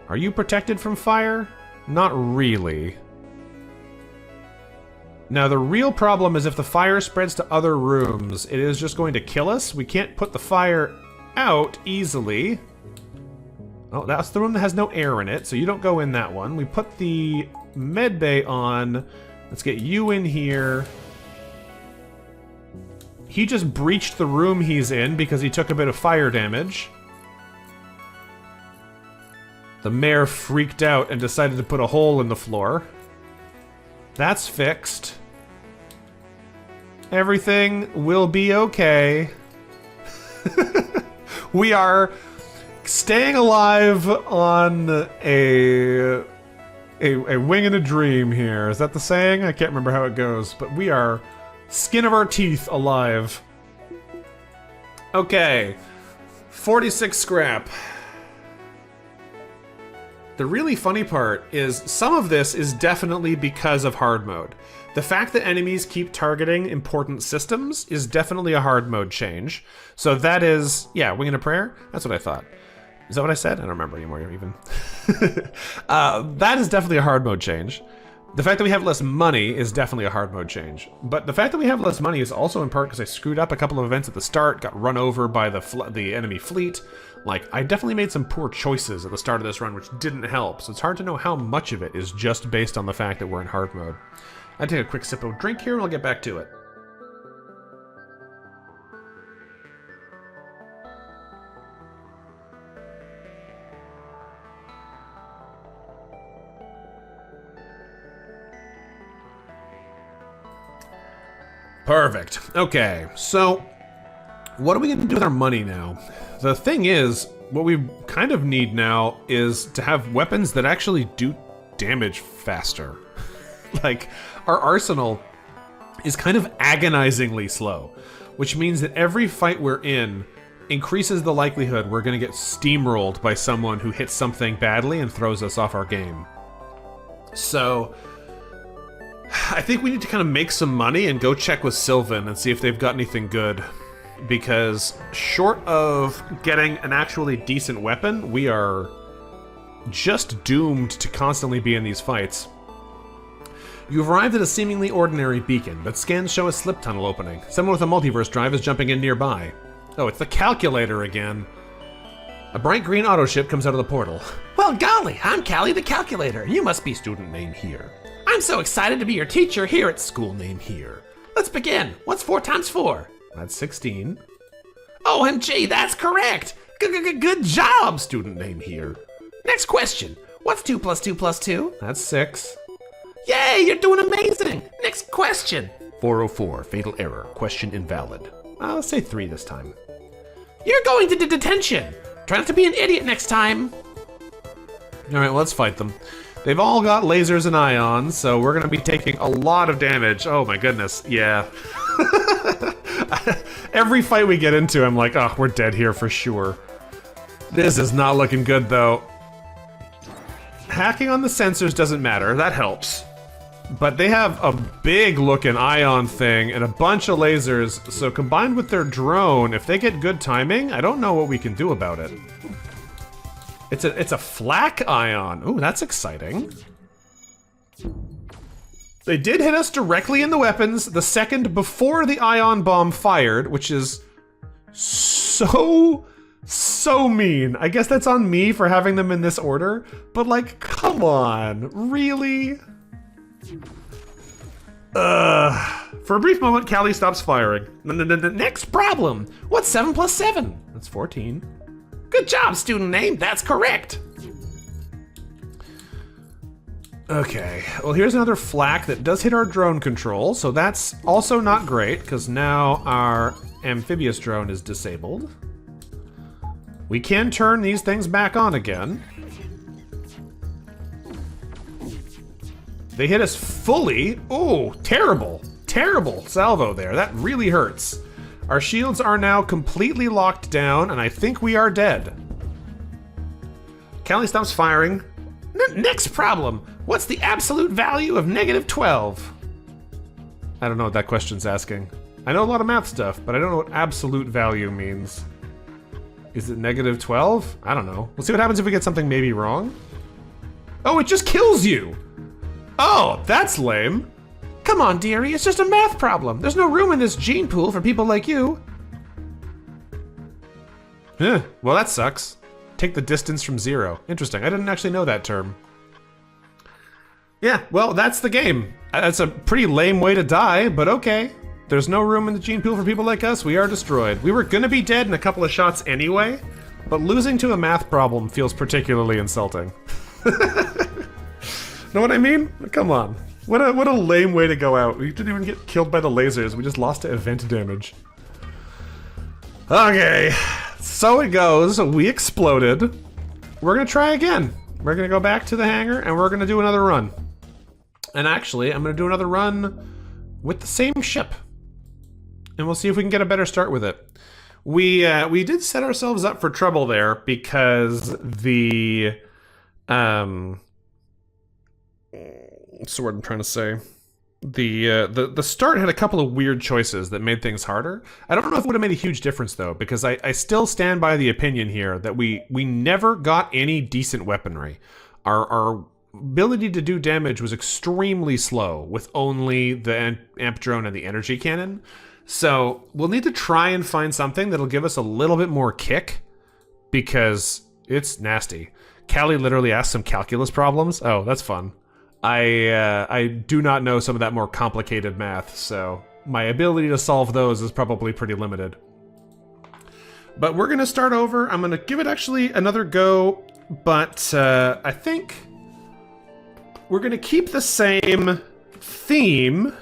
Are you protected from fire? Not really. Now, the real problem is if the fire spreads to other rooms, it is just going to kill us. We can't put the fire out easily. Oh, that's the room that has no air in it, so you don't go in that one. We put the med bay on. Let's get you in here. He just breached the room he's in because he took a bit of fire damage. The mayor freaked out and decided to put a hole in the floor. That's fixed. Everything will be okay. We are staying alive on a wing and a dream here. Is that the saying? I can't remember how it goes, but we are skin of our teeth alive. Okay. 46 scrap. The really funny part is some of this is definitely because of hard mode. The fact that enemies keep targeting important systems is definitely a hard mode change. So that is, yeah, Wing and a Prayer? That's what I thought. Is that what I said? I don't remember anymore even. That is definitely a hard mode change. The fact that we have less money is definitely a hard mode change. But the fact that we have less money is also in part because I screwed up a couple of events at the start, got run over by the enemy fleet. Like, I definitely made some poor choices at the start of this run, which didn't help. So it's hard to know how much of it is just based on the fact that we're in hard mode. I'll take a quick sip of drink here and I'll get back to it. Perfect. Okay, so what are we going to do with our money now? The thing is, what we kind of need now is to have weapons that actually do damage faster. Like, our arsenal is kind of agonizingly slow, which means that every fight we're in increases the likelihood we're going to get steamrolled by someone who hits something badly and throws us off our game. So I think we need to kind of make some money and go check with Sylvan and see if they've got anything good. Because short of getting an actually decent weapon, we are just doomed to constantly be in these fights. You've arrived at a seemingly ordinary beacon, but scans show a slip tunnel opening. Someone with a multiverse drive is jumping in nearby. Oh, it's the calculator again. A bright green auto ship comes out of the portal. Well, golly, I'm Callie the Calculator. You must be student name here. I'm so excited to be your teacher here at school name here. Let's begin. What's 4 times 4? That's 16. OMG, that's correct. Good job, student name here. Next question. What's 2 plus 2 plus 2? That's 6. Yay, you're doing amazing. Next question. 404, fatal error. Question invalid. Let's say 3 this time. You're going to detention. Try not to be an idiot next time. All right, well, let's fight them. They've all got lasers and ions, so we're going to be taking a lot of damage. Oh my goodness, yeah. Every fight we get into, I'm like, oh, we're dead here for sure. This is not looking good, though. Hacking on the sensors doesn't matter, that helps. But they have a big-looking ion thing and a bunch of lasers, so combined with their drone, if they get good timing, I don't know what we can do about it. It's a flak ion. Ooh, that's exciting. They did hit us directly in the weapons the second before the ion bomb fired, which is so mean. I guess that's on me for having them in this order, but like, come on, really? For a brief moment, Callie stops firing. Next problem. What's 7 plus 7? That's 14. Good job, student name. That's correct. Okay, well here's another flak that does hit our drone control, so that's also not great, because now our amphibious drone is disabled. We can turn these things back on again. They hit us fully. Oh, terrible. Terrible salvo there. That really hurts. Our shields are now completely locked down, and I think we are dead. Callie stops firing. Next problem. What's the absolute value of -12? I don't know what that question's asking. I know a lot of math stuff, but I don't know what absolute value means. Is it -12? I don't know. We'll see what happens if we get something maybe wrong. Oh, it just kills you! Oh, that's lame. Come on, dearie, it's just a math problem. There's no room in this gene pool for people like you. Well, that sucks. Take the distance from 0. Interesting, I didn't actually know that term. Yeah, well, that's the game. That's a pretty lame way to die, but okay. There's no room in the gene pool for people like us, we are destroyed. We were gonna be dead in a couple of shots anyway, but losing to a math problem feels particularly insulting. Know what I mean? Come on. What a lame way to go out. We didn't even get killed by the lasers, we just lost to event damage. Okay, so it goes. We exploded. We're gonna try again. We're gonna go back to the hangar and we're gonna do another run. And actually, I'm gonna do another run with the same ship. And we'll see if we can get a better start with it. We did set ourselves up for trouble there because the what's the word I'm trying to say? The start had a couple of weird choices that made things harder. I don't know if it would have made a huge difference though, because I still stand by the opinion here that we never got any decent weaponry. Our ability to do damage was extremely slow with only the amp drone and the energy cannon. So we'll need to try and find something that'll give us a little bit more kick, because it's nasty. Callie literally asked some calculus problems. Oh, that's fun. I do not know some of that more complicated math, so my ability to solve those is probably pretty limited. But we're going to start over. I'm going to give it actually another go, but I think we're going to keep the same theme,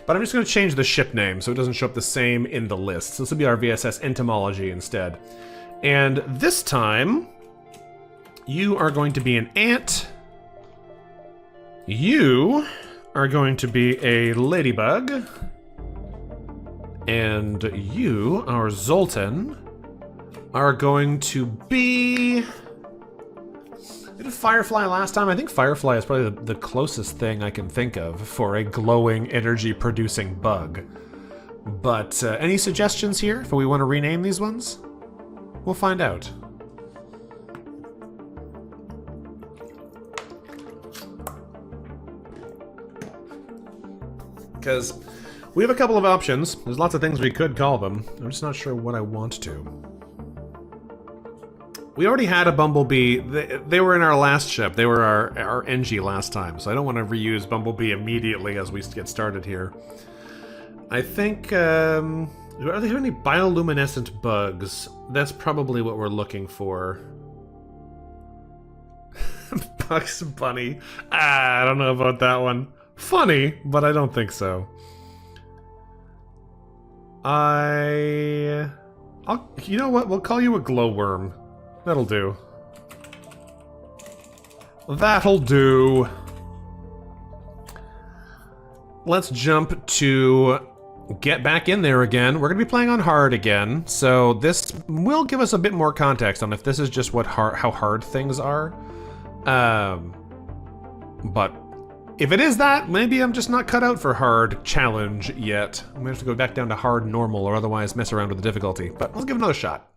but I'm just going to change the ship name so it doesn't show up the same in the list. So this will be our VSS entomology instead. And this time, you are going to be an ant. You are going to be a ladybug. And you, our Zoltan, are going to be... I did Firefly last time. I think Firefly is probably the closest thing I can think of for a glowing, energy-producing bug. But any suggestions here if we want to rename these ones? We'll find out. Because we have a couple of options. There's lots of things we could call them. I'm just not sure what I want to. We already had a Bumblebee. They were in our last ship. They were our Engi last time, so I don't want to reuse Bumblebee immediately as we get started here. I think... are there any bioluminescent bugs? That's probably what we're looking for. Bugs Bunny. I don't know about that one. Funny, but I don't think so. You know what? We'll call you a glowworm. That'll do. That'll do. Let's jump to get back in there again. We're going to be playing on hard again, so this will give us a bit more context on if this is just how hard things are. But if it is that, maybe I'm just not cut out for hard challenge yet. I'm going to have to go back down to hard normal or otherwise mess around with the difficulty, but let's give it another shot.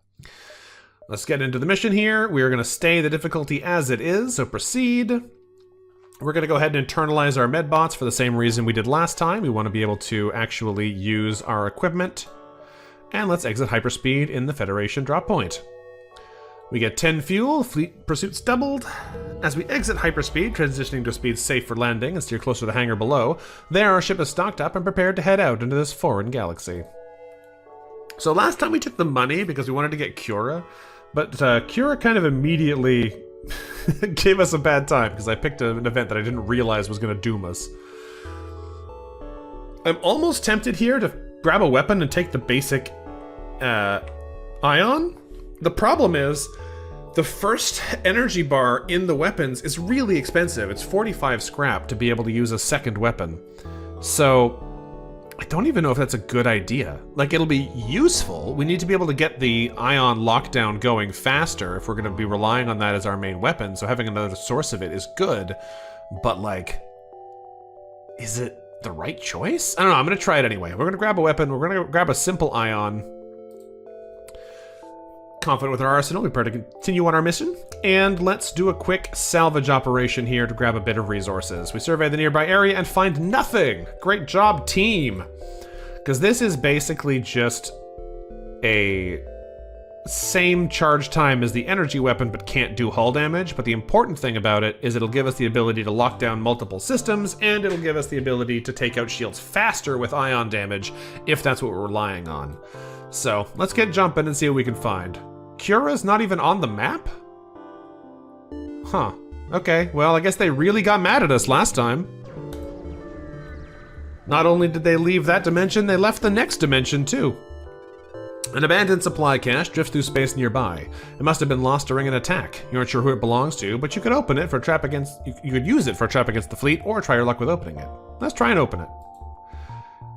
Let's get into the mission here. We are going to stay the difficulty as it is, so proceed. We're going to go ahead and internalize our medbots for the same reason we did last time. We want to be able to actually use our equipment. And let's exit hyperspeed in the Federation drop point. We get 10 fuel, fleet pursuits doubled. As we exit hyperspeed, transitioning to a speed safe for landing and steer closer to the hangar below, there our ship is stocked up and prepared to head out into this foreign galaxy. So last time we took the money because we wanted to get Cura, but Cura kind of immediately gave us a bad time because I picked an event that I didn't realize was going to doom us. I'm almost tempted here to grab a weapon and take the basic ion. The problem is the first energy bar in the weapons is really expensive. It's 45 scrap to be able to use a second weapon. So I don't even know if that's a good idea. Like, it'll be useful. We need to be able to get the ion lockdown going faster if we're going to be relying on that as our main weapon. So having another source of it is good. But, like, is it the right choice? I don't know. I'm going to try it anyway. We're going to grab a weapon. We're going to grab a simple ion. Confident with our arsenal, we prepare to continue on our mission. And let's do a quick salvage operation here to grab a bit of resources. We survey the nearby area and find nothing. Great job, team. Because this is basically just a same charge time as the energy weapon, but can't do hull damage. But the important thing about it is it'll give us the ability to lock down multiple systems, and it'll give us the ability to take out shields faster with ion damage, if that's what we're relying on. So let's get jumping and see what we can find. Cura's not even on the map? Huh. Okay, well, I guess they really got mad at us last time. Not only did they leave that dimension, they left the next dimension too. An abandoned supply cache drifts through space nearby. It must have been lost during an attack. You aren't sure who it belongs to, but you could open it for a trap against... You could use it for a trap against the fleet, or try your luck with opening it. Let's try and open it.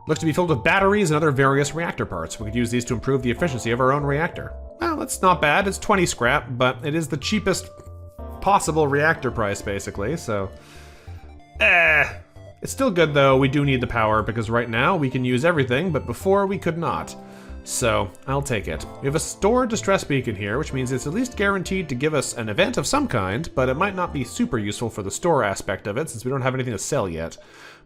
Looks to be filled with batteries and other various reactor parts. We could use these to improve the efficiency of our own reactor. Well, that's not bad. It's 20 scrap, but it is the cheapest possible reactor price, basically, so... It's still good, though. We do need the power, because right now we can use everything, but before we could not. So, I'll take it. We have a store distress beacon here, which means it's at least guaranteed to give us an event of some kind, but it might not be super useful for the store aspect of it, since we don't have anything to sell yet.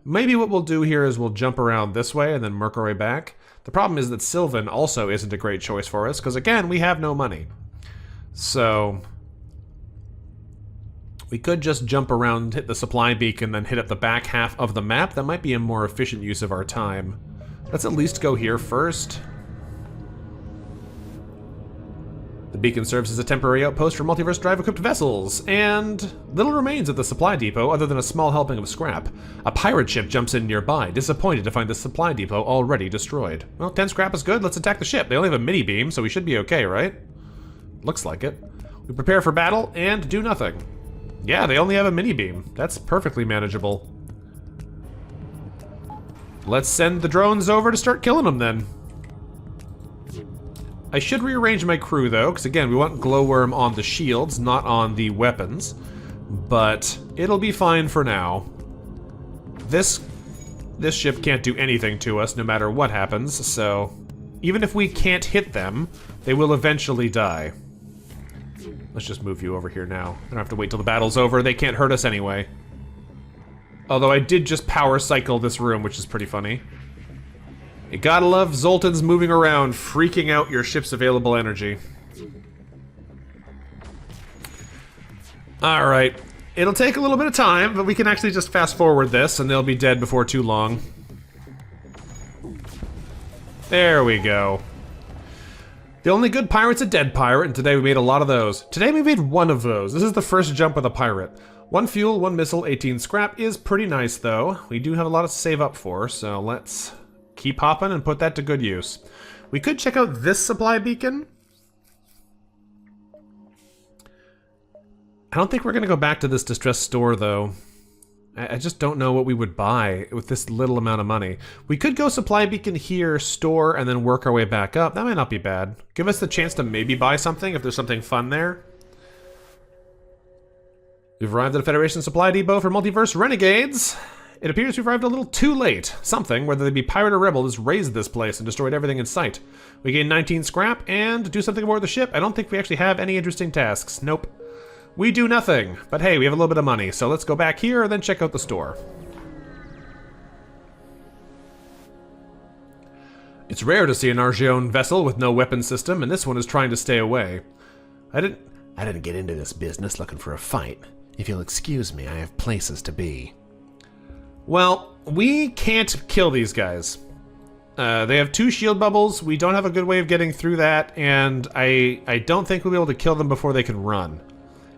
Maybe what we'll do here is we'll jump around this way and then work our way back. The problem is that Sylvan also isn't a great choice for us, because again, we have no money. So... we could just jump around, hit the supply beacon, then hit up the back half of the map. That might be a more efficient use of our time. Let's at least go here first. The beacon serves as a temporary outpost for Multiverse drive-equipped vessels, and little remains of the supply depot other than a small helping of scrap. A pirate ship jumps in nearby, disappointed to find the supply depot already destroyed. Well, 10 scrap is good, let's attack the ship. They only have a mini-beam, so we should be okay, right? Looks like it. We prepare for battle and do nothing. Yeah, they only have a mini-beam. That's perfectly manageable. Let's send the drones over to start killing them, then. I should rearrange my crew, though, because again, we want glowworm on the shields, not on the weapons. But it'll be fine for now. This ship can't do anything to us, no matter what happens, so... even if we can't hit them, they will eventually die. Let's just move you over here now. I don't have to wait till the battle's over. They can't hurt us anyway. Although I did just power cycle this room, which is pretty funny. You gotta love Zoltan's moving around, freaking out your ship's available energy. Alright. It'll take a little bit of time, but we can actually just fast forward this, and they'll be dead before too long. There we go. The only good pirate's a dead pirate, and today we made a lot of those. Today we made one of those. This is the first jump with a pirate. 1 fuel, 1 missile, 18 scrap is pretty nice, though. We do have a lot to save up for, so let's keep hopping and put that to good use. We could check out this supply beacon. I don't think we're going to go back to this distress store, though. I just don't know what we would buy with this little amount of money. We could go supply beacon here, store, and then work our way back up. That might not be bad. Give us the chance to maybe buy something if there's something fun there. We've arrived at a Federation supply depot for Multiverse Renegades. It appears we've arrived a little too late. Something, whether they be pirate or rebel, has razed this place and destroyed everything in sight. We gained 19 scrap and do something aboard the ship. I don't think we actually have any interesting tasks. Nope. We do nothing. But hey, we have a little bit of money, so let's go back here and then check out the store. It's rare to see an Argeon vessel with no weapon system, and this one is trying to stay away. I didn't get into this business looking for a fight. If you'll excuse me, I have places to be. Well, we can't kill these guys. They have 2 shield bubbles. We don't have a good way of getting through that, and I don't think we'll be able to kill them before they can run.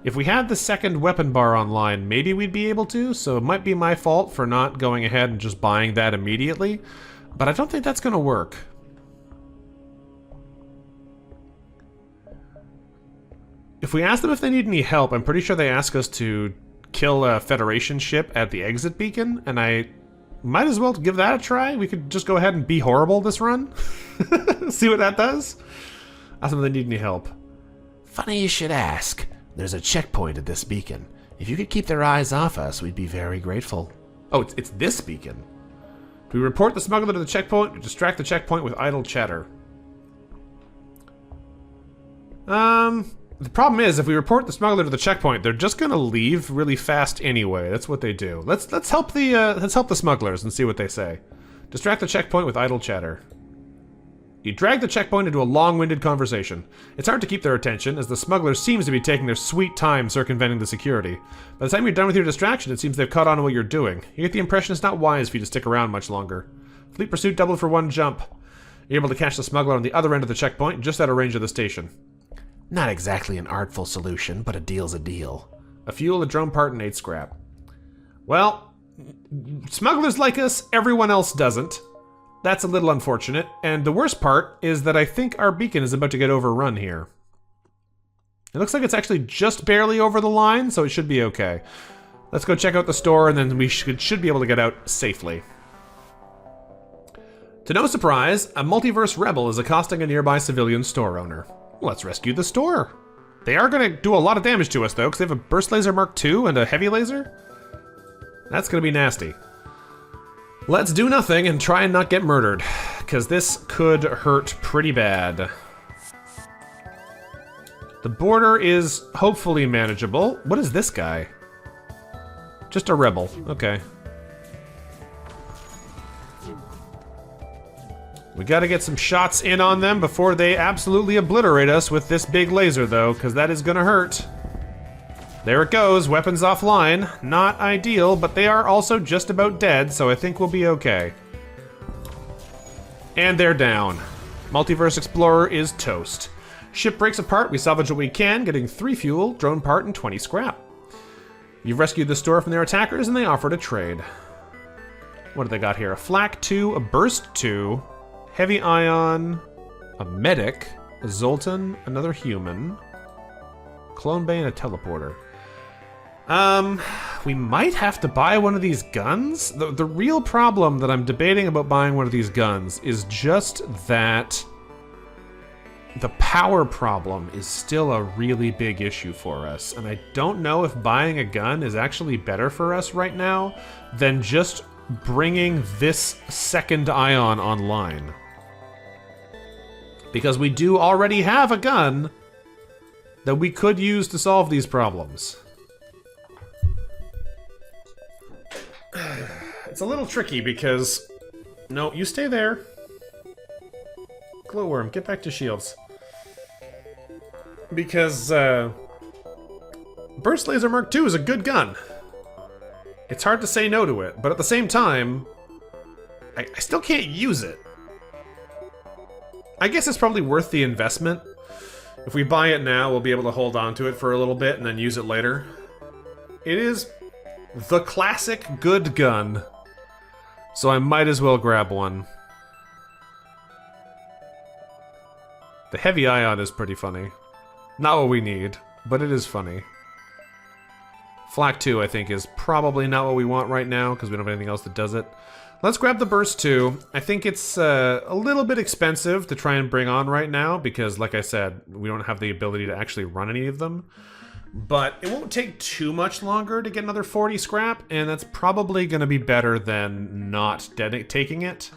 If we had the second weapon bar online, maybe we'd be able to, so it might be my fault for not going ahead and just buying that immediately, but I don't think that's going to work. If we ask them if they need any help, I'm pretty sure they ask us to kill a Federation ship at the exit beacon, and I might as well give that a try. We could just go ahead and be horrible this run. See what that does? Ask them if they need any help. Funny you should ask. There's a checkpoint at this beacon. If you could keep their eyes off us, we'd be very grateful. Oh, it's this beacon. Do we report the smuggler to the checkpoint or distract the checkpoint with idle chatter? The problem is, if we report the smuggler to the checkpoint, they're just gonna leave really fast anyway. That's what they do. Let's help the smugglers and see what they say. Distract the checkpoint with idle chatter. You drag the checkpoint into a long-winded conversation. It's hard to keep their attention, as the smuggler seems to be taking their sweet time circumventing the security. By the time you're done with your distraction, it seems they've caught on to what you're doing. You get the impression it's not wise for you to stick around much longer. Fleet pursuit doubled for 1 jump. You're able to catch the smuggler on the other end of the checkpoint, just out of range of the station. Not exactly an artful solution, but a deal's a deal. A fuel, a drone part, and 8 scrap. Well, smugglers like us, everyone else doesn't. That's a little unfortunate, and the worst part is that I think our beacon is about to get overrun here. It looks like it's actually just barely over the line, so it should be okay. Let's go check out the store, and then we should be able to get out safely. To no surprise, a multiverse rebel is accosting a nearby civilian store owner. Let's rescue the store. They are going to do a lot of damage to us, though, because they have a burst laser Mark II and a heavy laser. That's going to be nasty. Let's do nothing and try and not get murdered, because this could hurt pretty bad. The border is hopefully manageable. What is this guy? Just a rebel. Okay. We gotta get some shots in on them before they absolutely obliterate us with this big laser, though, because that is gonna hurt. There it goes, weapons offline. Not ideal, but they are also just about dead, so I think we'll be okay. And they're down. Multiverse Explorer is toast. Ship breaks apart, we salvage what we can, getting 3 fuel, drone part, and 20 scrap. You've rescued the store from their attackers, and they offered a trade. What do they got here? A flak 2, a burst 2, heavy ion, a medic, a Zoltan, another human, clone bay, and a teleporter. We might have to buy one of these guns. The real problem that I'm debating about buying one of these guns is just that the power problem is still a really big issue for us, and I don't know if buying a gun is actually better for us right now than just bringing this second ion online. Because we do already have a gun that we could use to solve these problems. It's a little tricky because... No, you stay there. Glowworm, get back to shields. Because, Burst Laser Mark II is a good gun. It's hard to say no to it, but at the same time, I still can't use it. I guess it's probably worth the investment. If we buy it now, we'll be able to hold on to it for a little bit and then use it later. It is the classic good gun, so I might as well grab one. The heavy ion is pretty funny. Not what we need, but it is funny. Flak 2, I think, is probably not what we want right now, because we don't have anything else that does it. Let's grab the Burst 2. I think it's a little bit expensive to try and bring on right now, because, like I said, we don't have the ability to actually run any of them. But it won't take too much longer to get another 40 scrap, and that's probably going to be better than not taking it.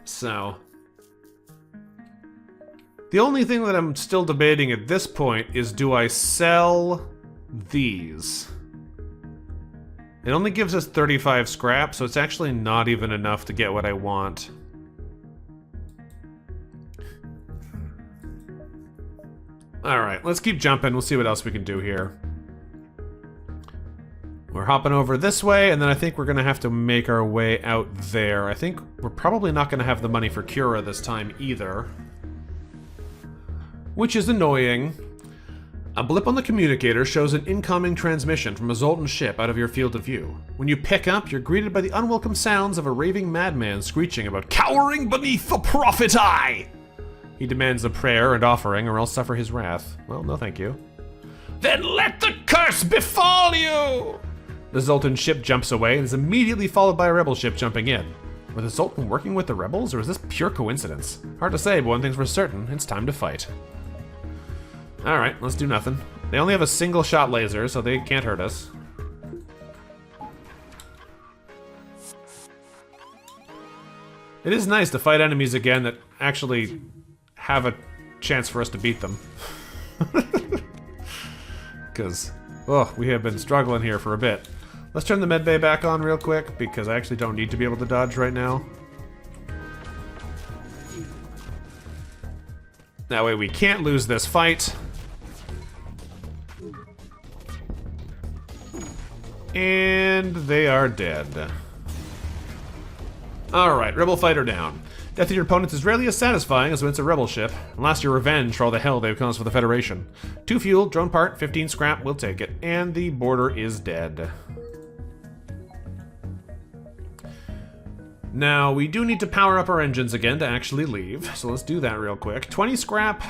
So... the only thing that I'm still debating at this point is, do I sell these? It only gives us 35 scrap, so it's actually not even enough to get what I want. Alright, let's keep jumping. We'll see what else we can do here. We're hopping over this way, and then I think we're going to have to make our way out there. I think we're probably not going to have the money for Cura this time either, which is annoying. A blip on the communicator shows an incoming transmission from a Zoltan ship out of your field of view. When you pick up, you're greeted by the unwelcome sounds of a raving madman screeching about cowering beneath the prophet eye. He demands a prayer and offering, or else suffer his wrath. Well, no thank you. Then let the curse befall you! The Zoltan ship jumps away and is immediately followed by a rebel ship jumping in. Were the Zoltan working with the rebels, or is this pure coincidence? Hard to say, but one thing's for certain, it's time to fight. Alright, let's do nothing. They only have a single shot laser, so they can't hurt us. It is nice to fight enemies again that actually have a chance for us to beat them. Because, oh, we have been struggling here for a bit. Let's turn the medbay back on real quick, because I actually don't need to be able to dodge right now. That way we can't lose this fight. And they are dead. Alright, rebel fighter down. Death of your opponents is rarely as satisfying as when it's a rebel ship. Unless your revenge for all the hell they've caused for the Federation. 2 fuel, drone part, 15 scrap, we'll take it. And the border is dead. Now, we do need to power up our engines again to actually leave, so let's do that real quick. 20 scrap.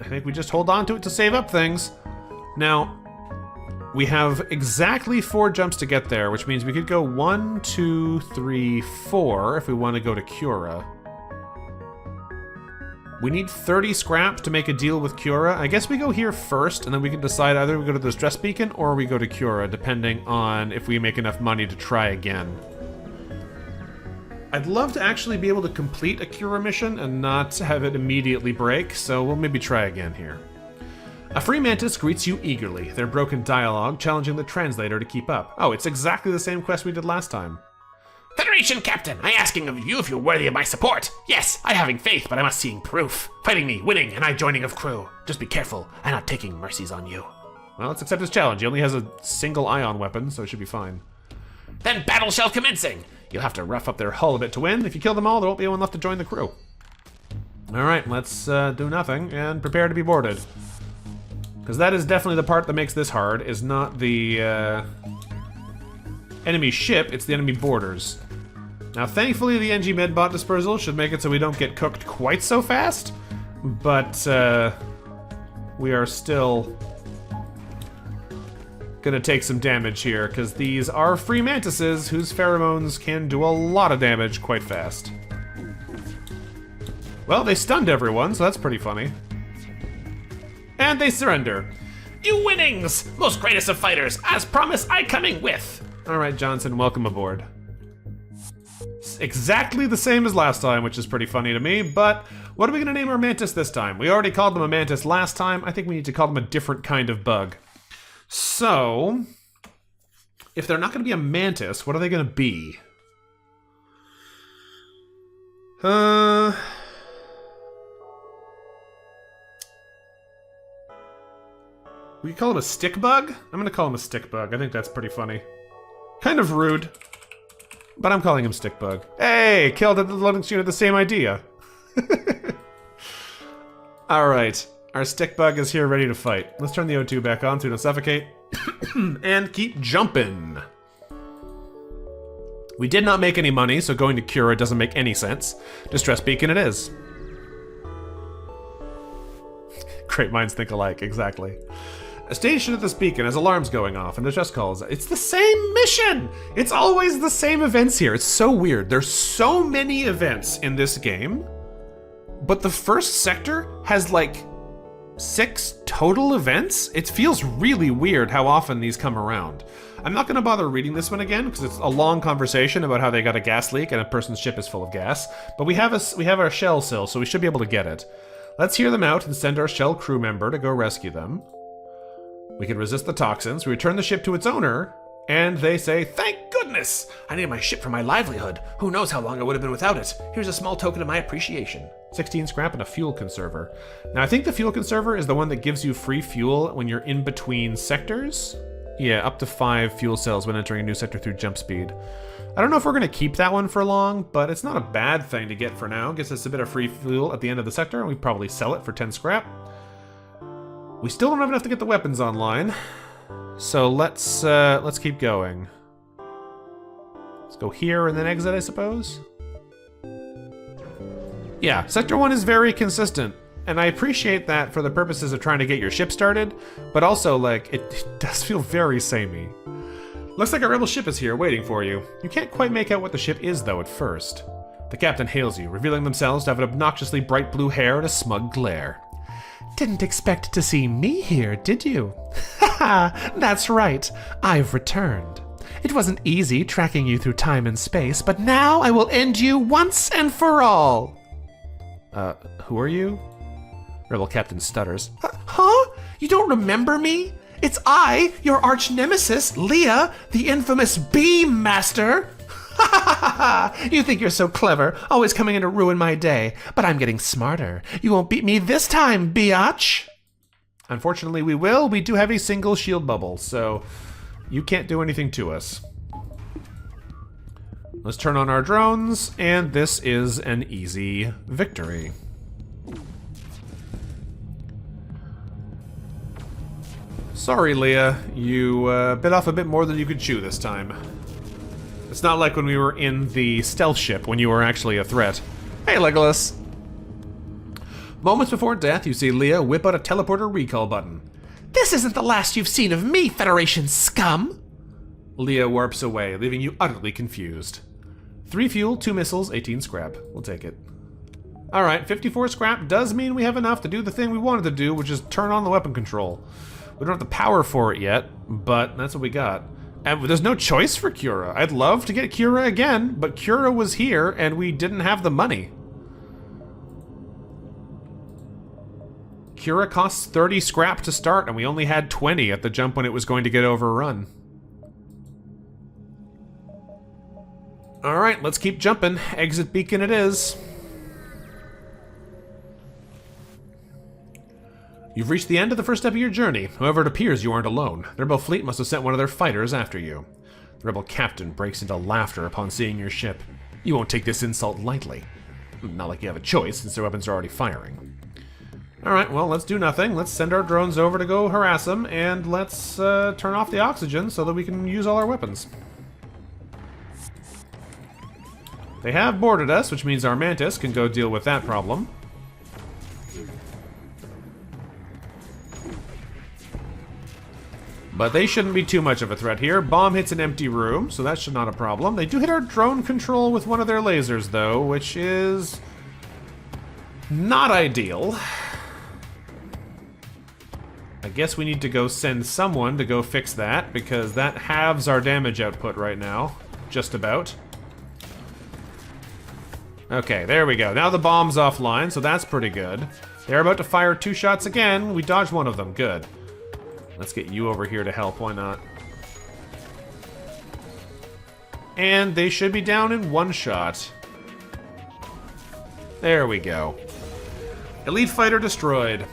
I think we just hold on to it to save up things. Now, we have exactly 4 jumps to get there, which means we could go 1, 2, 3, 4 if we want to go to Cura. We need 30 scrap to make a deal with Cura. I guess we go here first, and then we can decide either we go to the stress beacon or we go to Cura, depending on if we make enough money to try again. I'd love to actually be able to complete a Cura mission and not have it immediately break, so we'll maybe try again here. A free mantis greets you eagerly, their broken dialogue challenging the translator to keep up. Oh, it's exactly the same quest we did last time. Federation Captain, I asking of you if you're worthy of my support. Yes, I having faith, but I must seeing proof. Fighting me, winning, and I joining of crew. Just be careful, I'm not taking mercies on you. Well, let's accept his challenge. He only has a single ion weapon, so it should be fine. Then battle shall commencing. You'll have to rough up their hull a bit to win. If you kill them all, there won't be anyone left to join the crew. Alright, let's do nothing and prepare to be boarded. Because that is definitely the part that makes this hard, is not the enemy ship, it's the enemy boarders. Now, thankfully, the Engi medbot dispersal should make it so we don't get cooked quite so fast, but we are still gonna take some damage here, because these are free mantises whose pheromones can do a lot of damage quite fast. Well, they stunned everyone, so that's pretty funny. And they surrender. You winnings, most greatest of fighters, as promised I coming with. Alright, Johnson, welcome aboard. Exactly the same as last time, which is pretty funny to me, but what are we gonna name our mantis this time? We already called them a mantis last time. I think we need to call them a different kind of bug. So, if they're not gonna be a mantis, what are they gonna be? We call him a stick bug? I'm gonna call him a stick bug. I think that's pretty funny. Kind of rude, but I'm calling him stick bug. Hey, killed at the Linux unit, the same idea. Alright, our stick bug is here ready to fight. Let's turn the O2 back on so we don't suffocate. And keep jumping. We did not make any money, so going to Cura doesn't make any sense. Distress beacon it is. Great minds think alike, exactly. A station at this beacon has alarms going off and distress calls. It's the same mission! It's always the same events here. It's so weird. There's so many events in this game, but the first sector has like 6 total events? It feels really weird how often these come around. I'm not gonna bother reading this one again because it's a long conversation about how they got a gas leak and a person's ship is full of gas, but we have our shell still, so we should be able to get it. Let's hear them out and send our shell crew member to go rescue them. We can resist the toxins, we return the ship to its owner, and they say, "Thank goodness! I need my ship for my livelihood. Who knows how long I would have been without it. Here's a small token of my appreciation." 16 scrap and a fuel conserver. Now, I think the fuel conserver is the one that gives you free fuel when you're in between sectors. Yeah, up to 5 fuel cells when entering a new sector through jump speed. I don't know if we're gonna keep that one for long, but it's not a bad thing to get for now. Gives us a bit of free fuel at the end of the sector, and we probably sell it for 10 scrap. We still don't have enough to get the weapons online, so let's keep going. Let's go here and then exit, I suppose. Yeah, Sector 1 is very consistent, and I appreciate that for the purposes of trying to get your ship started, but also, like, it does feel very samey. Looks like a rebel ship is here waiting for you. You can't quite make out what the ship is, though, at first. The captain hails you, revealing themselves to have an obnoxiously bright blue hair and a smug glare. Didn't expect to see me here, did you? Haha, that's right. I've returned. It wasn't easy tracking you through time and space, but now I will end you once and for all. Who are you? Rebel Captain stutters. Huh? You don't remember me? It's I, your arch nemesis, Leah, the infamous Beam Master. Ha ha ha ha! You think you're so clever, always coming in to ruin my day, but I'm getting smarter. You won't beat me this time, biatch! Unfortunately, we will. We do have a single shield bubble, so you can't do anything to us. Let's turn on our drones, and this is an easy victory. Sorry, Leah. You bit off a bit more than you could chew this time. It's not like when we were in the stealth ship when you were actually a threat. Hey, Legolas! Moments before death, you see Leah whip out a teleporter recall button. This isn't the last you've seen of me, Federation scum! Leah warps away, leaving you utterly confused. 3 fuel, 2 missiles, 18 scrap. We'll take it. Alright, 54 scrap does mean we have enough to do the thing we wanted to do, which is turn on the weapon control. We don't have the power for it yet, but that's what we got. And there's no choice for Cura. I'd love to get Cura again, but Cura was here and we didn't have the money. Cura costs 30 scrap to start, and we only had 20 at the jump when it was going to get overrun. Alright, let's keep jumping. Exit beacon it is. You've reached the end of the first step of your journey. However, it appears you aren't alone. The rebel fleet must have sent one of their fighters after you. The rebel captain breaks into laughter upon seeing your ship. You won't take this insult lightly. Not like you have a choice, since their weapons are already firing. Alright, well, let's do nothing. Let's send our drones over to go harass them, and let's turn off the oxygen so that we can use all our weapons. They have boarded us, which means our Mantis can go deal with that problem. But they shouldn't be too much of a threat here. Bomb hits an empty room, so that should not a problem. They do hit our drone control with one of their lasers, though, which is not ideal. I guess we need to go send someone to go fix that, because that halves our damage output right now. Just about. Okay, there we go. Now the bomb's offline, so that's pretty good. They're about to fire 2 shots again. We dodged one of them. Good. Let's get you over here to help. Why not? And they should be down in 1 shot. There we go. Elite fighter destroyed.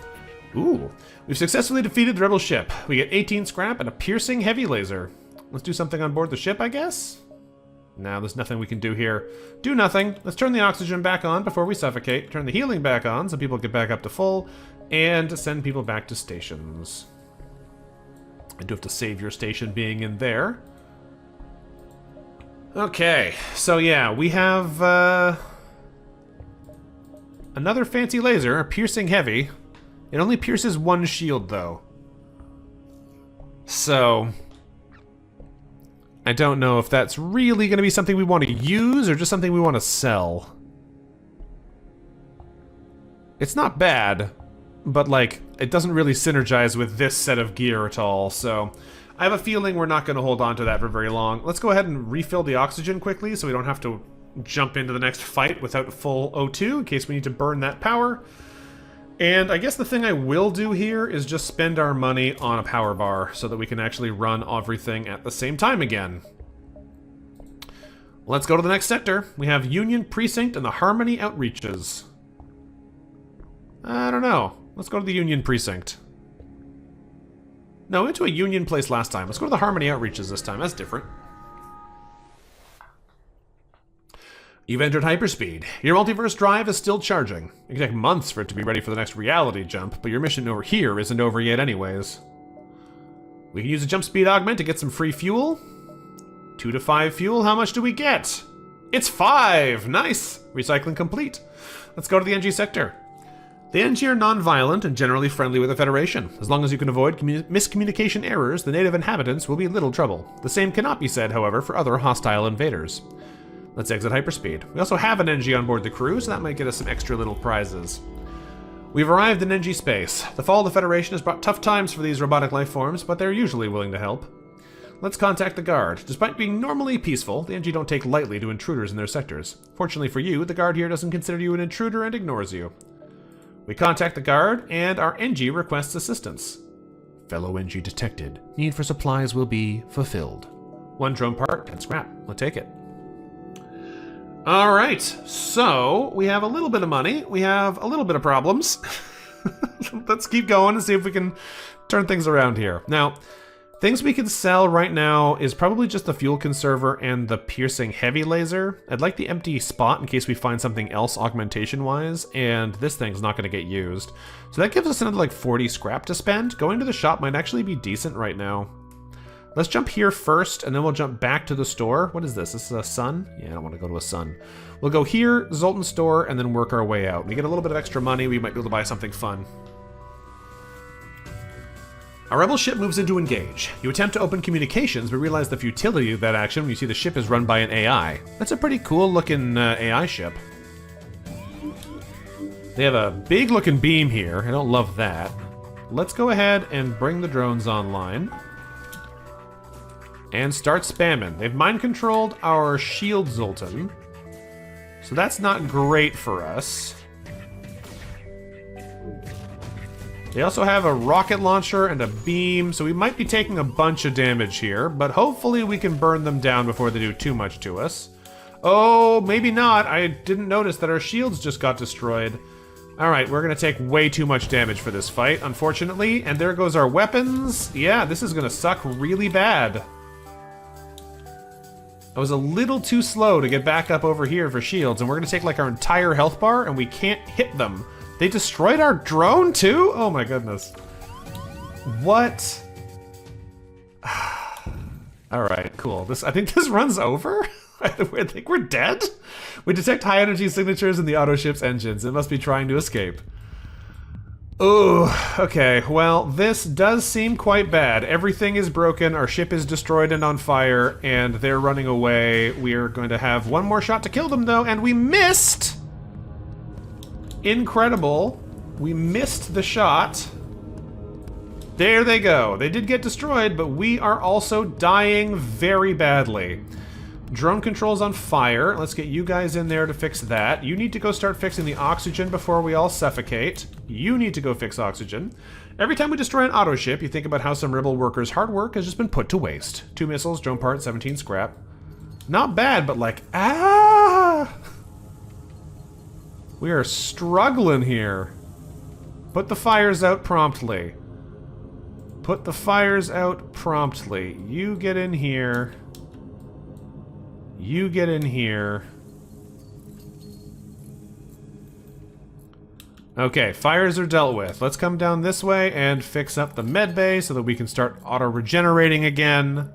Ooh. We've successfully defeated the rebel ship. We get 18 scrap and a piercing heavy laser. Let's do something on board the ship, I guess? No, there's nothing we can do here. Do nothing. Let's turn the oxygen back on before we suffocate. Turn the healing back on so people get back up to full. And send people back to stations. I do have to save your station being in there. Okay, so yeah, we have another fancy laser, a piercing heavy. It only pierces 1 shield, though. So I don't know if that's really going to be something we want to use or just something we want to sell. It's not bad, but like, it doesn't really synergize with this set of gear at all, so I have a feeling we're not going to hold on to that for very long. Let's go ahead and refill the oxygen quickly so we don't have to jump into the next fight without full O2 in case we need to burn that power. And I guess the thing I will do here is just spend our money on a power bar so that we can actually run everything at the same time again. Let's go to the next sector. We have Union Precinct and the Harmony Outreaches. I don't know. Let's go to the Union Precinct. No, we went to a Union place last time. Let's go to the Harmony Outreaches this time. That's different. You've entered hyperspeed. Your multiverse drive is still charging. It can take months for it to be ready for the next reality jump, but your mission over here isn't over yet anyways. We can use a jump speed augment to get some free fuel. 2 to 5 fuel, how much do we get? It's 5! Nice! Recycling complete. Let's go to the Engi sector. The Engi are non-violent and generally friendly with the Federation. As long as you can avoid miscommunication errors, the native inhabitants will be in little trouble. The same cannot be said, however, for other hostile invaders. Let's exit hyperspeed. We also have an Engi on board the crew, so that might get us some extra little prizes. We've arrived in Engi space. The fall of the Federation has brought tough times for these robotic life forms, but they're usually willing to help. Let's contact the Guard. Despite being normally peaceful, the Engi don't take lightly to intruders in their sectors. Fortunately for you, the Guard here doesn't consider you an intruder and ignores you. We contact the Guard, and our Engi requests assistance. Fellow Engi detected. Need for supplies will be fulfilled. 1 drone part and scrap. We'll take it. Alright, so we have a little bit of money. We have a little bit of problems. Let's keep going and see if we can turn things around here. Now, things we can sell right now is probably just the fuel conserver and the piercing heavy laser. I'd like the empty spot in case we find something else augmentation-wise, and this thing's not going to get used. So that gives us another like 40 scrap to spend. Going to the shop might actually be decent right now. Let's jump here first, and then we'll jump back to the store. What is this? This is a sun? Yeah, I don't want to go to a sun. We'll go here, Zoltan store, and then work our way out. We get a little bit of extra money, we might be able to buy something fun. A rebel ship moves in to engage. You attempt to open communications, but realize the futility of that action when you see the ship is run by an AI. That's a pretty cool looking AI ship. They have a big looking beam here. I don't love that. Let's go ahead and bring the drones online. And start spamming. They've mind controlled our shield Zoltan. So that's not great for us. They also have a rocket launcher and a beam, so we might be taking a bunch of damage here, but hopefully we can burn them down before they do too much to us. Oh, maybe not. I didn't notice that our shields just got destroyed. Alright, we're gonna take way too much damage for this fight, unfortunately. And there goes our weapons. Yeah, this is gonna suck really bad. I was a little too slow to get back up over here for shields, and we're gonna take like our entire health bar, and we can't hit them. They destroyed our drone too? Oh my goodness. What? Alright, cool. I think this run's over? I think we're dead? We detect high energy signatures in the auto ship's engines. It must be trying to escape. Oh, okay. Well, this does seem quite bad. Everything is broken, our ship is destroyed and on fire, and they're running away. We are going to have one more shot to kill them, though, and we missed! Incredible. We missed the shot. There they go. They did get destroyed, but we are also dying very badly. Drone controls on fire. Let's get you guys in there to fix that. You need to go start fixing the oxygen before we all suffocate. You need to go fix oxygen. Every time we destroy an auto ship, you think about how some rebel workers' hard work has just been put to waste. 2 missiles, drone parts, 17 scrap. Not bad, but like, ah! We are struggling here. Put the fires out promptly. Put the fires out promptly. You get in here. You get in here. Okay, fires are dealt with. Let's come down this way and fix up the med bay so that we can start auto-regenerating again.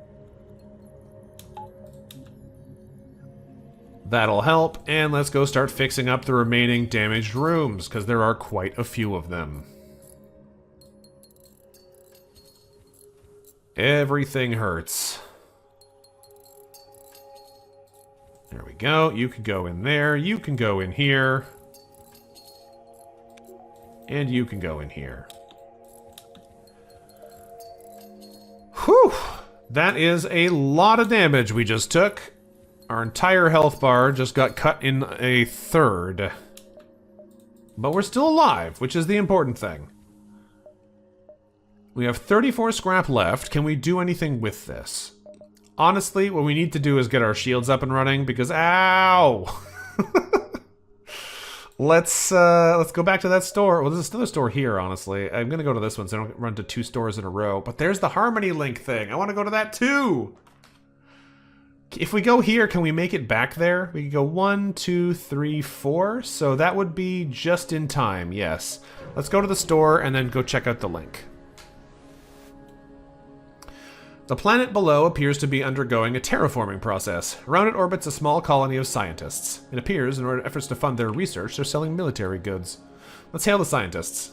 That'll help, and let's go start fixing up the remaining damaged rooms, because there are quite a few of them. Everything hurts. There we go. You can go in there. You can go in here. And you can go in here. Whew! That is a lot of damage we just took. Our entire health bar just got cut in a third. But we're still alive, which is the important thing. We have 34 scrap left. Can we do anything with this? Honestly, what we need to do is get our shields up and running because, ow! Let's go back to that store. Well, there's another store here, honestly. I'm gonna go to this one so I don't run to 2 stores in a row. But there's the Harmony Link thing. I want to go to that too! If we go here, can we make it back there? We can go 1, 2, 3, 4. So that would be just in time, yes. Let's go to the store and then go check out the link. The planet below appears to be undergoing a terraforming process. Around it orbits a small colony of scientists. It appears, in order efforts to fund their research, they're selling military goods. Let's hail the scientists.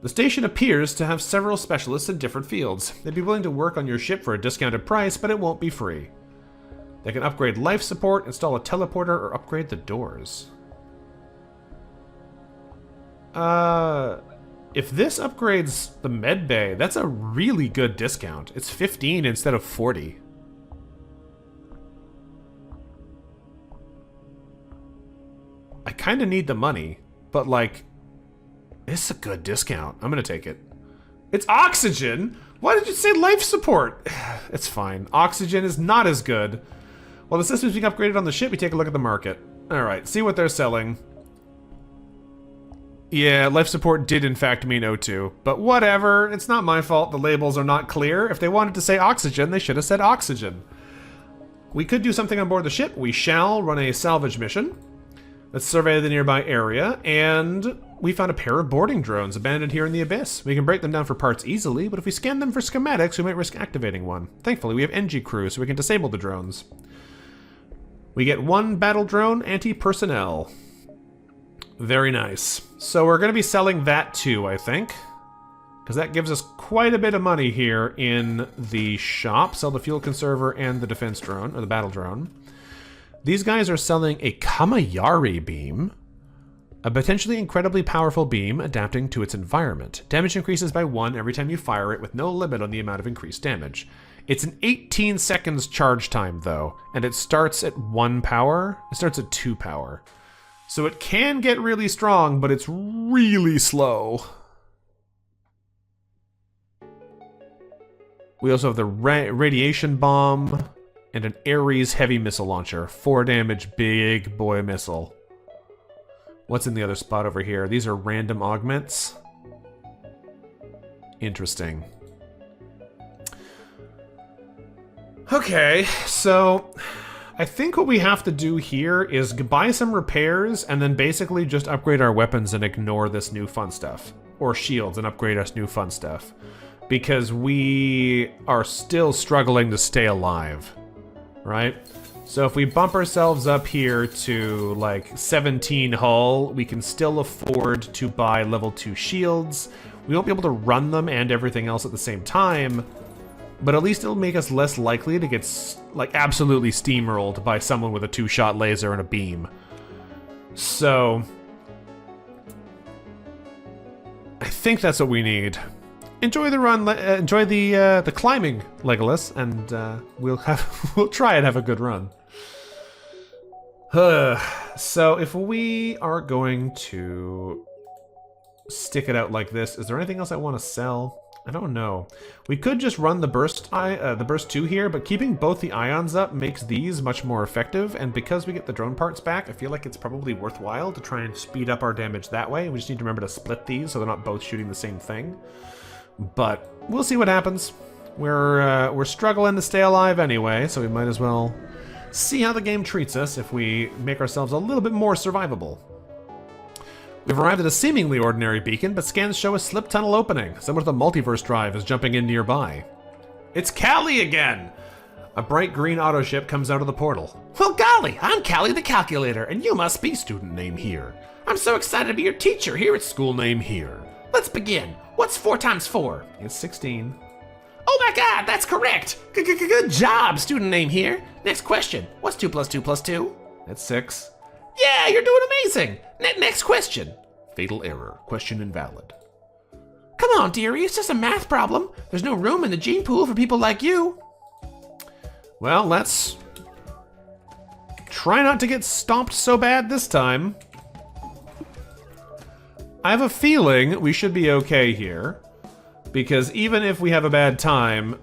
The station appears to have several specialists in different fields. They'd be willing to work on your ship for a discounted price, but it won't be free. They can upgrade life support, install a teleporter, or upgrade the doors. If this upgrades the med bay, that's a really good discount. It's 15 instead of 40. I kind of need the money, but like, it's a good discount. I'm gonna take it. It's oxygen? Why did you say life support? It's fine. Oxygen is not as good. While the system's being upgraded on the ship, we take a look at the market. Alright, see what they're selling. Yeah, life support did in fact mean O2, but whatever, it's not my fault the labels are not clear. If they wanted to say oxygen, they should have said oxygen. We could do something on board the ship. We shall run a salvage mission. Let's survey the nearby area, and we found a pair of boarding drones abandoned here in the abyss. We can break them down for parts easily, but if we scan them for schematics, we might risk activating one. Thankfully, we have Engi crew, so we can disable the drones. We get 1 battle drone anti-personnel. Very nice. So we're going to be selling that too, I think. Because that gives us quite a bit of money here in the shop. Sell the fuel conserver and the defense drone, or the battle drone. These guys are selling a Kamayari beam. A potentially incredibly powerful beam adapting to its environment. Damage increases by 1 every time you fire it with no limit on the amount of increased damage. It's an 18 seconds charge time though, and it starts at 1 power. It starts at 2 power. So it can get really strong, but it's really slow. We also have the radiation bomb and an Ares heavy missile launcher. 4 damage, big boy missile. What's in the other spot over here? These are random augments. Interesting. Okay, so I think what we have to do here is buy some repairs and then basically just upgrade our weapons and ignore this new fun stuff. Or shields and upgrade us new fun stuff. Because we are still struggling to stay alive, right? So if we bump ourselves up here to like 17 hull, we can still afford to buy level 2 shields. We won't be able to run them and everything else at the same time, but at least it'll make us less likely to get like absolutely steamrolled by someone with a 2-shot laser and a beam. So I think that's what we need. Enjoy the run, enjoy the climbing, Legolas, and we'll try and have a good run. So if we are going to stick it out like this, is there anything else I want to sell? I don't know. We could just run the burst 2 here, but keeping both the ions up makes these much more effective, and because we get the drone parts back, I feel like it's probably worthwhile to try and speed up our damage that way. We just need to remember to split these so they're not both shooting the same thing. But we'll see what happens. We're struggling to stay alive anyway, so we might as well see how the game treats us if we make ourselves a little bit more survivable. We've arrived at a seemingly ordinary beacon, but scans show a slip tunnel opening. Someone with a multiverse drive is jumping in nearby. It's Callie again! A bright green auto ship comes out of the portal. Well, golly, I'm Callie the Calculator, and you must be student name here. I'm so excited to be your teacher here at school name here. Let's begin. What's 4 times 4? It's 16. Oh my god, that's correct! Good job, student name here. Next question. What's 2 plus 2 plus 2? That's 6. Yeah, you're doing amazing. Next question. Fatal error. Question invalid. Come on, dearie, it's just a math problem. There's no room in the gene pool for people like you. Well, let's try not to get stomped so bad this time. I have a feeling we should be okay here, because even if we have a bad time,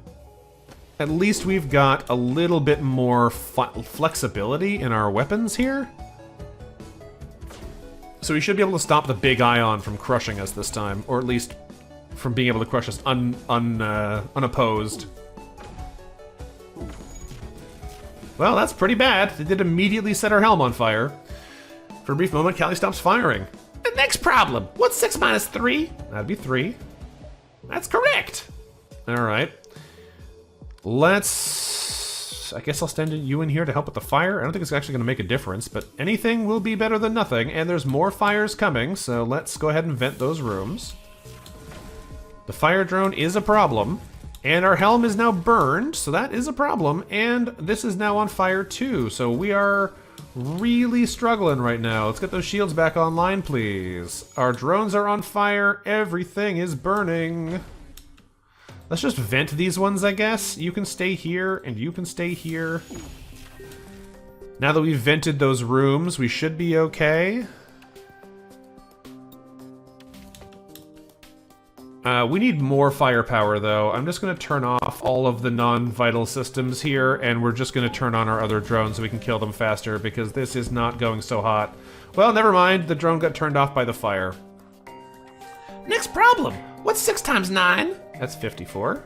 at least we've got a little bit more flexibility in our weapons here. So we should be able to stop the big ion from crushing us this time, or at least from being able to crush us unopposed. Well, that's pretty bad. It did immediately set our helm on fire. For a brief moment, Callie stops firing. The next problem. What's 6 minus 3? That'd be 3. That's correct. All right. I guess I'll stand you in here to help with the fire. I don't think it's actually going to make a difference, but anything will be better than nothing, and there's more fires coming, so let's go ahead and vent those rooms. The fire drone is a problem, and our helm is now burned, so that is a problem, and this is now on fire too, so we are really struggling right now. Let's get those shields back online, please. Our drones are on fire. Everything is burning. Let's just vent these ones, I guess. You can stay here, and you can stay here. Now that we've vented those rooms, we should be okay. We need more firepower, though. I'm just going to turn off all of the non-vital systems here, and we're just going to turn on our other drones so we can kill them faster, because this is not going so hot. Well, never mind. The drone got turned off by the fire. Next problem. What's 6 times 9? That's 54.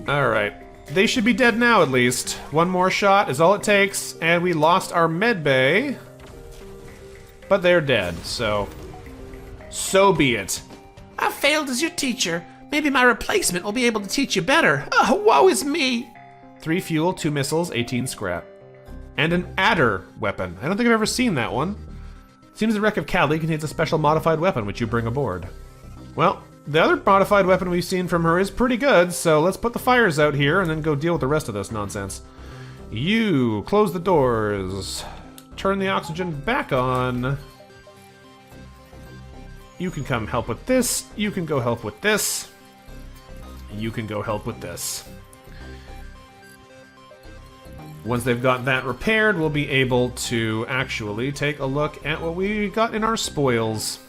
Alright. They should be dead now, at least. One more shot is all it takes, and we lost our med bay. But they're dead, so be it. I failed as your teacher. Maybe my replacement will be able to teach you better. Oh, woe is me. 3 fuel, 2 missiles, 18 scrap. And an adder weapon. I don't think I've ever seen that one. Seems the wreck of Callie contains a special modified weapon which you bring aboard. Well, the other modified weapon we've seen from her is pretty good, so let's put the fires out here and then go deal with the rest of this nonsense. You, close the doors. turn the oxygen back on. You can come help with this. You can go help with this. You can go help with this. Once they've got that repaired, we'll be able to actually take a look at what we got in our spoils.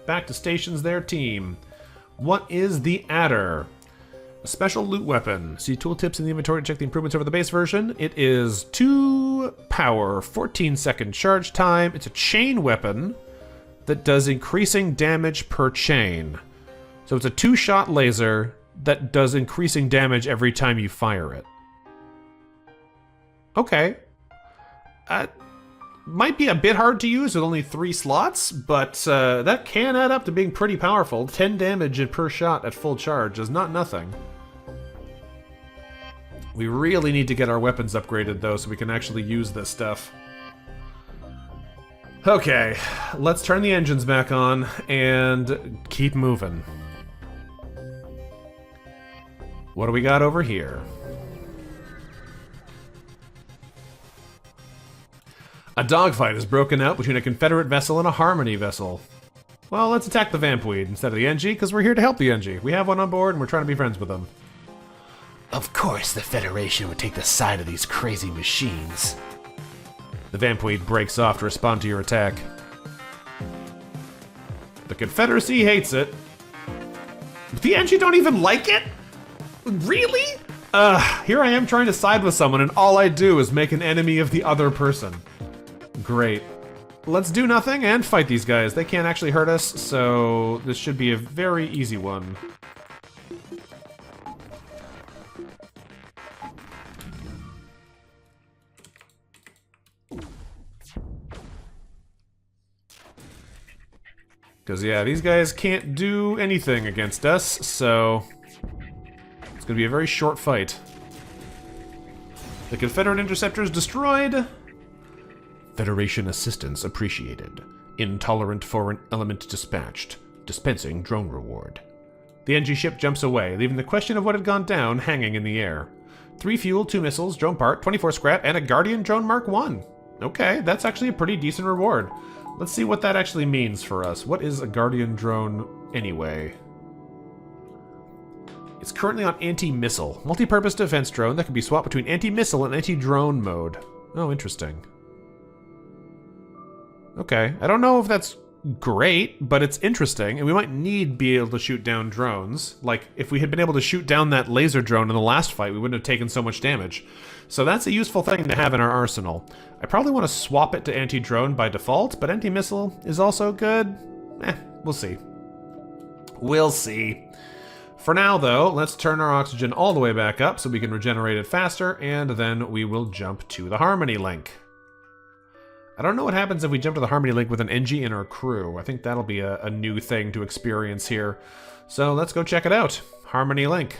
Back to stations there, team. What is the Adder? A special loot weapon. See tooltips in the inventory to check the improvements over the base version. It is 2 power, 14-second charge time. It's a chain weapon that does increasing damage per chain. So it's a 2-shot laser that does increasing damage every time you fire it. Okay. Might be a bit hard to use with only 3 slots, but that can add up to being pretty powerful. 10 damage per shot at full charge is not nothing. We really need to get our weapons upgraded, though, so we can actually use this stuff. Okay, let's turn the engines back on and keep moving. What do we got over here? A dogfight has broken out between a Confederate vessel and a Harmony vessel. Well, let's attack the Vampweed instead of the Engi, because we're here to help the Engi. We have one on board, and we're trying to be friends with them. Of course the Federation would take the side of these crazy machines. The Vampweed breaks off to respond to your attack. The Confederacy hates it. But the Engi don't even like it? Really? Here I am trying to side with someone, and all I do is make an enemy of the other person. Great. Let's do nothing and fight these guys. They can't actually hurt us, so this should be a very easy one. Because, yeah, these guys can't do anything against us, so it's going to be a very short fight. The Confederate interceptor is destroyed. Federation assistance appreciated. Intolerant foreign element dispatched. Dispensing drone reward. The Engi ship jumps away, leaving the question of what had gone down hanging in the air. 3 fuel, 2 missiles, drone part, 24 scrap, and a Guardian drone Mark 1. Okay, that's actually a pretty decent reward. Let's see what that actually means for us. What is a Guardian drone anyway? It's currently on anti-missile. Multi-purpose defense drone that can be swapped between anti-missile and anti-drone mode. Oh, interesting. Okay, I don't know if that's great, but it's interesting, and we might need be able to shoot down drones. Like, if we had been able to shoot down that laser drone in the last fight, we wouldn't have taken so much damage. So that's a useful thing to have in our arsenal. I probably want to swap it to anti-drone by default, but anti-missile is also good. We'll see. We'll see. For now, though, let's turn our oxygen all the way back up so we can regenerate it faster, and then we will jump to the Harmony link. I don't know what happens if we jump to the Harmony link with an Engi in our crew. I think that'll be a new thing to experience here. So let's go check it out. Harmony link.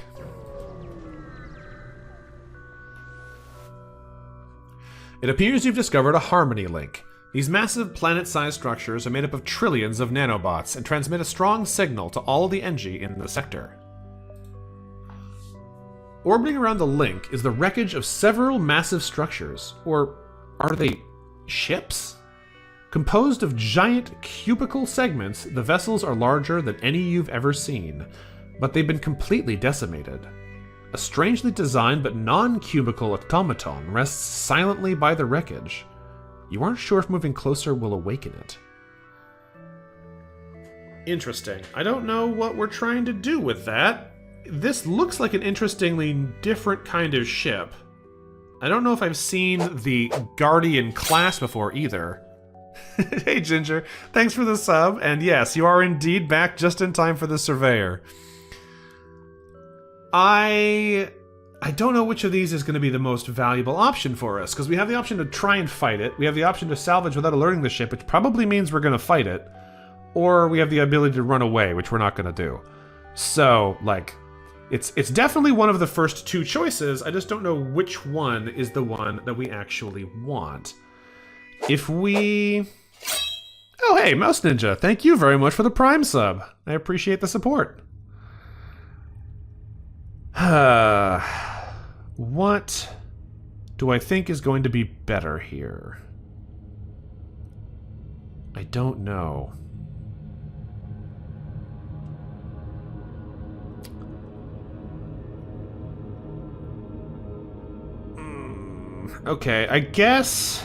It appears you've discovered a Harmony link. These massive planet-sized structures are made up of trillions of nanobots and transmit a strong signal to all the Engi in the sector. Orbiting around the link is the wreckage of several massive structures, or are they ships? Composed of giant cubical segments, the vessels are larger than any you've ever seen, but they've been completely decimated. A strangely designed but non-cubical automaton rests silently by the wreckage. You aren't sure if moving closer will awaken it. Interesting. I don't know what we're trying to do with that. This looks like an interestingly different kind of ship. I don't know if I've seen the Guardian class before either. Hey Ginger, thanks for the sub, and yes, you are indeed back just in time for the Surveyor. I don't know which of these is going to be the most valuable option for us, because we have the option to try and fight it, we have the option to salvage without alerting the ship, which probably means we're going to fight it, or we have the ability to run away, which we're not going to do. So, like, it's definitely one of the first 2 choices, I just don't know which one is the one that we actually want. If we... Oh hey, Mouse Ninja, thank you very much for the Prime sub. I appreciate the support. What do I think is going to be better here? I don't know. Okay, I guess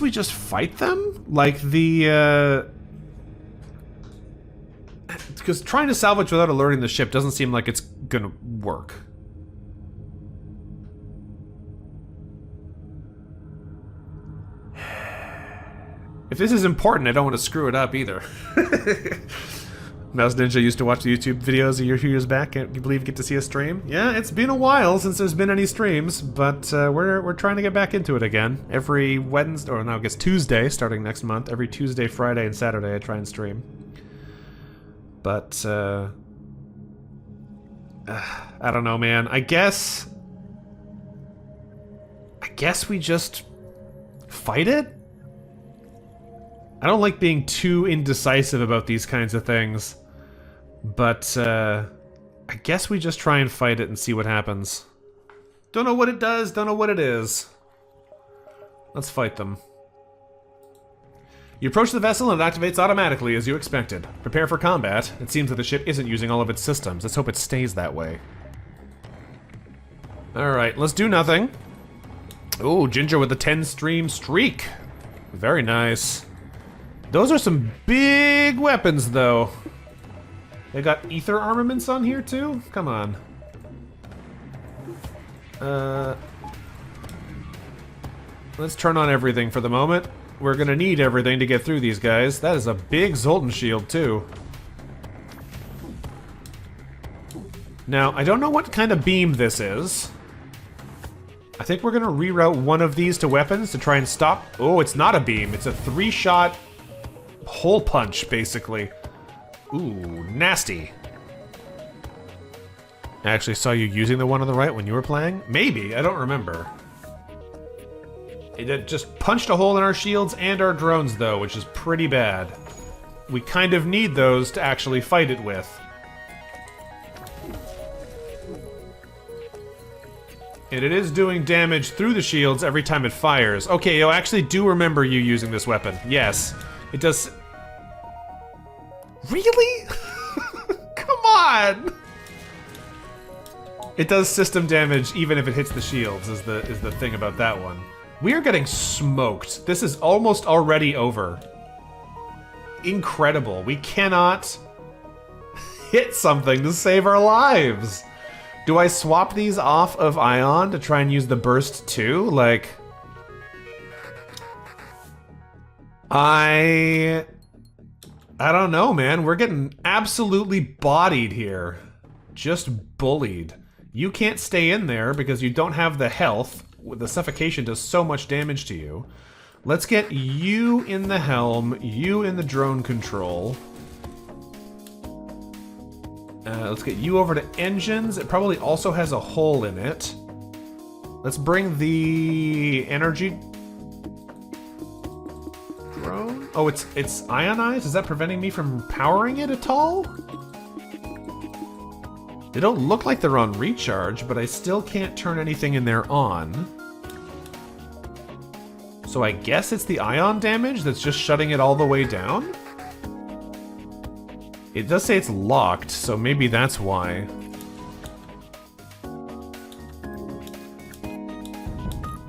we just fight them? Like the, because trying to salvage without alerting the ship doesn't seem like it's gonna work. If this is important, I don't want to screw it up either. Mouse Ninja used to watch the YouTube videos a few years back. Can't you believe you get to see a stream? Yeah, it's been a while since there's been any streams, but we're trying to get back into it again. Every Wednesday, or no, I guess Tuesday, starting next month. Every Tuesday, Friday, and Saturday I try and stream. But, I don't know, man. I guess we just fight it? I don't like being too indecisive about these kinds of things, but I guess we just try and fight it and see what happens. Don't know what it does, don't know what it is. Let's fight them. You approach the vessel and it activates automatically as you expected. Prepare for combat. It seems that the ship isn't using all of its systems. Let's hope it stays that way. Alright, let's do nothing. Ooh, Ginger with a 10-stream streak. Very nice. Those are some big weapons, though. They got ether armaments on here, too? Come on. Let's turn on everything for the moment. We're gonna need everything to get through these guys. That is a big Zoltan shield, too. Now, I don't know what kind of beam this is. I think we're gonna reroute one of these to weapons to try and stop... Oh, it's not a beam. It's a 3-shot... hole punch, basically. Ooh, nasty. I actually saw you using the one on the right when you were playing? Maybe, I don't remember. It just punched a hole in our shields and our drones, though, which is pretty bad. We kind of need those to actually fight it with. And it is doing damage through the shields every time it fires. Okay, I actually do remember you using this weapon. Yes. It does... Really? Come on! It does system damage even if it hits the shields, is the thing about that one. We are getting smoked. This is almost already over. Incredible. We cannot hit something to save our lives. Do I swap these off of Ion to try and use the burst too? Like... I don't know, man. We're getting absolutely bodied here. Just bullied. You can't stay in there because you don't have the health. The suffocation does so much damage to you. Let's get you in the helm, you in the drone control. Let's get you over to engines. It probably also has a hole in it. Let's bring the energy... drone? Oh, it's ionized? Is that preventing me from powering it at all? They don't look like they're on recharge, but I still can't turn anything in there on. So I guess it's the ion damage that's just shutting it all the way down? It does say it's locked, so maybe that's why.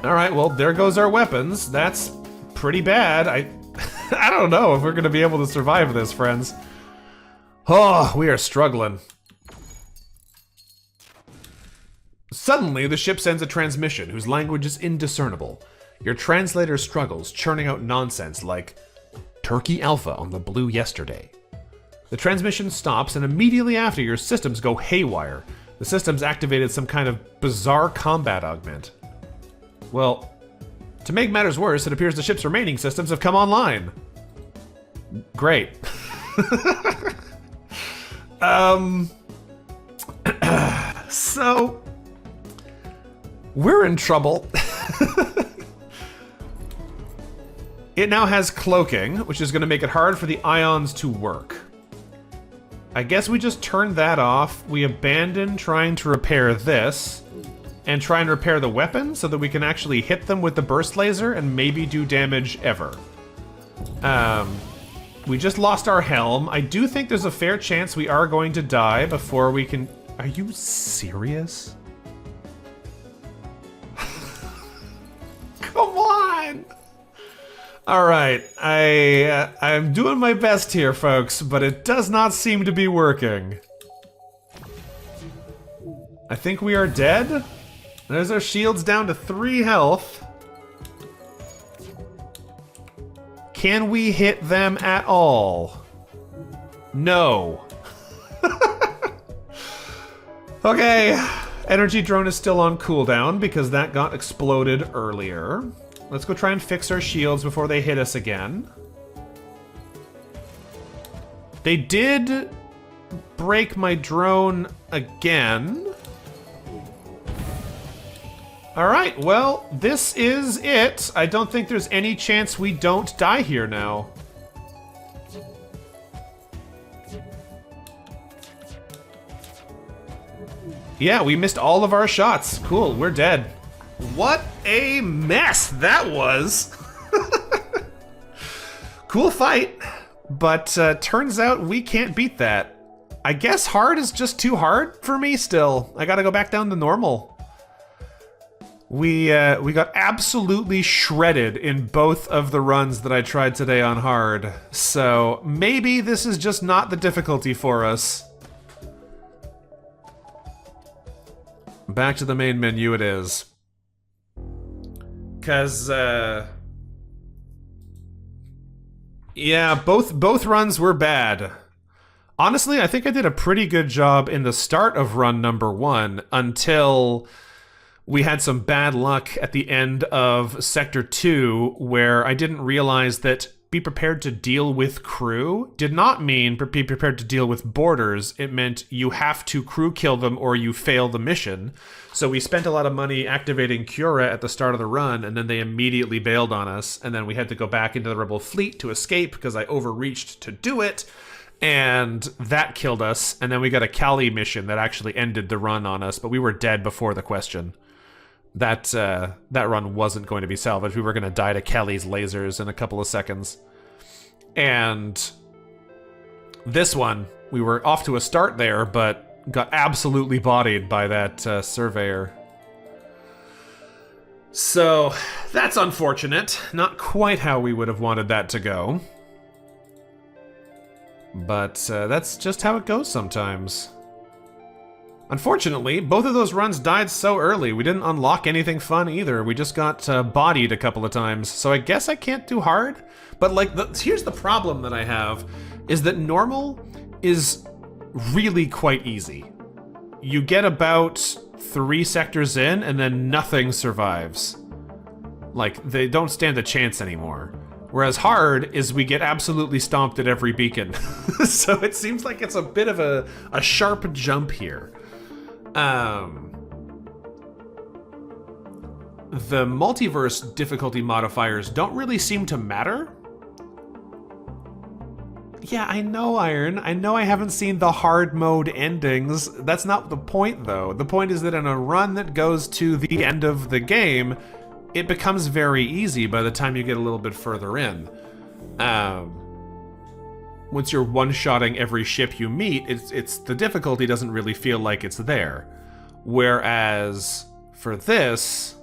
Alright, well, there goes our weapons. That's pretty bad. I don't know if we're gonna be able to survive this, friends. Oh, we are struggling. Suddenly, the ship sends a transmission whose language is indiscernible. Your translator struggles, churning out nonsense like, Turkey Alpha on the blue yesterday. The transmission stops, and immediately after, your systems go haywire. The systems activated some kind of bizarre combat augment. Well, to make matters worse, it appears the ship's remaining systems have come online. Great. So... we're in trouble. It now has cloaking, which is going to make it hard for the ions to work. I guess we just turn that off. We abandon trying to repair this. and try and repair the weapon so that we can actually hit them with the burst laser and maybe do damage ever. We just lost our helm. I do think there's a fair chance we are going to die before we can... Are you serious? Come on! Alright, I'm doing my best here, folks, but it does not seem to be working. I think we are dead. There's our shields down to 3 health. Can we hit them at all? No. Okay, energy drone is still on cooldown because that got exploded earlier. Let's go try and fix our shields before they hit us again. They did break my drone again. Alright, well, this is it. I don't think there's any chance we don't die here now. Yeah, we missed all of our shots. Cool, we're dead. What a mess that was! Cool fight, but turns out we can't beat that. I guess hard is just too hard for me still. I gotta go back down to normal. We got absolutely shredded in both of the runs that I tried today on hard. So maybe this is just not the difficulty for us. Back to the main menu it is. 'Cause, yeah, both runs were bad. Honestly, I think I did a pretty good job in the start of run number 1 until we had some bad luck at the end of Sector 2 where I didn't realize that be prepared to deal with crew did not mean be prepared to deal with boarders. It meant you have to crew kill them or you fail the mission. So we spent a lot of money activating Cura at the start of the run, and then they immediately bailed on us, and then we had to go back into the Rebel fleet to escape because I overreached to do it, and that killed us, and then we got a Cali mission that actually ended the run on us, but we were dead before the question. That run wasn't going to be salvaged. We were going to die to Kelly's lasers in a couple of seconds. And this one, we were off to a start there, but got absolutely bodied by that surveyor. So, that's unfortunate. Not quite how we would have wanted that to go. But that's just how it goes sometimes. Unfortunately, both of those runs died so early. We didn't unlock anything fun either. We just got bodied a couple of times. So I guess I can't do hard. But like, here's the problem that I have, is that normal is really quite easy. You get about 3 sectors in, and then nothing survives. Like, they don't stand a chance anymore. Whereas hard is we get absolutely stomped at every beacon. So it seems like it's a bit of a sharp jump here. The multiverse difficulty modifiers don't really seem to matter. Yeah, I know, Iron. I know I haven't seen the hard mode endings. That's not the point, though. The point is that in a run that goes to the end of the game, it becomes very easy by the time you get a little bit further in. Once you're one-shotting every ship you meet, it's the difficulty doesn't really feel like it's there. Whereas for this,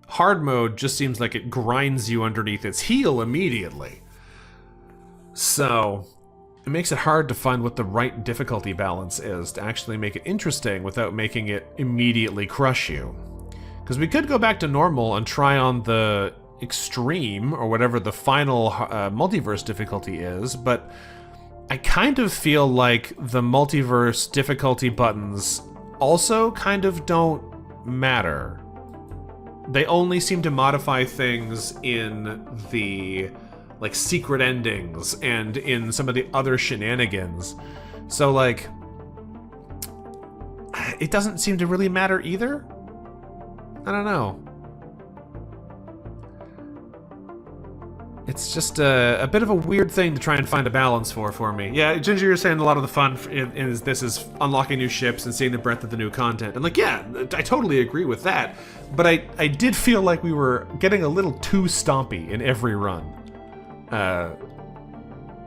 hard mode just seems like it grinds you underneath its heel immediately. So it makes it hard to find what the right difficulty balance is to actually make it interesting without making it immediately crush you. Because we could go back to normal and try on the extreme, or whatever the final multiverse difficulty is, but I kind of feel like the multiverse difficulty buttons also kind of don't matter. They only seem to modify things in the like secret endings and in some of the other shenanigans. So like, it doesn't seem to really matter either. I don't know. It's just a bit of a weird thing to try and find a balance for me. Yeah, Ginger, you're saying a lot of the fun is this is unlocking new ships and seeing the breadth of the new content. And like, yeah, I totally agree with that. But I did feel like we were getting a little too stompy in every run.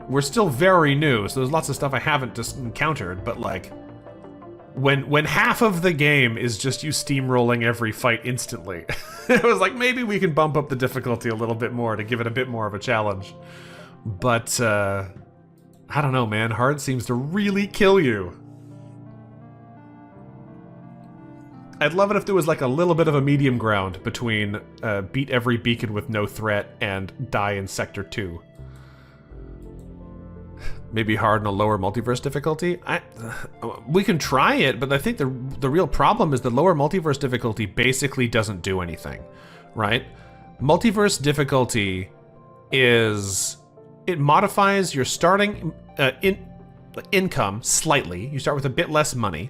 We're still very new, so there's lots of stuff I haven't just encountered, but like, when half of the game is just you steamrolling every fight instantly, it was like, maybe we can bump up the difficulty a little bit more to give it a bit more of a challenge. But, I don't know, man. Hard seems to really kill you. I'd love it if there was like a little bit of a medium ground between beat every beacon with no threat and die in Sector 2. Maybe hard and a lower multiverse difficulty. We can try it, but I think the real problem is the lower multiverse difficulty basically doesn't do anything, right? Multiverse difficulty it modifies your starting income slightly. You start with a bit less money.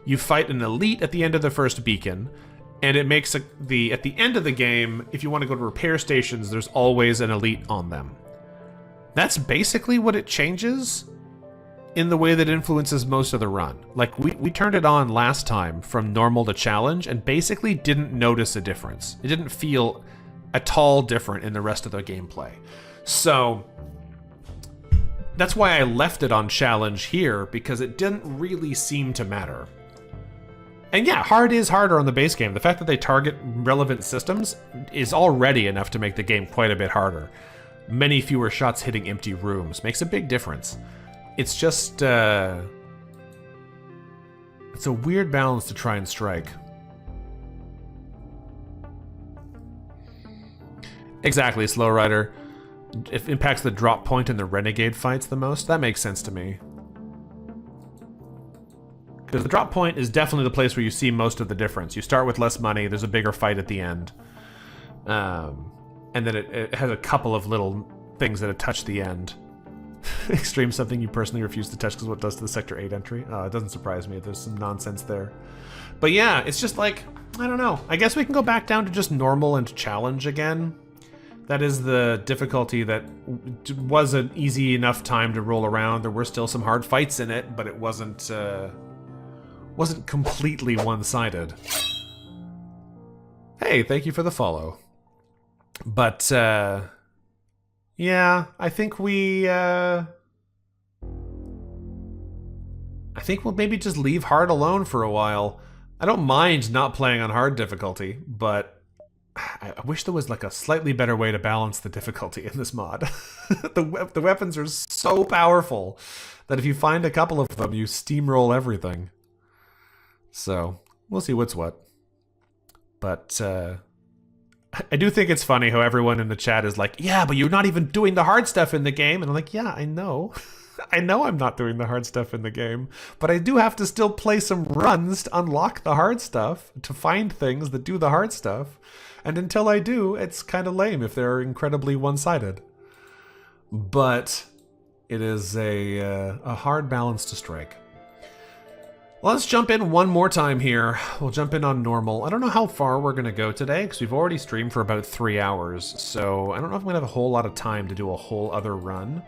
You fight an elite at the end of the first beacon, and it makes at the end of the game, if you want to go to repair stations, there's always an elite on them. That's basically what it changes in the way that influences most of the run. Like, we turned it on last time from normal to challenge and basically didn't notice a difference. It didn't feel at all different in the rest of the gameplay. So that's why I left it on challenge here, because it didn't really seem to matter. And yeah, hard is harder on the base game. The fact that they target relevant systems is already enough to make the game quite a bit harder. Many fewer shots hitting empty rooms makes a big difference. It's just, it's a weird balance to try and strike. Exactly, Slow Rider. It impacts the drop point in the Renegade fights the most. That makes sense to me. Because the drop point is definitely the place where you see most of the difference. You start with less money, there's a bigger fight at the end. And then it has a couple of little things that touch the end. Extreme, something you personally refuse to touch because what it does to the Sector 8 entry. It doesn't surprise me. There's some nonsense there. But yeah, it's just like, I don't know. I guess we can go back down to just normal and challenge again. That is the difficulty that was an easy enough time to roll around. There were still some hard fights in it, but it wasn't completely one-sided. Hey, thank you for the follow. But, yeah, I think we'll maybe just leave hard alone for a while. I don't mind not playing on hard difficulty, but I wish there was like a slightly better way to balance the difficulty in this mod. The weapons are so powerful that if you find a couple of them, you steamroll everything. So, we'll see what's what. But, I do think it's funny how everyone in the chat is like, yeah, but you're not even doing the hard stuff in the game. And I'm like, yeah, I know. I know I'm not doing the hard stuff in the game. But I do have to still play some runs to unlock the hard stuff, to find things that do the hard stuff. And until I do, it's kind of lame if they're incredibly one-sided. But it is a hard balance to strike. Let's jump in one more time here. We'll jump in on normal. I don't know how far we're going to go today, because we've already streamed for about 3 hours, so I don't know if I'm going to have a whole lot of time to do a whole other run.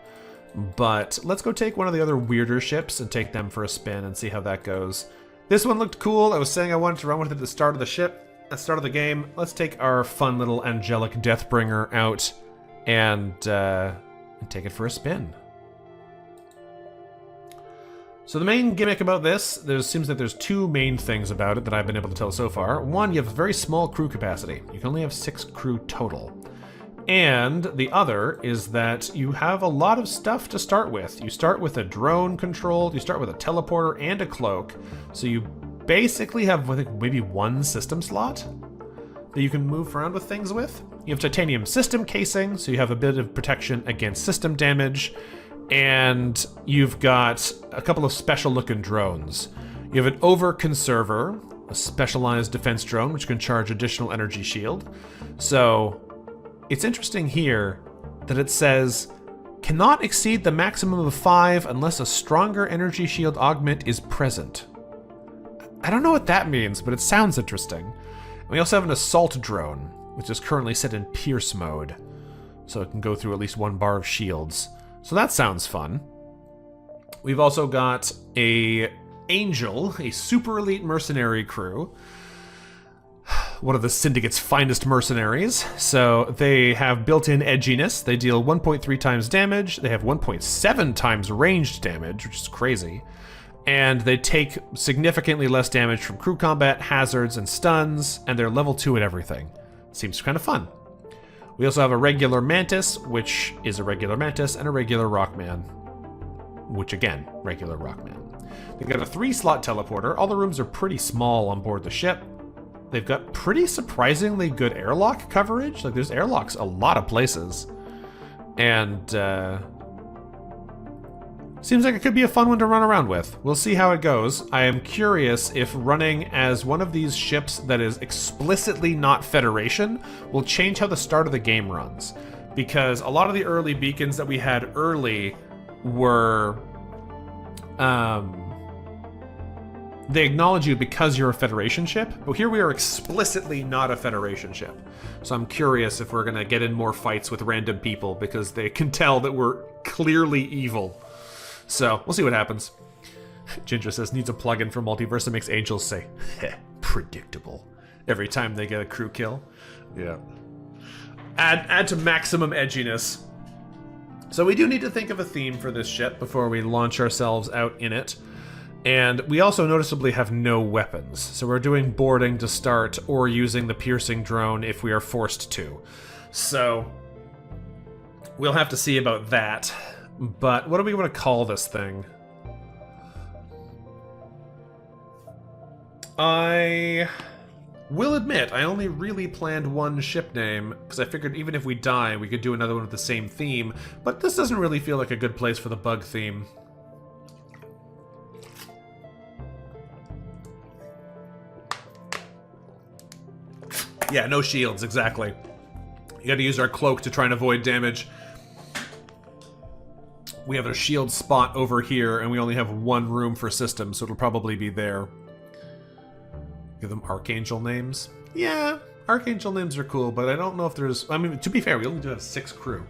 But let's go take one of the other weirder ships and take them for a spin and see how that goes. This one looked cool. I was saying I wanted to run with it at the start of the ship, at the start of the game. Let's take our fun little angelic Deathbringer out and take it for a spin. So the main gimmick about this, there seems that there's two main things about it that I've been able to tell so far. One, you have a very small crew capacity. You can only have 6 crew total. And the other is that you have a lot of stuff to start with. You start with a drone control, you start with a teleporter and a cloak. So you basically have, I think, maybe 1 system slot that you can move around with things with. You have titanium system casing, so you have a bit of protection against system damage. And you've got a couple of special-looking drones. You have an over-conserver, a specialized defense drone, which can charge additional energy shield. So, it's interesting here that it says, cannot exceed the maximum of 5 unless a stronger energy shield augment is present. I don't know what that means, but it sounds interesting. We also have an assault drone, which is currently set in Pierce mode. so it can go through at least 1 bar of shields. So that sounds fun. We've also got a Angel, a super elite mercenary crew. One of the Syndicate's finest mercenaries. So they have built-in edginess. They deal 1.3 times damage. They have 1.7 times ranged damage, which is crazy. And they take significantly less damage from crew combat, hazards, and stuns, and they're level 2 at everything. Seems kind of fun. We also have a regular Mantis, which is a regular Mantis, and a regular Rockman, which again, regular Rockman. They've got a 3-slot teleporter. All the rooms are pretty small on board the ship. They've got pretty surprisingly good airlock coverage. Like, there's airlocks a lot of places. And, seems like it could be a fun one to run around with. We'll see how it goes. I am curious if running as one of these ships that is explicitly not Federation will change how the start of the game runs. Because a lot of the early beacons that we had early were... they acknowledge you because you're a Federation ship, but here we are explicitly not a Federation ship. So I'm curious if we're going to get in more fights with random people because they can tell that we're clearly evil. So we'll see what happens. Ginger says, needs a plugin for Multiverse that makes angels say, heh, predictable, every time they get a crew kill. Yeah. Add to maximum edginess. So we do need to think of a theme for this ship before we launch ourselves out in it. And we also noticeably have no weapons, so we're doing boarding to start or using the piercing drone if we are forced to. So we'll have to see about that. But what do we want to call this thing? I will admit, I only really planned one ship name, because I figured even if we die, we could do another one with the same theme, but this doesn't really feel like a good place for the bug theme. Yeah, no shields, exactly. You gotta use our cloak to try and avoid damage. We have a shield spot over here, and we only have 1 room for systems, so it'll probably be there. Give them Archangel names? Yeah, Archangel names are cool, but I don't know if there's... I mean, to be fair, we only do have 6 crew.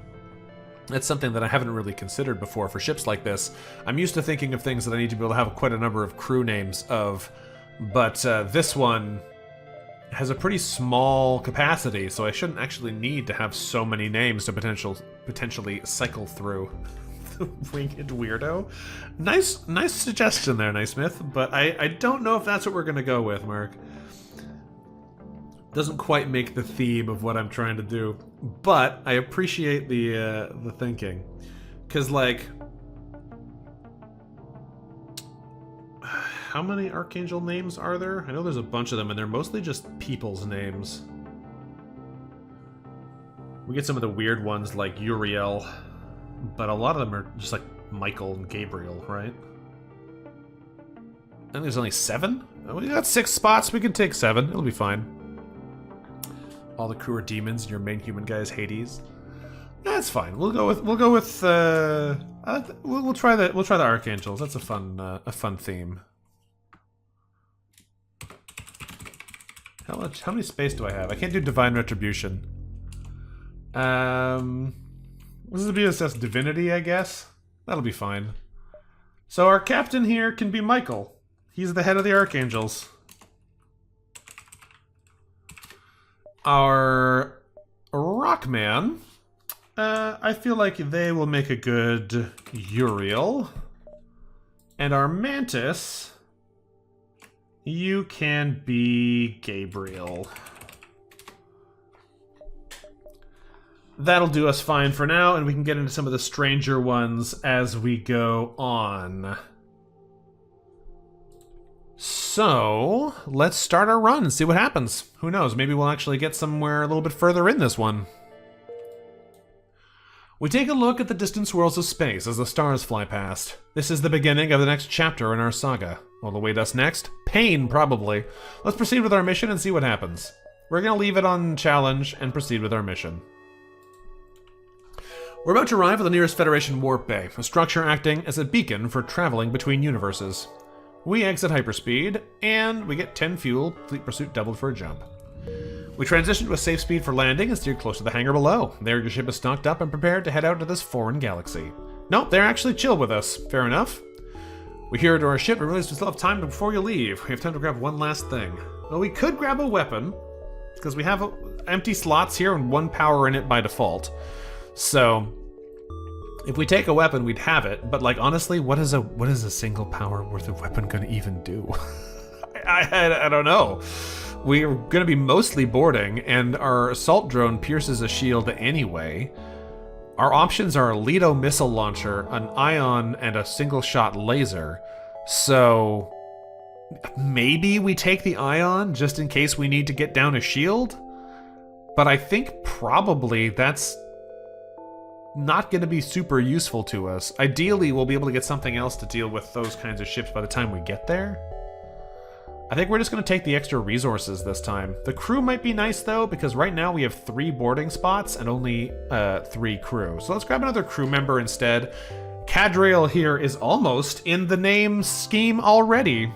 That's something that I haven't really considered before for ships like this. I'm used to thinking of things that I need to be able to have quite a number of crew names of, but this one has a pretty small capacity, so I shouldn't actually need to have so many names to potentially cycle through. Winged weirdo. Nice suggestion there, Naismith, but I don't know if that's what we're gonna go with, Mark. Doesn't quite make the theme of what I'm trying to do, but I appreciate the thinking, because like, how many Archangel names are there? I know there's a bunch of them, and they're mostly just people's names. We get some of the weird ones like Uriel, but a lot of them are just like Michael and Gabriel, right? I think there's only 7? We got 6 spots, we can take 7, it'll be fine. All the crew are demons, and your main human guy is Hades. That's fine. We'll try the Archangels. That's a fun theme. How many space do I have? I can't do Divine Retribution. This is a BSS Divinity, I guess. That'll be fine. So our captain here can be Michael. He's the head of the Archangels. Our Rockman, I feel like they will make a good Uriel. And our Mantis, you can be Gabriel. That'll do us fine for now, and we can get into some of the stranger ones as we go on. So, let's start our run and see what happens. Who knows, maybe we'll actually get somewhere a little bit further in this one. We take a look at the distant swirls of space as the stars fly past. This is the beginning of the next chapter in our saga. What'll await us next? Pain, probably. Let's proceed with our mission and see what happens. We're gonna leave it on challenge and proceed with our mission. We're about to arrive at the nearest Federation warp bay, a structure acting as a beacon for traveling between universes. We exit hyperspeed, and we get 10 fuel, fleet pursuit doubled for a jump. We transition to a safe speed for landing and steer close to the hangar below. There, your ship is stocked up and prepared to head out to this foreign galaxy. Nope, they're actually chill with us. Fair enough. We hear to our ship and realize we still have time before you leave. We have time to grab one last thing. Well, we could grab a weapon, because we have empty slots here and 1 power in it by default. So, if we take a weapon, we'd have it. But, like, honestly, what is a single power worth of weapon gonna even do? I don't know. We're gonna be mostly boarding, and our assault drone pierces a shield anyway. Our options are a Leto missile launcher, an ion, and a single-shot laser. So maybe we take the ion just in case we need to get down a shield? But I think probably that's not going to be super useful to us. Ideally, we'll be able to get something else to deal with those kinds of ships by the time we get there. I think we're just going to take the extra resources this time. The crew might be nice, though, because right now we have 3 boarding spots and only 3 crew. So let's grab another crew member instead. Cadriel here is almost in the name scheme already.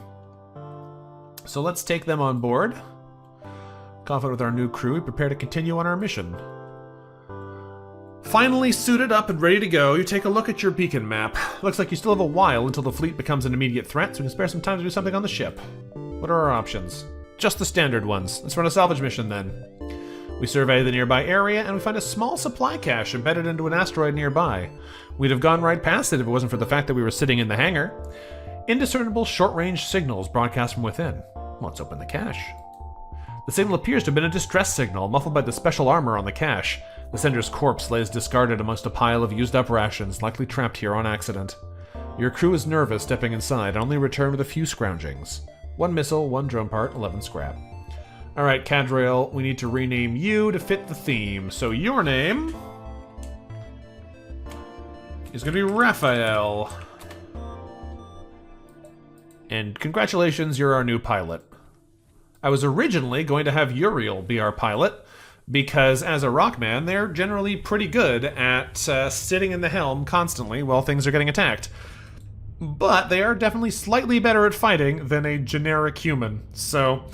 So let's take them on board. Confident with our new crew, we prepare to continue on our mission. Finally suited up and ready to go, you take a look at your beacon map. Looks like you still have a while until the fleet becomes an immediate threat, so we can spare some time to do something on the ship. What are our options? Just the standard ones. Let's run a salvage mission then. We survey the nearby area and we find a small supply cache embedded into an asteroid nearby. We'd have gone right past it if it wasn't for the fact that we were sitting in the hangar. Indiscernible short-range signals broadcast from within. Let's open the cache. The signal appears to have been a distress signal, muffled by the special armor on the cache. The sender's corpse lays discarded amongst a pile of used-up rations, likely trapped here on accident. Your crew is nervous stepping inside and only return with a few scroungings. 1 missile, 1 drone part, 11 scrap. Alright, Cadriel, we need to rename you to fit the theme. So your name is going to be Raphael. And congratulations, you're our new pilot. I was originally going to have Uriel be our pilot, because as a Rockman, they're generally pretty good at sitting in the helm constantly while things are getting attacked. But they are definitely slightly better at fighting than a generic human. So,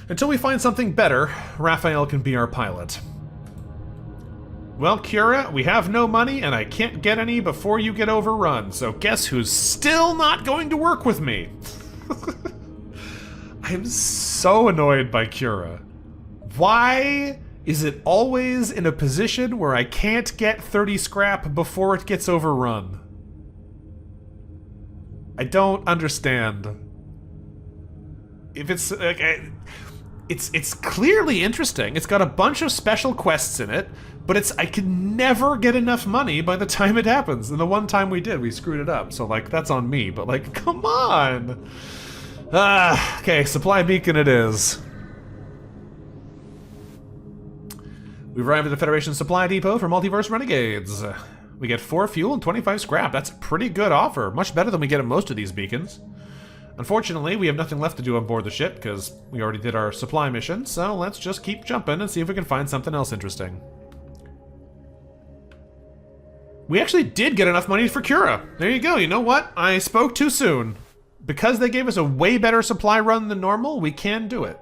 until we find something better, Raphael can be our pilot. Well, Kira, we have no money and I can't get any before you get overrun, so guess who's still not going to work with me? I am so annoyed by Kira. Why is it always in a position where I can't get 30 scrap before it gets overrun? I don't understand. If it's like, it's clearly interesting. It's got a bunch of special quests in it, but I can never get enough money by the time it happens. And the one time we did, we screwed it up. So like, that's on me. But like, come on. Okay, supply beacon it is. We've arrived at the Federation supply depot for Multiverse Renegades. We get 4 fuel and 25 scrap. That's a pretty good offer. Much better than we get at most of these beacons. Unfortunately, we have nothing left to do on board the ship because we already did our supply mission, so let's just keep jumping and see if we can find something else interesting. We actually did get enough money for Cura. There you go. You know what? I spoke too soon. Because they gave us a way better supply run than normal, we can do it.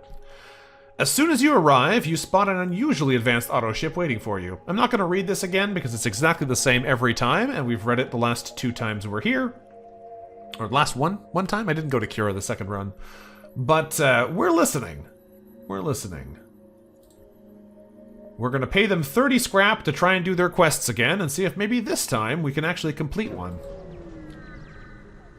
As soon as you arrive, you spot an unusually advanced auto ship waiting for you. I'm not going to read this again because it's exactly the same every time, and we've read it the last 2 times we're here. Or last one time? I didn't go to Cura the second run. But we're listening. We're listening. We're going to pay them 30 scrap to try and do their quests again and see if maybe this time we can actually complete one.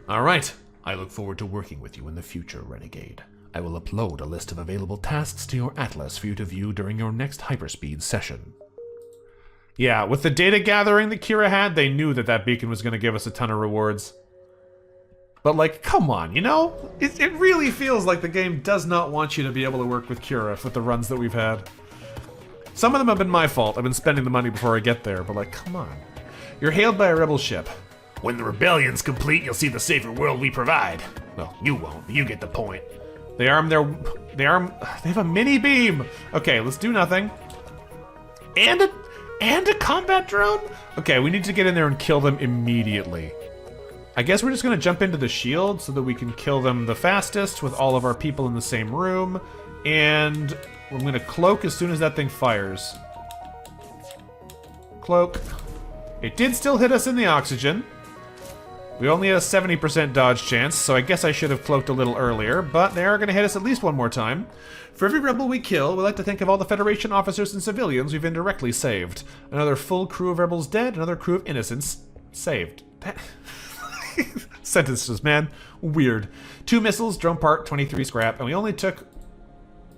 Alright. I look forward to working with you in the future, Renegade. I will upload a list of available tasks to your atlas for you to view during your next hyperspeed session. Yeah, with the data gathering that Kira had, they knew that that beacon was going to give us a ton of rewards. But like, come on, you know? It really feels like the game does not want you to be able to work with Kira with the runs that we've had. Some of them have been my fault. I've been spending the money before I get there, but like, come on. You're hailed by a rebel ship. When the rebellion's complete, you'll see the safer world we provide. Well, you won't, but you get the point. They have a mini beam. Okay, let's do nothing. And a combat drone? Okay, we need to get in there and kill them immediately. I guess we're just gonna jump into the shield so that we can kill them the fastest with all of our people in the same room. And I'm going to cloak as soon as that thing fires. Cloak. It did still hit us in the oxygen. We only had a 70% dodge chance, so I guess I should have cloaked a little earlier, but they are going to hit us at least one more time. For every rebel we kill, we like to think of all the Federation officers and civilians we've indirectly saved. Another full crew of rebels dead, another crew of innocents saved. Sentences, man. Weird. 2 missiles, drone part, 23 scrap, and we only took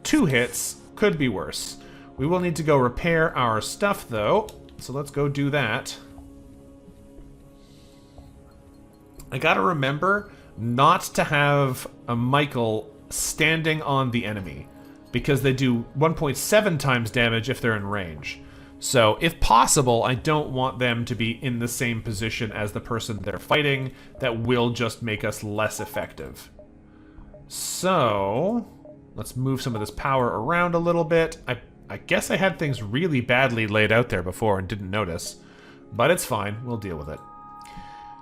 2 hits. Could be worse. We will need to go repair our stuff, though, so let's go do that. I gotta remember not to have a Michael standing on the enemy, because they do 1.7 times damage if they're in range. So, if possible, I don't want them to be in the same position as the person they're fighting. That will just make us less effective. So, let's move some of this power around a little bit. I guess I had things really badly laid out there before and didn't notice, but it's fine. We'll deal with it.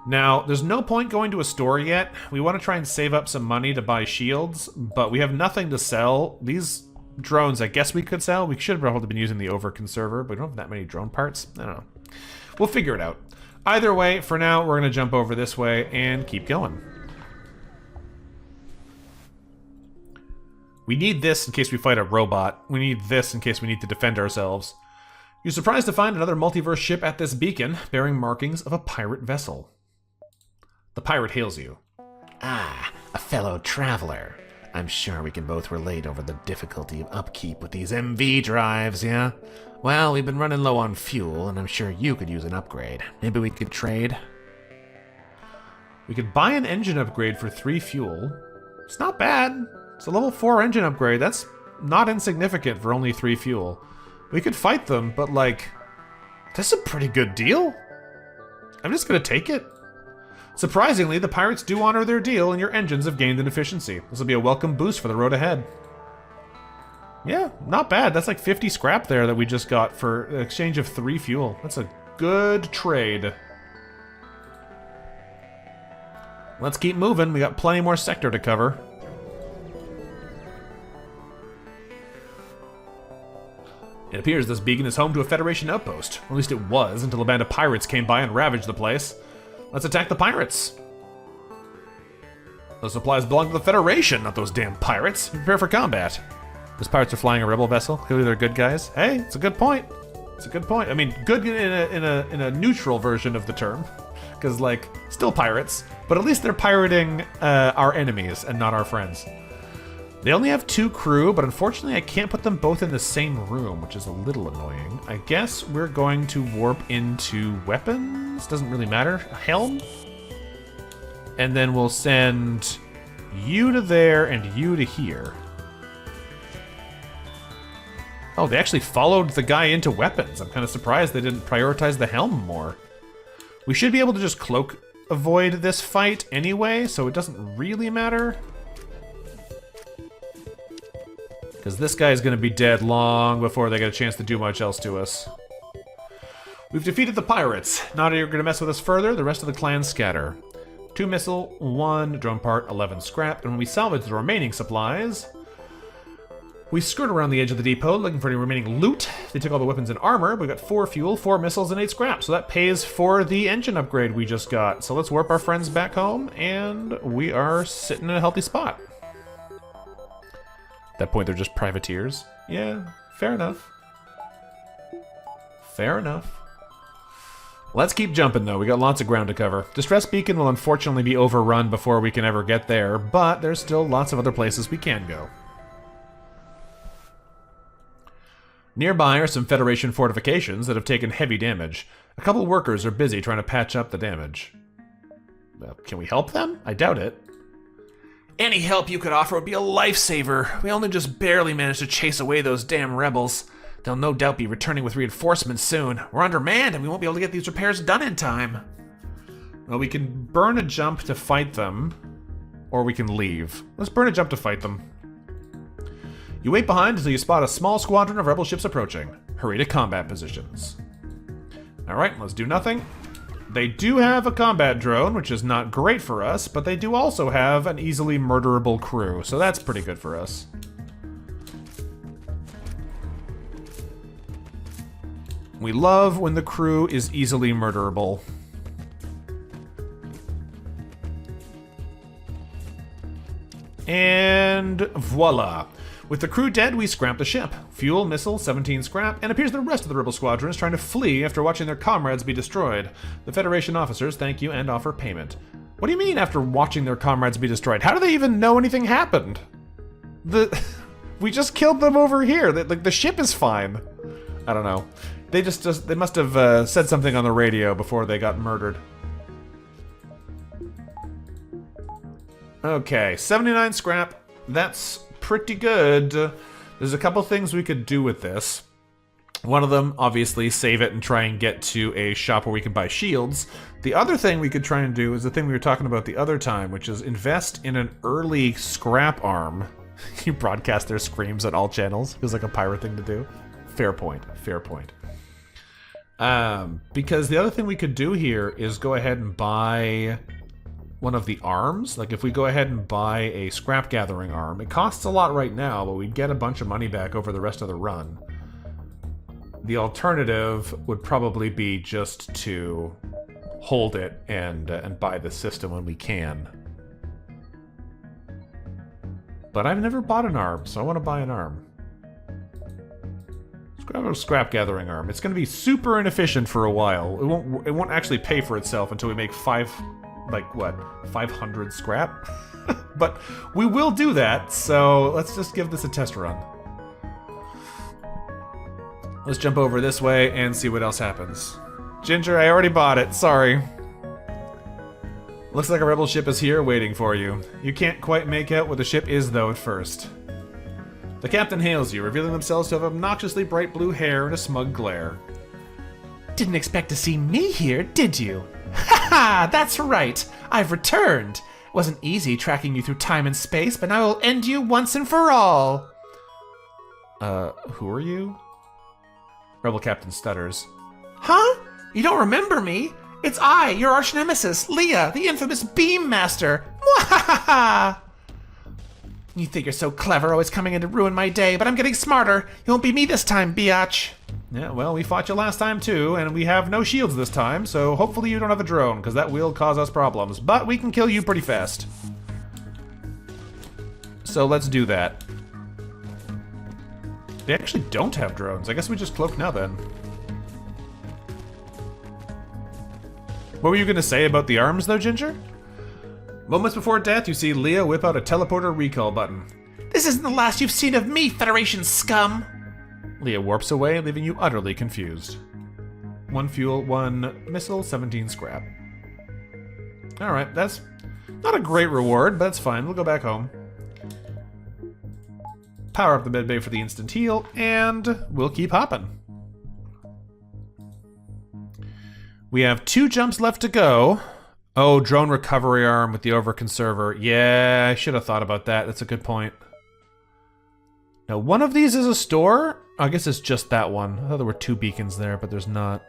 Now, there's no point going to a store yet. We want to try and save up some money to buy shields, but we have nothing to sell. These drones, I guess we could sell. We should have probably been using the overconserver, but we don't have that many drone parts. I don't know. We'll figure it out. Either way, for now, we're going to jump over this way and keep going. We need this in case we fight a robot. We need this in case we need to defend ourselves. You're surprised to find another multiverse ship at this beacon, bearing markings of a pirate vessel. The pirate hails you. Ah, a fellow traveler. I'm sure we can both relate over the difficulty of upkeep with these MV drives, yeah? Well, we've been running low on fuel, and I'm sure you could use an upgrade. Maybe we could trade? We could buy an engine upgrade for 3 fuel. It's not bad. It's a level 4 engine upgrade. That's not insignificant for only 3 fuel. We could fight them, but like, that's a pretty good deal. I'm just gonna take it. Surprisingly, the pirates do honor their deal, and your engines have gained in efficiency. This will be a welcome boost for the road ahead. Yeah, not bad. That's like 50 scrap there that we just got for an exchange of 3 fuel. That's a good trade. Let's keep moving. We got plenty more sector to cover. It appears this beacon is home to a Federation outpost. Or at least it was, until a band of pirates came by and ravaged the place. Let's attack the pirates. Those supplies belong to the Federation, not those damn pirates. Prepare for combat. Those pirates are flying a rebel vessel. Clearly they're good guys. Hey, it's a good point. It's a good point. I mean, good in a neutral version of the term, because like still pirates, but at least they're pirating our enemies and not our friends. They only have 2 crew, but unfortunately I can't put them both in the same room, which is a little annoying. I guess we're going to warp into weapons. Doesn't really matter. A helm. And then we'll send you to there and you to here. Oh, they actually followed the guy into weapons. I'm kind of surprised they didn't prioritize the helm more. We should be able to just cloak avoid this fight anyway, so it doesn't really matter. Because this guy's going to be dead long before they get a chance to do much else to us. We've defeated the pirates. Now that you're going to mess with us further, the rest of the clan scatter. 2 missile, 1 drone part, 11 scrap, and when we salvage the remaining supplies, we skirt around the edge of the depot looking for any remaining loot. They took all the weapons and armor, but we got 4 fuel, 4 missiles, and 8 scrap, so that pays for the engine upgrade we just got. So let's warp our friends back home, and we are sitting in a healthy spot. At that point, they're just privateers. Yeah, fair enough. Fair enough. Let's keep jumping, though. We got lots of ground to cover. Distress Beacon will unfortunately be overrun before we can ever get there, but there's still lots of other places we can go. Nearby are some Federation fortifications that have taken heavy damage. A couple workers are busy trying to patch up the damage. Can we help them? I doubt it. Any help you could offer would be a lifesaver. We only just barely managed to chase away those damn rebels. They'll no doubt be returning with reinforcements soon. We're undermanned and we won't be able to get these repairs done in time. Well, we can burn a jump to fight them, or we can leave. Let's burn a jump to fight them. You wait behind until you spot a small squadron of rebel ships approaching. Hurry to combat positions. Alright, let's do nothing. They do have a combat drone, which is not great for us, but they do also have an easily murderable crew, so that's pretty good for us. We love when the crew is easily murderable. And voila. With the crew dead, we scrap the ship. Fuel, missile, 17 scrap, and it appears the rest of the rebel squadron is trying to flee after watching their comrades be destroyed. The Federation officers thank you and offer payment. What do you mean after watching their comrades be destroyed? How do they even know anything happened? We just killed them over here. The ship is fine. I don't know. They they must have said something on the radio before they got murdered. Okay, 79 scrap. That's pretty good. There's a couple things we could do with this. One of them, obviously, save it and try and get to a shop where we can buy shields. The other thing we could try and do is the thing we were talking about the other time, which is invest in an early scrap arm. You broadcast their screams on all channels. Feels like a pirate thing to do. Fair point. Fair point. Because the other thing we could do here is go ahead and buy one of the arms. Like if we go ahead and buy a scrap gathering arm, it costs a lot right now, but we'd get a bunch of money back over the rest of the run. The alternative would probably be just to hold it and buy the system when we can. But I've never bought an arm, so I want to buy an arm. Let's grab a scrap gathering arm. It's going to be super inefficient for a while. It won't actually pay for itself until we make 500 scrap? But we will do that, so let's just give this a test run. Let's jump over this way and see what else happens. Ginger, I already bought it, sorry. Looks like a rebel ship is here waiting for you. You can't quite make out what the ship is though at first. The captain hails you, revealing themselves to have obnoxiously bright blue hair and a smug glare. Didn't expect to see me here, did you? Haha, that's right. I've returned. It wasn't easy tracking you through time and space, but now I will end you once and for all. Who are you? Rebel captain stutters. Huh? You don't remember me? It's I, your arch nemesis, Leah, the infamous Beam Master. Mwahaha! You think you're so clever, always coming in to ruin my day, but I'm getting smarter. You won't be me this time, biatch. Yeah, well, we fought you last time too, and we have no shields this time, so hopefully you don't have a drone, because that will cause us problems. But we can kill you pretty fast. So let's do that. They actually don't have drones. I guess we just cloak now then. What were you going to say about the arms though, Ginger? Moments before death, you see Leah whip out a teleporter recall button. This isn't the last you've seen of me, Federation scum! Leah warps away, leaving you utterly confused. 1 fuel, 1 missile, 17 scrap. Alright, that's not a great reward, but that's fine. We'll go back home. Power up the medbay for the instant heal, and we'll keep hopping. We have 2 jumps left to go. Oh, drone recovery arm with the overconserver. Yeah, I should have thought about that. That's a good point. Now, one of these is a store? I guess it's just that one. I thought there were 2 beacons there, but there's not.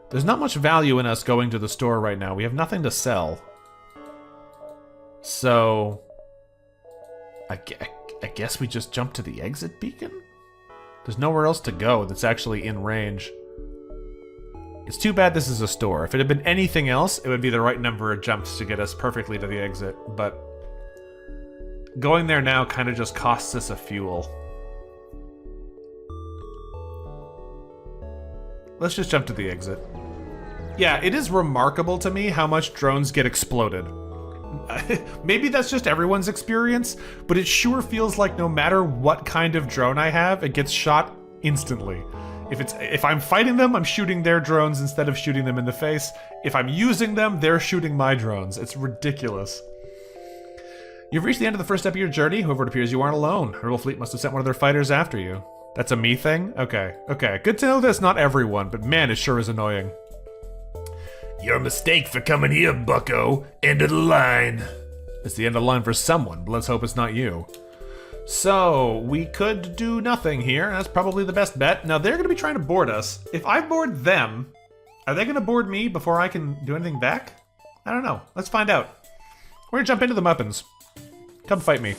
There's not much value in us going to the store right now. We have nothing to sell. So I guess we just jump to the exit beacon? There's nowhere else to go that's actually in range. It's too bad this is a store. If it had been anything else, it would be the right number of jumps to get us perfectly to the exit, but going there now kind of just costs us a fuel. Let's just jump to the exit. Yeah, it is remarkable to me how much drones get exploded. Maybe that's just everyone's experience, but it sure feels like no matter what kind of drone I have, it gets shot instantly. If I'm fighting them, I'm shooting their drones instead of shooting them in the face. If I'm using them, they're shooting my drones. It's ridiculous. You've reached the end of the first step of your journey. However, it appears you aren't alone. Rebel fleet must have sent one of their fighters after you. That's a me thing? Okay. Good to know that's not everyone, but man, it sure is annoying. Your mistake for coming here, bucko. End of the line. It's the end of the line for someone, but let's hope it's not you. So, we could do nothing here. That's probably the best bet. Now, they're going to be trying to board us. If I board them, are they going to board me before I can do anything back? I don't know. Let's find out. We're gonna jump into the weapons. Come fight me.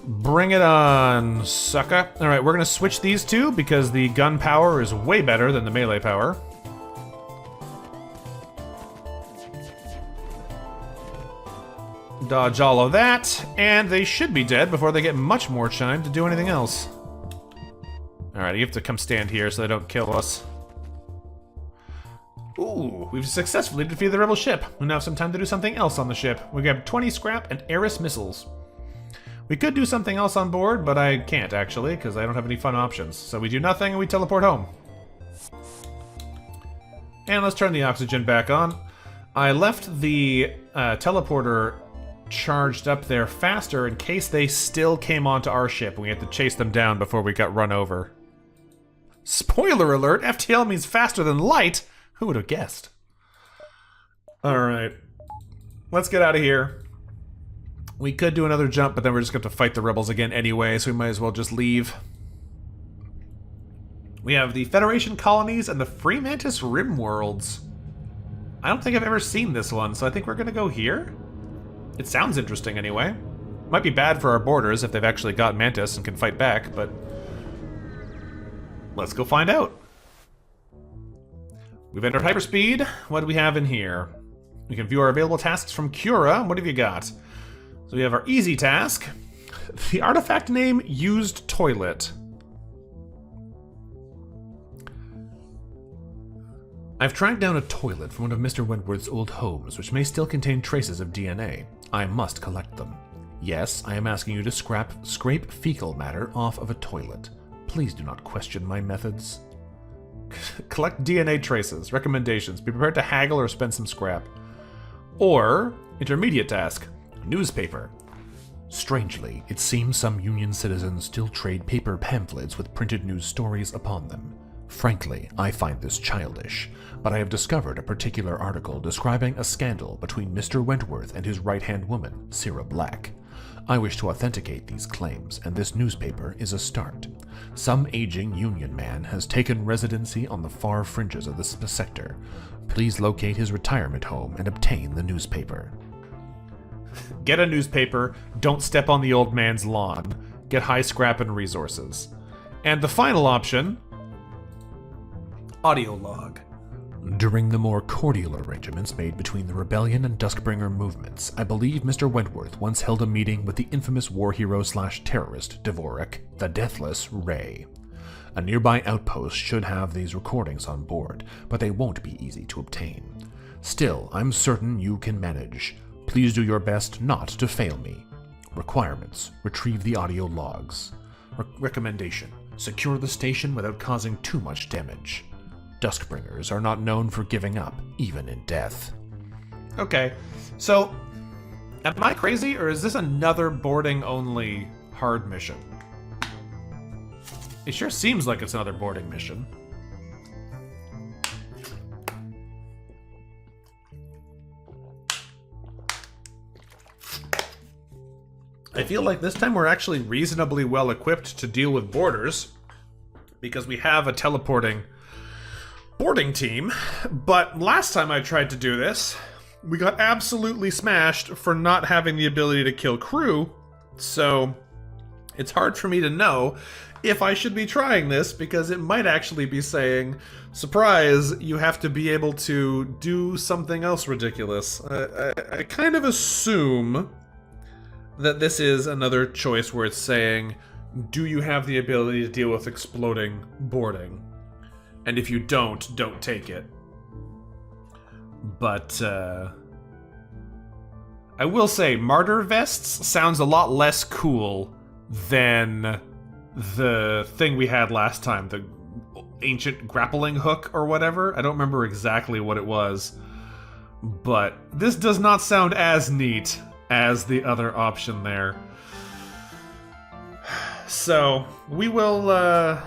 Bring it on, sucker. Alright, we're gonna switch these two because the gun power is way better than the melee power. Dodge all of that, and they should be dead before they get much more time to do anything else. Alright, you have to come stand here so they don't kill us. Ooh, we've successfully defeated the rebel ship. We now have some time to do something else on the ship. We got 20 scrap and Ares missiles. We could do something else on board, but I can't actually, because I don't have any fun options. So we do nothing and we teleport home. And let's turn the oxygen back on. I left the teleporter charged up there faster in case they still came onto our ship and we had to chase them down before we got run over. Spoiler alert, FTL means faster than light? Who would have guessed? Alright. Let's get out of here. We could do another jump, but then we're just going to fight the rebels again anyway, so we might as well just leave. We have the Federation colonies and the Free Mantis Rim worlds. I don't think I've ever seen this one, so I think we're going to go here? It sounds interesting anyway. Might be bad for our borders if they've actually got Mantis and can fight back, but let's go find out. We've entered hyperspeed. What do we have in here? We can view our available tasks from Cura. What have you got? So we have our easy task. The artifact name, used toilet. I've tracked down a toilet from one of Mr. Wentworth's old homes, which may still contain traces of DNA. I must collect them. Yes, I am asking you to scrape fecal matter off of a toilet. Please do not question my methods. Collect DNA traces. Recommendations. Be prepared to haggle or spend some scrap. Or, intermediate task. Newspaper. Strangely, it seems some Union citizens still trade paper pamphlets with printed news stories upon them. Frankly, I find this childish, but I have discovered a particular article describing a scandal between Mr. Wentworth and his right-hand woman, Sarah Black. I wish to authenticate these claims, and this newspaper is a start. Some aging Union man has taken residency on the far fringes of this sector. Please locate his retirement home and obtain the newspaper. Get a newspaper, don't step on the old man's lawn, get high scrap and resources. And the final option, audio log. During the more cordial arrangements made between the Rebellion and Duskbringer movements, I believe Mr. Wentworth once held a meeting with the infamous war hero/terrorist Dvorak, the Deathless Ray. A nearby outpost should have these recordings on board, but they won't be easy to obtain. Still, I'm certain you can manage. Please do your best not to fail me. Requirements: retrieve the audio logs. Recommendation: secure the station without causing too much damage. Duskbringers are not known for giving up, even in death. Okay, so am I crazy, or is this another boarding-only hard mission? It sure seems like it's another boarding mission. I feel like this time we're actually reasonably well equipped to deal with boarders, because we have a teleporting boarding team, but last time I tried to do this, we got absolutely smashed for not having the ability to kill crew, so it's hard for me to know if I should be trying this, because it might actually be saying, surprise, you have to be able to do something else ridiculous. I kind of assume that this is another choice where it's saying, do you have the ability to deal with exploding boarding? And if you don't take it. But, I will say, Martyr Vests sounds a lot less cool than the thing we had last time, the ancient grappling hook or whatever. I don't remember exactly what it was. But this does not sound as neat as the other option there. So, we will,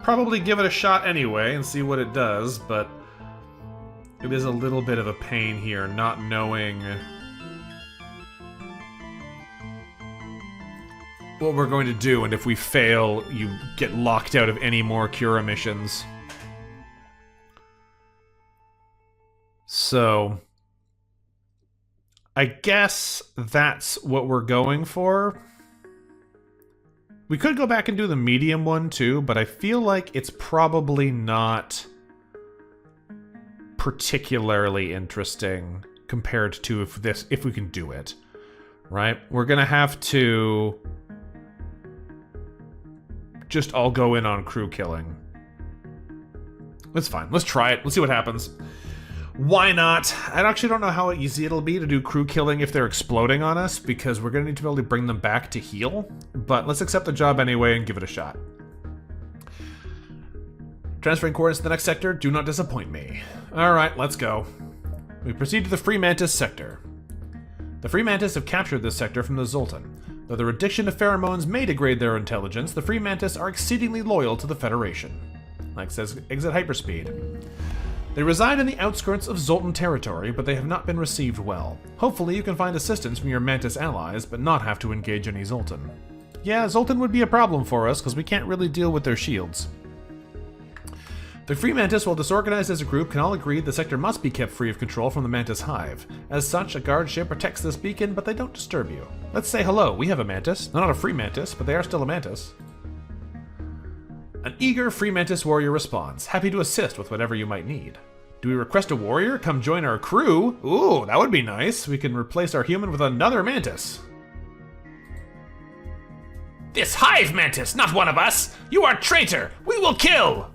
probably give it a shot anyway and see what it does, but it is a little bit of a pain here, not knowing what we're going to do, and if we fail, you get locked out of any more Cura missions. So I guess that's what we're going for. We could go back and do the medium one too, but I feel like it's probably not particularly interesting compared to if we can do it. Right? We're gonna have to just all go in on crew killing. That's fine. Let's try it. Let's see what happens. Why not? I actually don't know how easy it'll be to do crew killing if they're exploding on us, because we're going to need to be able to bring them back to heal. But let's accept the job anyway and give it a shot. Transferring coordinates to the next sector. Do not disappoint me. Alright, let's go. We proceed to the Free Mantis sector. The Free Mantis have captured this sector from the Zoltan. Though their addiction to pheromones may degrade their intelligence, the Free Mantis are exceedingly loyal to the Federation. Like says exit hyperspeed. They reside in the outskirts of Zoltan territory, but they have not been received well. Hopefully you can find assistance from your Mantis allies, but not have to engage any Zoltan. Yeah, Zoltan would be a problem for us, because we can't really deal with their shields. The Free Mantis, while disorganized as a group, can all agree the sector must be kept free of control from the Mantis Hive. As such, a guard ship protects this beacon, but they don't disturb you. Let's say hello. We have a Mantis. They're not a Free Mantis, but they are still a Mantis. An eager Free Mantis warrior responds, happy to assist with whatever you might need. Do we request a warrior come join our crew? Ooh, that would be nice. We can replace our human with another Mantis. This Hive Mantis, not one of us! You are traitor! We will kill!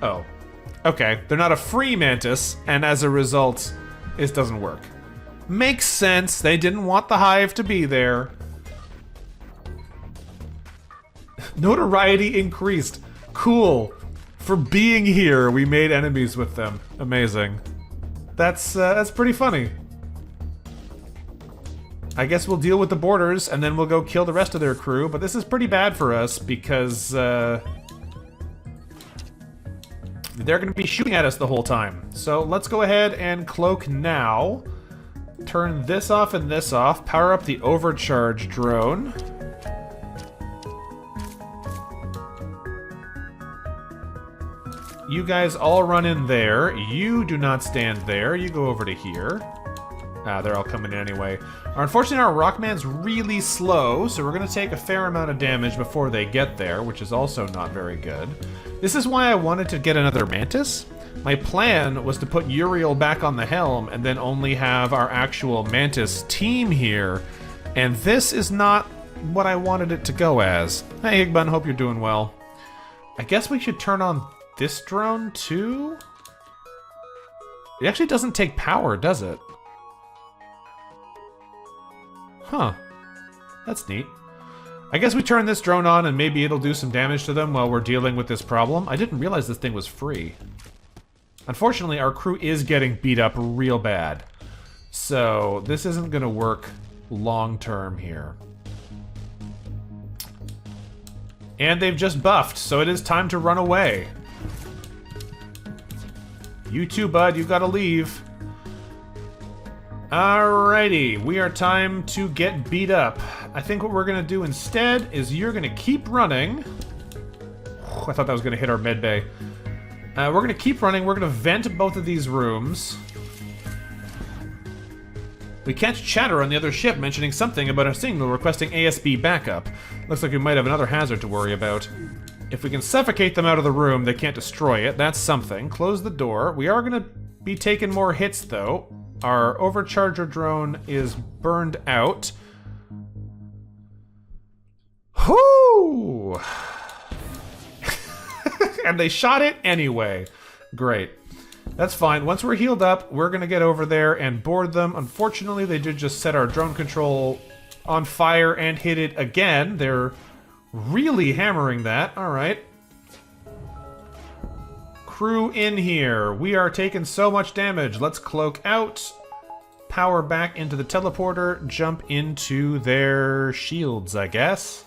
Oh. Okay, they're not a Free Mantis, and as a result, it doesn't work. Makes sense. They didn't want the Hive to be there. Notoriety increased. Cool. For being here, we made enemies with them. Amazing. That's pretty funny. I guess we'll deal with the borders, and then we'll go kill the rest of their crew, but this is pretty bad for us, because, they're gonna be shooting at us the whole time. So let's go ahead and cloak now. Turn this off and this off. Power up the overcharge drone. You guys all run in there. You do not stand there. You go over to here. They're all coming in anyway. Unfortunately, our Rockman's really slow, so we're going to take a fair amount of damage before they get there, which is also not very good. This is why I wanted to get another Mantis. My plan was to put Uriel back on the helm and then only have our actual Mantis team here. And this is not what I wanted it to go as. Hey, Higbun, hope you're doing well. I guess we should turn on this drone too? It actually doesn't take power, does it? Huh. That's neat. I guess we turn this drone on and maybe it'll do some damage to them while we're dealing with this problem. I didn't realize this thing was free. Unfortunately, our crew is getting beat up real bad. So this isn't going to work long term here. And they've just buffed, so it is time to run away. You too, bud, you gotta leave. Alrighty, we are time to get beat up. I think what we're gonna do instead is you're gonna keep running. I thought that was gonna hit our med bay. We're gonna keep running, we're gonna vent both of these rooms. We catch chatter on the other ship mentioning something about a signal requesting ASB backup. Looks like we might have another hazard to worry about. If we can suffocate them out of the room, they can't destroy it. That's something. Close the door. We are going to be taking more hits, though. Our overcharger drone is burned out. Whoo! And they shot it anyway. Great. That's fine. Once we're healed up, we're going to get over there and board them. Unfortunately, they did just set our drone control on fire and hit it again. They're really hammering that. All right. Crew in here. We are taking so much damage. Let's cloak out. Power back into the teleporter. Jump into their shields, I guess.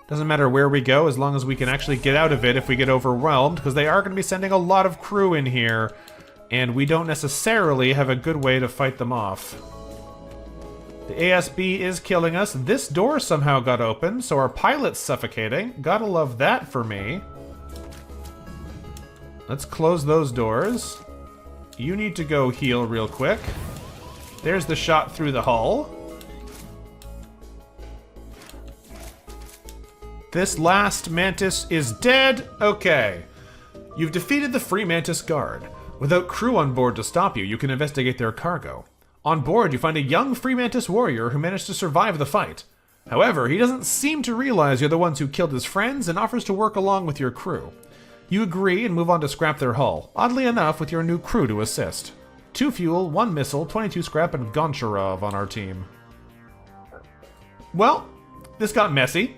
Doesn't matter where we go as long as we can actually get out of it if we get overwhelmed, because they are going to be sending a lot of crew in here, and we don't necessarily have a good way to fight them off. The ASB is killing us. This door somehow got open, so our pilot's suffocating. Gotta love that for me. Let's close those doors. you need to go heal real quick. There's the shot through the hull. This last mantis is dead. Okay. You've defeated the Free Mantis Guard. Without crew on board to stop you, you can investigate their cargo. On board, you find a young Free Mantis warrior who managed to survive the fight. However, he doesn't seem to realize you're the ones who killed his friends and offers to work along with your crew. You agree and move on to scrap their hull, oddly enough with your new crew to assist. 2 fuel, 1 missile, 22 scrap, and Goncharov on our team. Well, this got messy.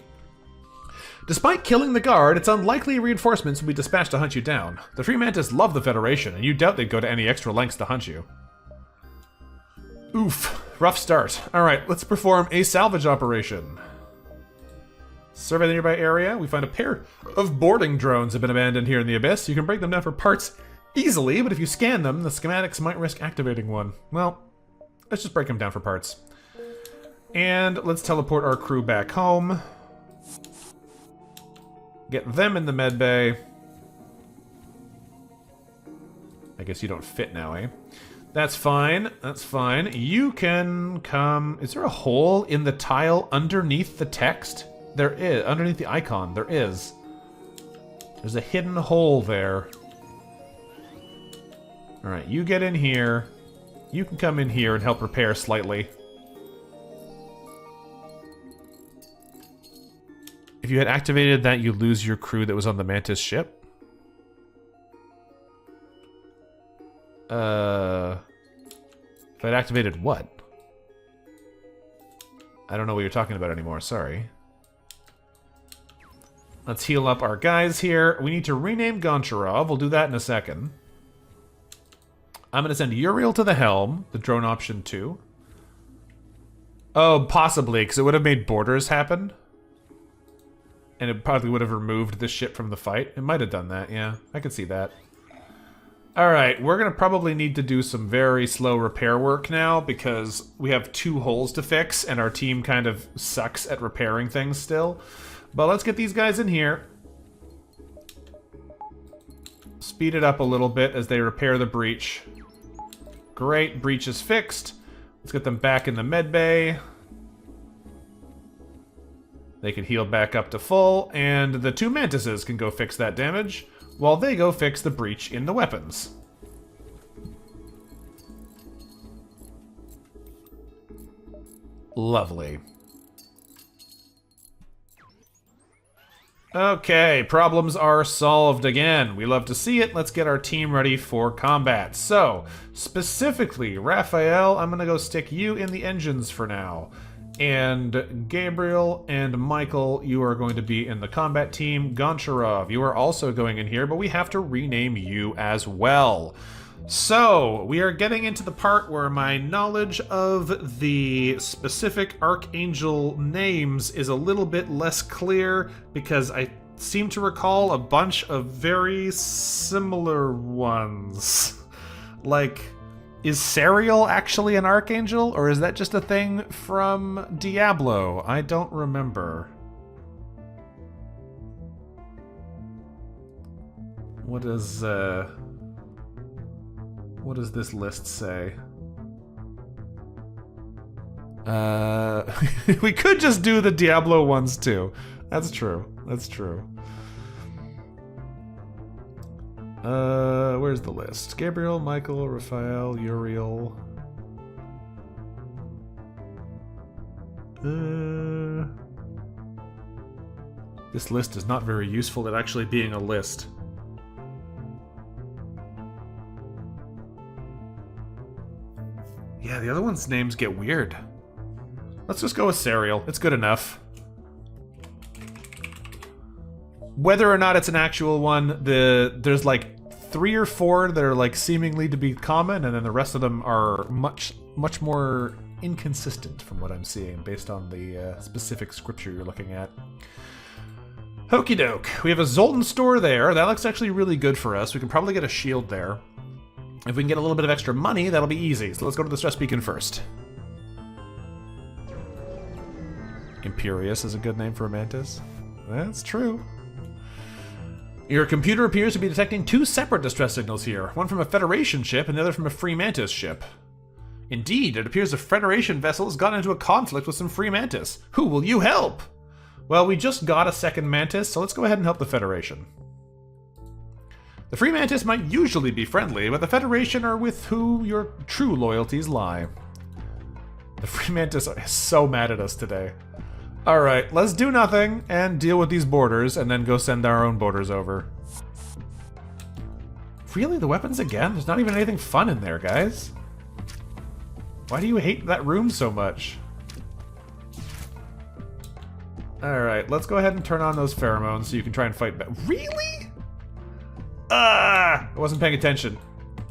Despite killing the guard, it's unlikely reinforcements will be dispatched to hunt you down. The Free Mantis love the Federation, and you doubt they'd go to any extra lengths to hunt you. Oof. Rough start. Alright, let's perform a salvage operation. Survey the nearby area. We find a pair of boarding drones have been abandoned here in the Abyss. You can break them down for parts easily, but if you scan them, the schematics might risk activating one. Well, let's just break them down for parts. And let's teleport our crew back home. Get them in the med bay. I guess you don't fit now, eh? That's fine. That's fine. You can come... Is there a hole in the tile underneath the text? There is. Underneath the icon, there is. There's a hidden hole there. Alright, you get in here. You can come in here and help repair slightly. If you had activated that, you lose your crew that was on the Mantis ship. If I'd activated what? I don't know what you're talking about anymore, sorry. Let's heal up our guys here. We need to rename Goncharov. We'll do that in a second. I'm going to send Uriel to the helm, the drone option 2. Oh, possibly, because it would have made borders happen. And it probably would have removed the ship from the fight. It might have done that, yeah. I could see that. Alright, we're going to probably need to do some very slow repair work now because we have 2 holes to fix and our team kind of sucks at repairing things still. But let's get these guys in here. Speed it up a little bit as they repair the breach. Great, breach is fixed. Let's get them back in the med bay. They can heal back up to full, and the 2 mantises can go fix that damage, while they go fix the breach in the weapons. Lovely. Okay, problems are solved again. We love to see it. Let's get our team ready for combat. So, specifically, Raphael, I'm gonna go stick you in the engines for now. And Gabriel and Michael, you are going to be in the combat team. Goncharov, you are also going in here, but we have to rename you as well. So, we are getting into the part where my knowledge of the specific Archangel names is a little bit less clear, because I seem to recall a bunch of very similar ones. Like... Is Serial actually an Archangel, or is that just a thing from Diablo? I don't remember. What does this list say? We could just do the Diablo ones too. That's true. That's true. Where's the list? Gabriel, Michael, Raphael, Uriel. This list is not very useful at actually being a list. Yeah, the other ones' names get weird. Let's just go with Serial. It's good enough. Whether or not it's an actual one, there's like 3 or 4 that are like seemingly to be common, and then the rest of them are much more inconsistent from what I'm seeing based on the specific scripture you're looking at. Okie doke. We have a Zoltan store there. That looks actually really good for us. We can probably get a shield there. If we can get a little bit of extra money, that'll be easy. So let's go to the stress beacon first. Imperious is a good name for a mantis. That's true. Your computer appears to be detecting two separate distress signals here, one from a Federation ship and the other from a Free Mantis ship. Indeed, it appears a Federation vessel has gotten into a conflict with some Free Mantis. Who will you help? Well, we just got a second Mantis, so let's go ahead and help the Federation. The Free Mantis might usually be friendly, but the Federation are with who your true loyalties lie. The Free Mantis are so mad at us today. Alright, let's do nothing and deal with these borders and then go send our own borders over. Really? The weapons again? There's not even anything fun in there, guys. Why do you hate that room so much? Alright, let's go ahead and turn on those pheromones so you can try and fight back. Really? I wasn't paying attention.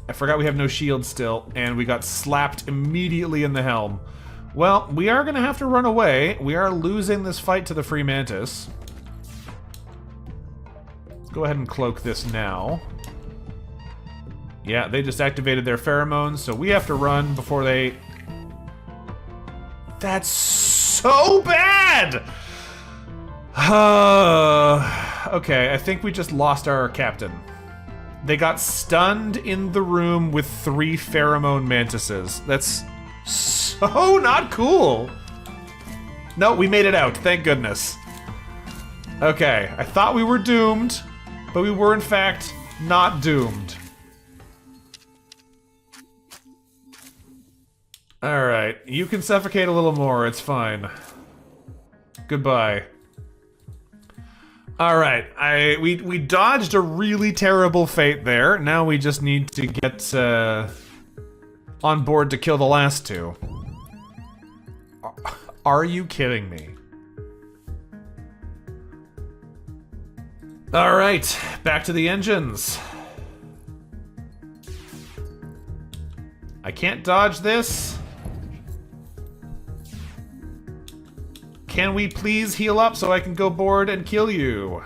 I forgot we have no shield still, and we got slapped immediately in the helm. Well, we are going to have to run away. We are losing this fight to the Free Mantis. Let's go ahead and cloak this now. Yeah, they just activated their pheromones, so we have to run before they... That's so bad! Okay, I think we just lost our captain. They got stunned in the room with 3 pheromone mantises. That's so not cool. No, we made it out, thank goodness. Okay, I thought we were doomed, but we were in fact not doomed. Alright, you can suffocate a little more, it's fine. Goodbye. Alright, we dodged a really terrible fate there. Now we just need to get on board to kill the last 2. Are you kidding me? Alright, back to the engines. I can't dodge this. Can we please heal up so I can go board and kill you?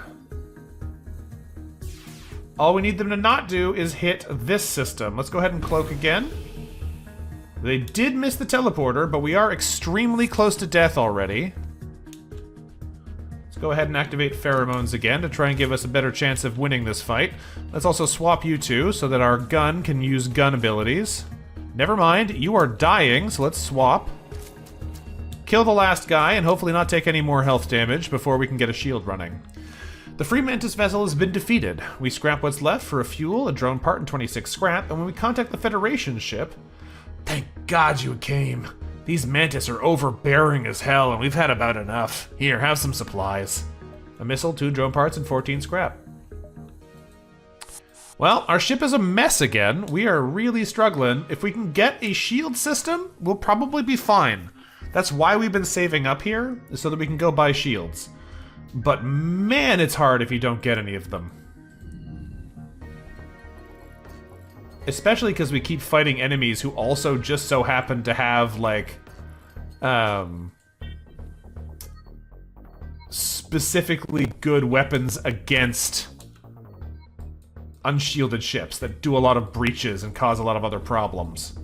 All we need them to not do is hit this system. Let's go ahead and cloak again. They did miss the teleporter, but we are extremely close to death already. Let's go ahead and activate pheromones again to try and give us a better chance of winning this fight. Let's also swap you two so that our gun can use gun abilities. Never mind, you are dying, so let's swap. Kill the last guy and hopefully not take any more health damage before we can get a shield running. The Free Mantis vessel has been defeated. We scrap what's left for a fuel, a drone part, and 26 scrap, and when we contact the Federation ship... Thank God you came. These Mantis are overbearing as hell, and we've had about enough. Here, have some supplies. A missile, 2 drone parts, and 14 scrap. Well, our ship is a mess again. We are really struggling. If we can get a shield system, we'll probably be fine. That's why we've been saving up here, so that we can go buy shields. But man, it's hard if you don't get any of them. Especially because we keep fighting enemies who also just so happen to have, like, specifically good weapons against unshielded ships that do a lot of breaches and cause a lot of other problems.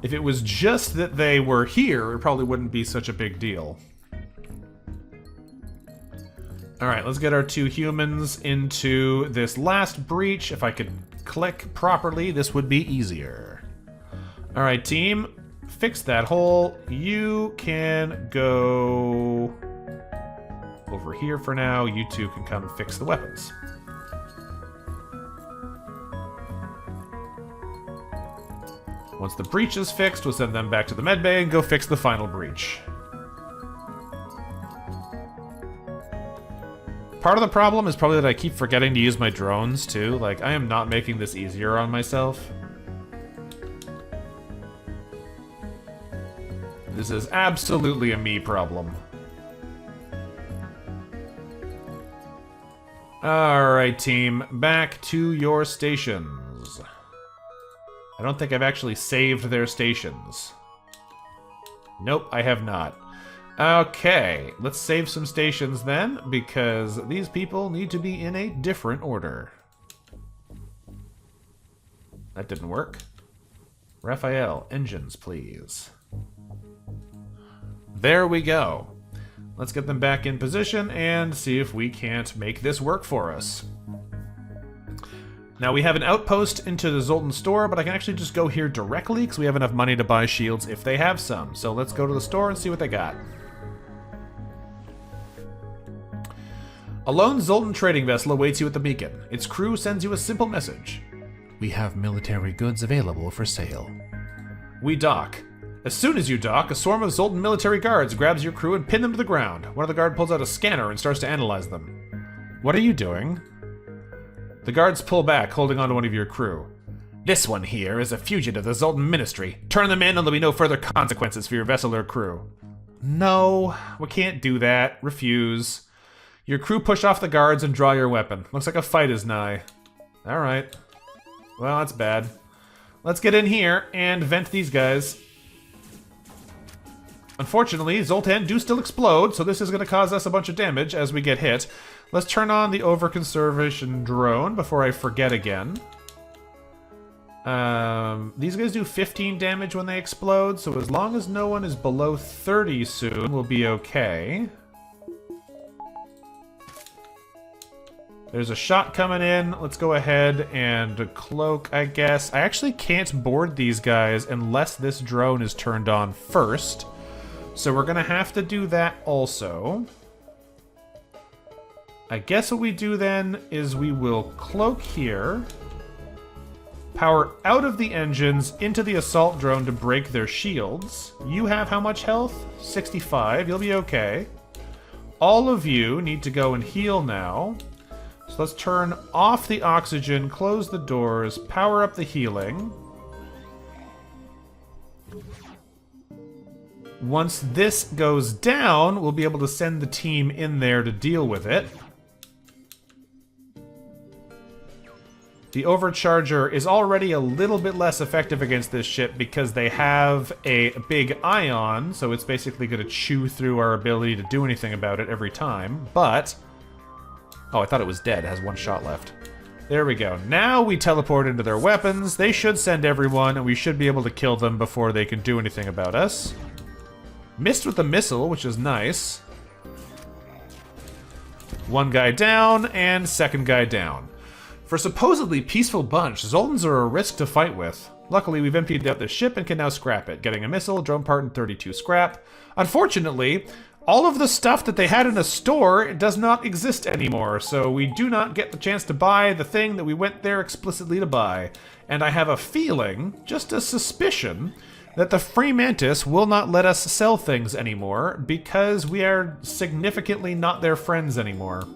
If it was just that they were here, it probably wouldn't be such a big deal. Alright, let's get our 2 humans into this last breach. If I could click properly, this would be easier. Alright, team. Fix that hole. You can go over here for now. You two can come fix the weapons. Once the breach is fixed, we'll send them back to the medbay and go fix the final breach. Part of the problem is probably that I keep forgetting to use my drones, too. Like, I am not making this easier on myself. This is absolutely a me problem. Alright, team. Back to your stations. I don't think I've actually saved their stations. Nope, I have not. Okay, let's save some stations then, because these people need to be in a different order. That didn't work. Raphael, engines, please. There we go. Let's get them back in position and see if we can't make this work for us. Now we have an outpost into the Zoltan store, but I can actually just go here directly because we have enough money to buy shields if they have some. So let's go to the store and see what they got. A lone Zoltan trading vessel awaits you at the beacon. Its crew sends you a simple message. We have military goods available for sale. We dock. As soon as you dock, a swarm of Zoltan military guards grabs your crew and pin them to the ground. One of the guards pulls out a scanner and starts to analyze them. What are you doing? The guards pull back, holding on to one of your crew. This one here is a fugitive of the Zoltan ministry. Turn them in and there'll be no further consequences for your vessel or crew. No, we can't do that. Refuse. Your crew push off the guards and draw your weapon. Looks like a fight is nigh. Alright. Well, that's bad. Let's get in here and vent these guys. Unfortunately, Zoltan do still explode, so this is going to cause us a bunch of damage as we get hit. Let's turn on the overconservation drone before I forget again. These guys do 15 damage when they explode, so as long as no one is below 30 soon, we'll be okay. There's a shot coming in. Let's go ahead and cloak, I guess. I actually can't board these guys unless this drone is turned on first. So we're going to have to do that also. I guess what we do then is we will cloak here, power out of the engines into the assault drone to break their shields. You have how much health? 65. You'll be okay. All of you need to go and heal now. So let's turn off the oxygen, close the doors, power up the healing. Once this goes down, we'll be able to send the team in there to deal with it. The Overcharger is already a little bit less effective against this ship because they have a big ion, so it's basically going to chew through our ability to do anything about it every time, but... Oh, I thought it was dead. It has one shot left. There we go. Now we teleport into their weapons. They should send everyone, and we should be able to kill them before they can do anything about us. Missed with the missile, which is nice. One guy down, and second guy down. For a supposedly peaceful bunch, Zoltans are a risk to fight with. Luckily, we've emptied out the ship and can now scrap it, getting a missile, drone part, and 32 scrap. Unfortunately, all of the stuff that they had in a store does not exist anymore, so we do not get the chance to buy the thing that we went there explicitly to buy. And I have a feeling, just a suspicion, that the Free Mantis will not let us sell things anymore because we are significantly not their friends anymore.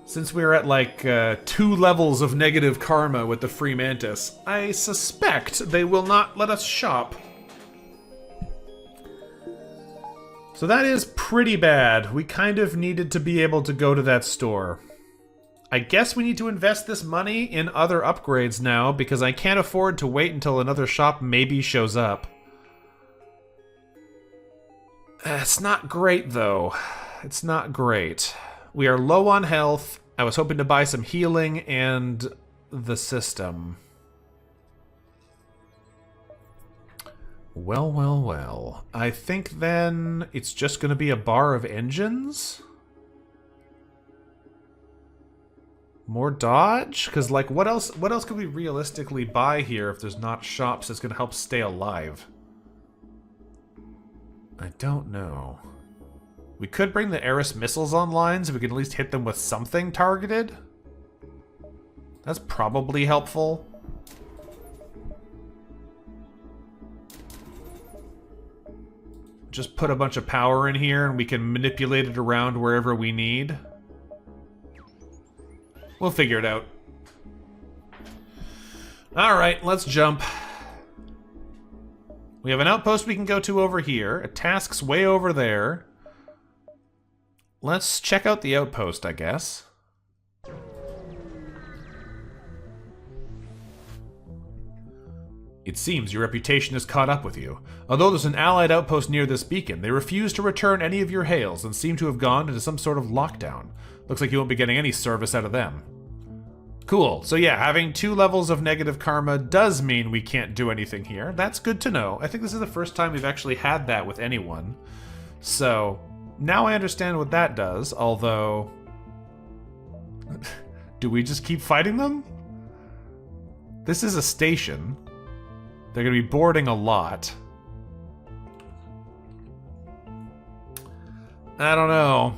Since we're at like 2 levels of negative karma with the Free Mantis, I suspect they will not let us shop. So that is pretty bad. We kind of needed to be able to go to that store. I guess we need to invest this money in other upgrades now because I can't afford to wait until another shop maybe shows up. It's not great though. It's not great. We are low on health. I was hoping to buy some healing and the system. Well, well, well. I think then it's just going to be a bar of engines? More dodge? Because, like, what else could we realistically buy here if there's not shops that's going to help stay alive? I don't know. We could bring the Eris missiles online so we can at least hit them with something targeted. That's probably helpful. Just put a bunch of power in here and we can manipulate it around wherever we need. We'll figure it out. Alright, let's jump. We have an outpost we can go to over here. A task's way over there. Let's check out the outpost, I guess. It seems your reputation has caught up with you. Although there's an allied outpost near this beacon, they refuse to return any of your hails and seem to have gone into some sort of lockdown. Looks like you won't be getting any service out of them. Cool. So yeah, having 2 levels of negative karma does mean we can't do anything here. That's good to know. I think this is the first time we've actually had that with anyone. So, now I understand what that does, although... Do we just keep fighting them? This is a station. They're going to be boarding a lot. I don't know.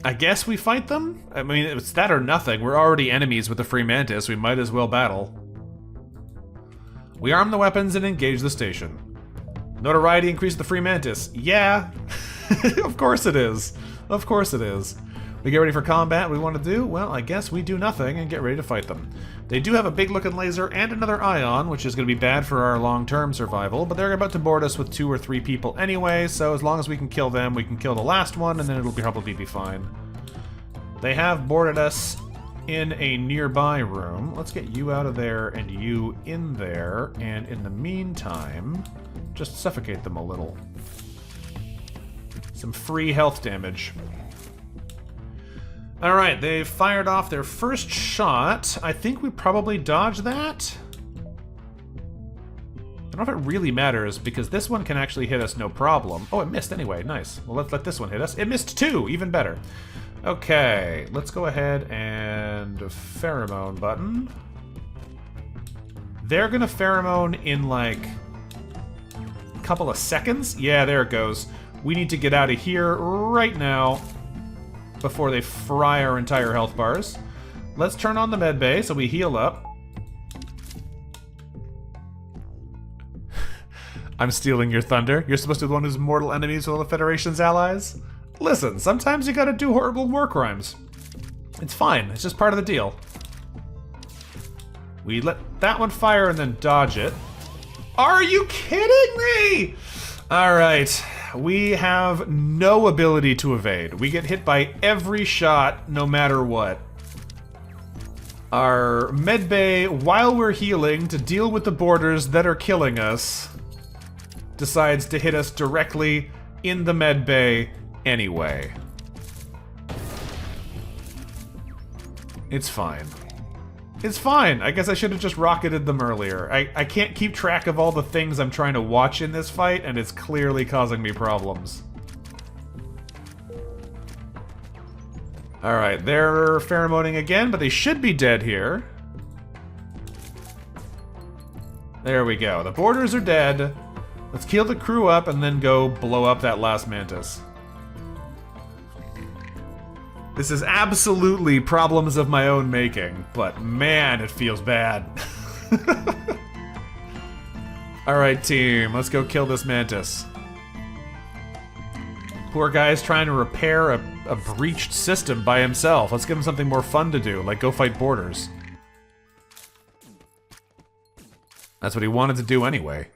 I guess we fight them? I mean, it's that or nothing. We're already enemies with the Free Mantis. We might as well battle. We arm the weapons and engage the station. Notoriety increase the Free Mantis. Yeah. Of course it is. Of course it is. We get ready for combat. What we want to do? Well, I guess we do nothing and get ready to fight them. They do have a big-looking laser and another ion, which is going to be bad for our long-term survival, but they're about to board us with 2 or 3 people anyway, so as long as we can kill them, we can kill the last one, and then it'll probably be fine. They have boarded us in a nearby room. Let's get you out of there and you in there, and in the meantime, just suffocate them a little. Some free health damage. Alright, they've fired off their first shot. I think we probably dodged that. I don't know if it really matters, because this one can actually hit us no problem. Oh, it missed anyway. Nice. Well, let's let this one hit us. It missed too! Even better. Okay, let's go ahead and pheromone button. They're gonna pheromone in, like, a couple of seconds? Yeah, there it goes. We need to get out of here right now before they fry our entire health bars. Let's turn on the med bay so we heal up. I'm stealing your thunder. You're supposed to be the one who's mortal enemies with all the Federation's allies? Listen, sometimes you gotta do horrible war crimes. It's fine, it's just part of the deal. We let that one fire and then dodge it. Are you kidding me? Alright, we have no ability to evade. We get hit by every shot, no matter what. Our medbay, while we're healing to deal with the boarders that are killing us, decides to hit us directly in the medbay anyway. It's fine. It's fine. I guess I should have just rocketed them earlier. I can't keep track of all the things I'm trying to watch in this fight, and it's clearly causing me problems. Alright, they're pheromoning again, but they should be dead here. There we go. The boarders are dead. Let's kill the crew up and then go blow up that last mantis. This is absolutely problems of my own making, but man, it feels bad. Alright, team, let's go kill this mantis. Poor guy's trying to repair a breached system by himself. Let's give him something more fun to do, like go fight boarders. That's what he wanted to do anyway.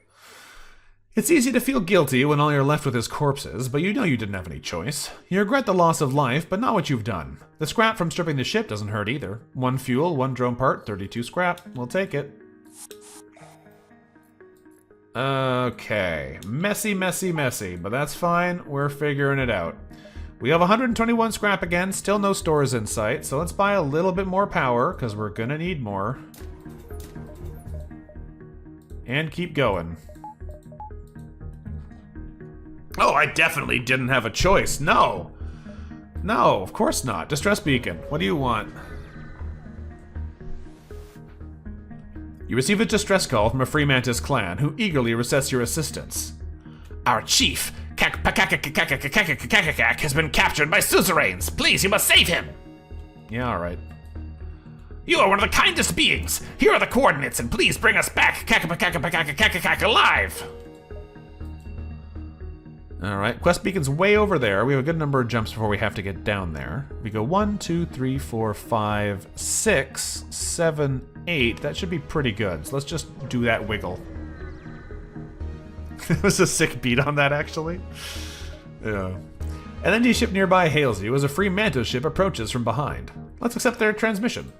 It's easy to feel guilty when all you're left with is corpses, but you know you didn't have any choice. You regret the loss of life, but not what you've done. The scrap from stripping the ship doesn't hurt either. 1 fuel, 1 drone part, 32 scrap. We'll take it. Okay. Messy, messy, messy, but that's fine. We're figuring it out. We have 121 scrap again, still no stores in sight, so let's buy a little bit more power, because we're gonna need more. And keep going. Oh, I definitely didn't have a choice. No. No, of course not. Distress beacon. What do you want? You receive a distress call from a Free Mantis clan who eagerly requests your assistance. Our chief, Kakakakakakakakakakakak, has been captured by suzerains. Please, you must save him. Yeah, alright. You are one of the kindest beings. Here are the coordinates, and please bring us back Kakakakakakakakakak alive. Alright, quest beacon's way over there. We have a good number of jumps before we have to get down there. We go 1, 2, 3, 4, 5, 6, 7, 8. That should be pretty good. So let's just do that wiggle. It was a sick beat on that, actually. Yeah. An Engi ship nearby hails you as a Free Mantis ship approaches from behind. Let's accept their transmission.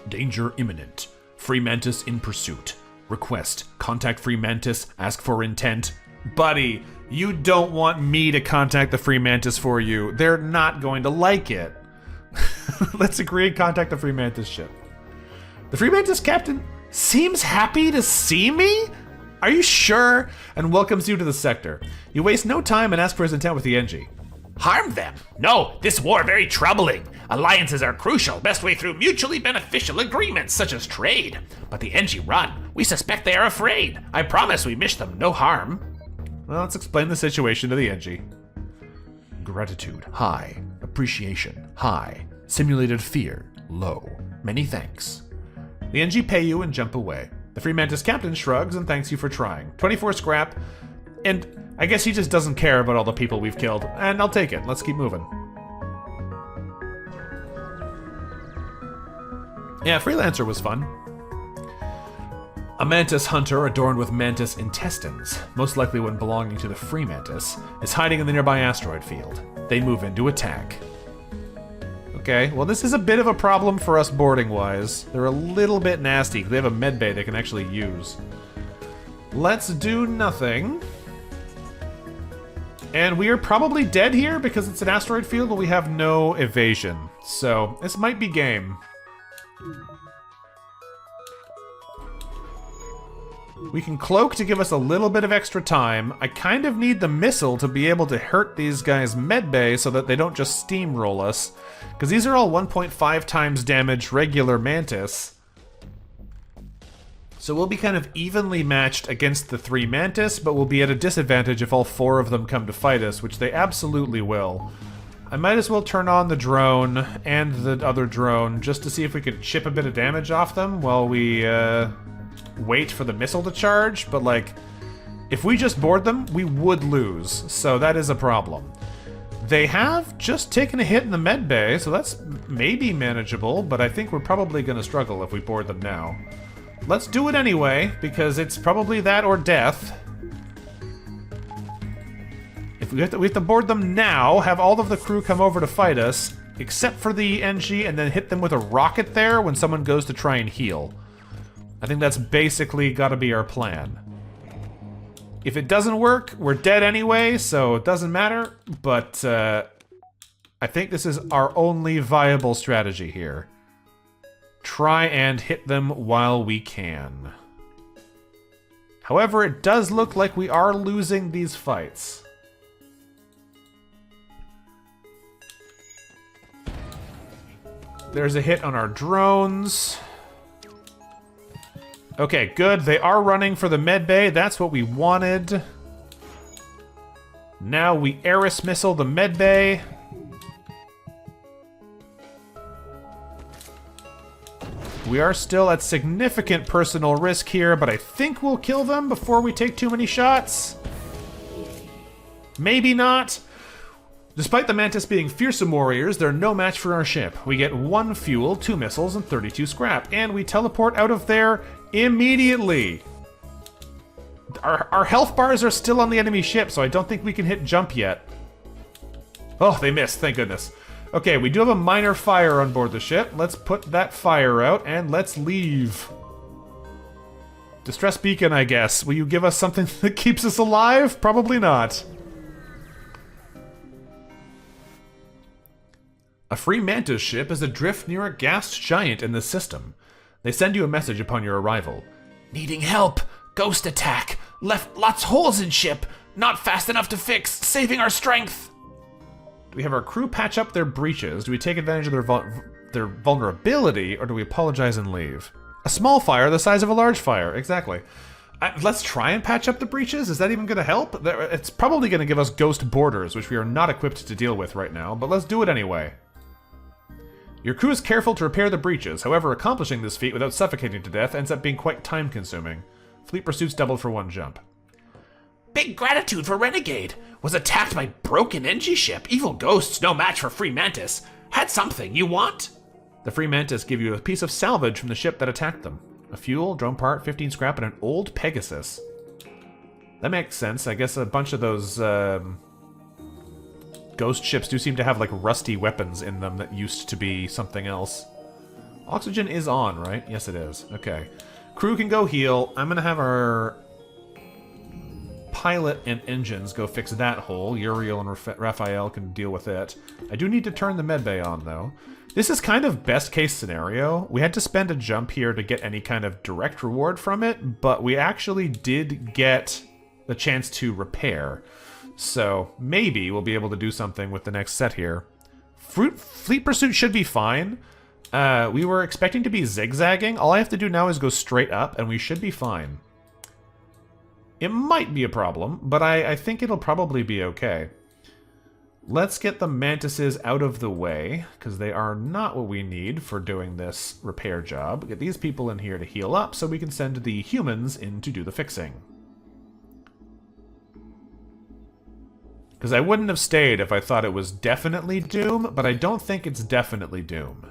Danger imminent. Free Mantis in pursuit. Request. Contact Free Mantis. Ask for intent. Buddy, you don't want me to contact the Free Mantis for you. They're not going to like it. Let's agree and contact the Free Mantis ship. The Free Mantis captain seems happy to see me? Are you sure? And welcomes you to the sector. You waste no time and ask for his intent with the Engi. Harm them? No, this war very troubling. Alliances are crucial, best way through mutually beneficial agreements such as trade. But the Engi run. We suspect they are afraid. I promise we wish them no harm. Well, let's explain the situation to the Engi. Gratitude, high. Appreciation, high. Simulated fear, low. Many thanks. The Engi pay you and jump away. The Free Mantis captain shrugs and thanks you for trying. 24 scrap, and I guess he just doesn't care about all the people we've killed, and I'll take it. Let's keep moving. Yeah, Freelancer was fun. A mantis hunter adorned with mantis intestines, most likely one belonging to the Free Mantis, is hiding in the nearby asteroid field. They move in to attack. Okay, well this is a bit of a problem for us boarding-wise. They're a little bit nasty. They have a medbay they can actually use. Let's do nothing. And we are probably dead here because it's an asteroid field, but we have no evasion. So, this might be game. We can cloak to give us a little bit of extra time. I kind of need the missile to be able to hurt these guys medbay so that they don't just steamroll us. Because these are all 1.5 times damage regular mantis. So we'll be kind of evenly matched against the 3 mantis, but we'll be at a disadvantage if all 4 of them come to fight us, which they absolutely will. I might as well turn on the drone and the other drone just to see if we could chip a bit of damage off them while we wait for the missile to charge, but like, if we just board them, we would lose, so that is a problem. They have just taken a hit in the med bay, so that's maybe manageable, but I think we're probably going to struggle if we board them now. Let's do it anyway, because it's probably that or death. If we have to board them now, have all of the crew come over to fight us, except for the Engi, and then hit them with a rocket there when someone goes to try and heal. I think that's basically got to be our plan. If it doesn't work, we're dead anyway, so it doesn't matter, but I think this is our only viable strategy here. Try and hit them while we can. However, it does look like we are losing these fights. There's a hit on our drones. Okay, good. They are running for the medbay. That's what we wanted. Now we Eris missile the medbay. We are still at significant personal risk here, but I think we'll kill them before we take too many shots. Maybe not. Despite the Mantis being fearsome warriors, they're no match for our ship. We get 1 fuel, 2 missiles, and 32 scrap, and we teleport out of there immediately. Our health bars are still on the enemy ship, so I don't think we can hit jump yet. Oh, they missed, thank goodness. Okay, we do have a minor fire on board the ship. Let's put that fire out, and let's leave. Distress beacon, I guess. Will you give us something that keeps us alive? Probably not. A Free Mantis ship is adrift near a gas giant in the system. They send you a message upon your arrival. Needing help. Ghost attack. Left lots holes in ship. Not fast enough to fix. Saving our strength. Do we have our crew patch up their breaches? Do we take advantage of their vulnerability, or do we apologize and leave? A small fire the size of a large fire. Exactly. Let's try and patch up the breaches. Is that even going to help? It's probably going to give us ghost borders, which we are not equipped to deal with right now, but let's do it anyway. Your crew is careful to repair the breaches, however accomplishing this feat without suffocating to death ends up being quite time-consuming. Fleet pursuits doubled for 1 jump. Big gratitude for Renegade. Was attacked by broken Engi ship. Evil ghosts, no match for Free Mantis. Had something you want? The Free Mantis give you a piece of salvage from the ship that attacked them. A fuel, drone part, 15 scrap, and an old Pegasus. That makes sense. I guess a bunch of those ghost ships do seem to have like rusty weapons in them that used to be something else. Oxygen is on, right? Yes, it is. Okay. Crew can go heal. I'm gonna have our pilot and engines go fix that hole. Uriel and Raphael can deal with it. I do need to turn the medbay on, though. This is kind of best case scenario. We had to spend a jump here to get any kind of direct reward from it, but we actually did get the chance to repair. So maybe we'll be able to do something with the next set here. Fleet Pursuit should be fine. We were expecting to be zigzagging. All I have to do now is go straight up, and we should be fine. It might be a problem, but I think it'll probably be okay. Let's get the mantises out of the way, because they are not what we need for doing this repair job. Get these people in here to heal up, so we can send the humans in to do the fixing. Because I wouldn't have stayed if I thought it was definitely Doom, but I don't think it's definitely Doom.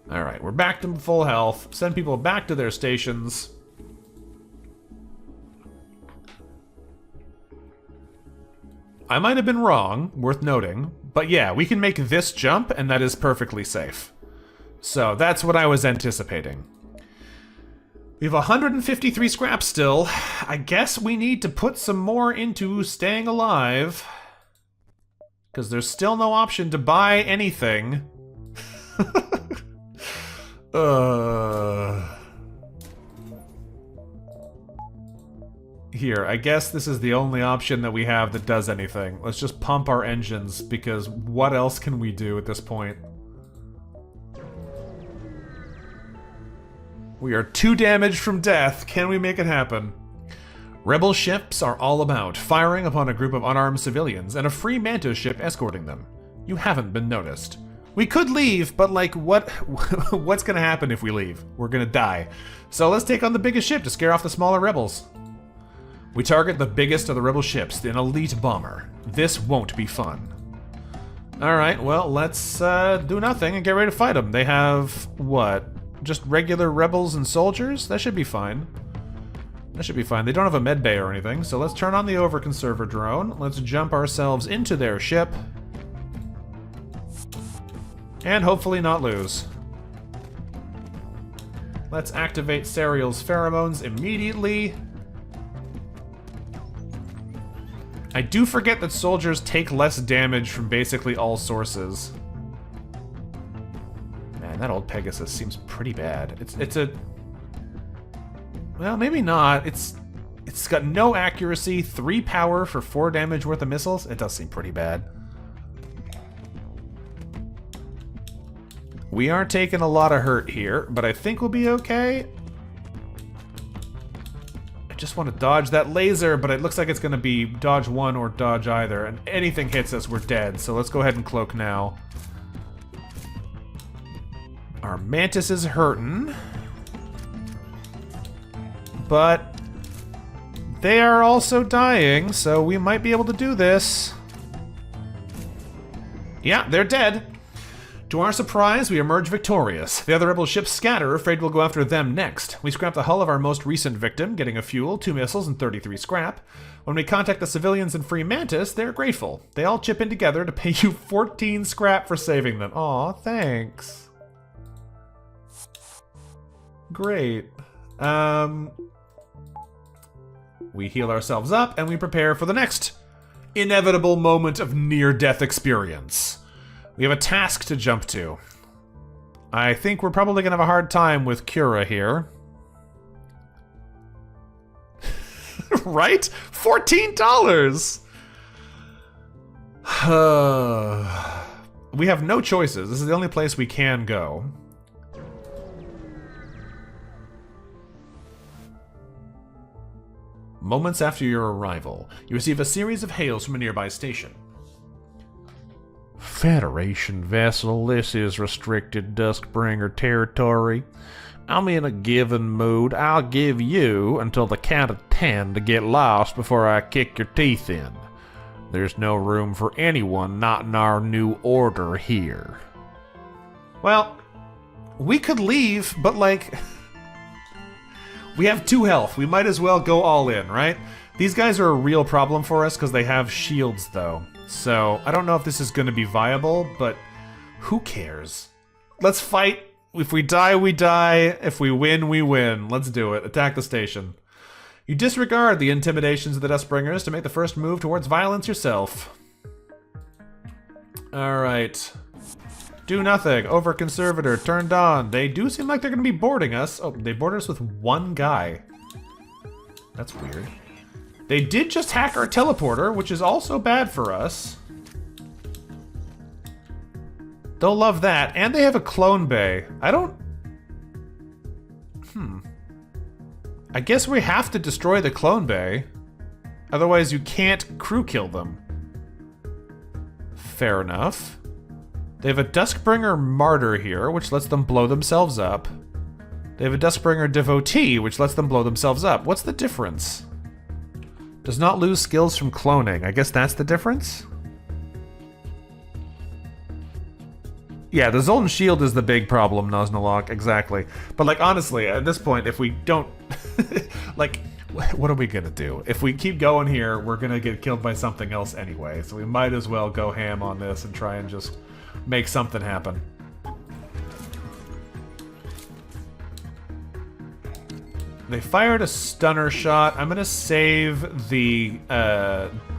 Alright, we're back to full health. Send people back to their stations. I might have been wrong, worth noting, but yeah, we can make this jump, and that is perfectly safe. So that's what I was anticipating. We have 153 scrap still. I guess we need to put some more into staying alive. Because there's still no option to buy anything. Here, I guess this is the only option that we have that does anything. Let's just pump our engines, because what else can we do at this point? We are 2 damaged from death. Can we make it happen? Rebel ships are all about, firing upon a group of unarmed civilians and a free Manto ship escorting them. You haven't been noticed. We could leave, but like, what's gonna happen if we leave? We're gonna die. So let's take on the biggest ship to scare off the smaller rebels. We target the biggest of the rebel ships, an elite bomber. This won't be fun. Alright, well, let's do nothing and get ready to fight them. They have, what? Just regular rebels and soldiers? That should be fine. That should be fine. They don't have a med bay or anything, so let's turn on the overconserver drone. Let's jump ourselves into their ship. And hopefully not lose. Let's activate Serial's pheromones immediately. I do forget that soldiers take less damage from basically all sources. Man, that old Pegasus seems pretty bad. It's a... Well, maybe not. It's got no accuracy, 3 power for 4 damage worth of missiles. It does seem pretty bad. We are taking a lot of hurt here, but I think we'll be okay. I just want to dodge that laser, but it looks like it's going to be dodge 1 or dodge either, and anything hits us, we're dead. So let's go ahead and cloak now. Our Mantis is hurting. But they are also dying, so we might be able to do this. Yeah, they're dead. To our surprise, we emerge victorious. The other rebel ships scatter, afraid we'll go after them next. We scrap the hull of our most recent victim, getting a fuel, 2 missiles, and 33 scrap. When we contact the civilians and free Mantis, they're grateful. They all chip in together to pay you 14 scrap for saving them. Aw, thanks. Great. We heal ourselves up, and we prepare for the next inevitable moment of near-death experience. We have a task to jump to. I think we're probably going to have a hard time with Cura here. Right? $14! We have no choices. This is the only place we can go. Moments after your arrival, you receive a series of hails from a nearby station. Federation vessel, this is restricted Duskbringer territory. I'm in a given mood. I'll give you until the count of 10 to get lost before I kick your teeth in. There's no room for anyone not in our new order here. Well, we could leave, but like... We have 2 health. We might as well go all in, right? These guys are a real problem for us because they have shields, though. So, I don't know if this is going to be viable, but who cares? Let's fight. If we die, we die. If we win, we win. Let's do it. Attack the station. You disregard the intimidations of the Duskbringers to make the first move towards violence yourself. Alright. Do nothing. Overconservator turned on. They do seem like they're going to be boarding us. Oh, they boarded us with 1 guy. That's weird. They did just hack our teleporter, which is also bad for us. They'll love that. And they have a clone bay. I don't... I guess we have to destroy the clone bay. Otherwise you can't crew kill them. Fair enough. They have a Duskbringer Martyr here, which lets them blow themselves up. They have a Duskbringer Devotee, which lets them blow themselves up. What's the difference? Does not lose skills from cloning. I guess that's the difference? Yeah, the Zoltan Shield is the big problem, Nosnolok, exactly. But, like, honestly, at this point, if we don't... like, what are we gonna do? If we keep going here, we're gonna get killed by something else anyway, so we might as well go ham on this and try and just make something happen. They fired a stunner shot. I'm gonna save the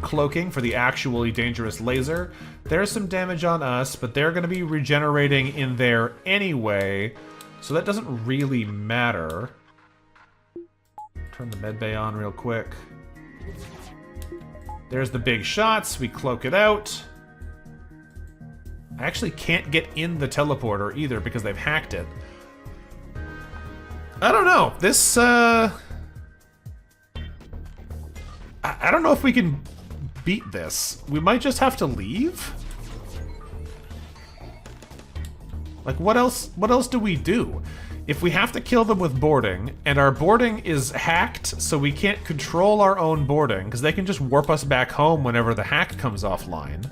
cloaking for the actually dangerous laser. There's some damage on us, but they're gonna be regenerating in there anyway, so that doesn't really matter. Turn the medbay on real quick. There's the big shots. We cloak it out. I actually can't get in the teleporter either because they've hacked it. I don't know. This, I don't know if we can beat this. We might just have to leave? Like, what else do we do? If we have to kill them with boarding, and our boarding is hacked, so we can't control our own boarding, because they can just warp us back home whenever the hack comes offline,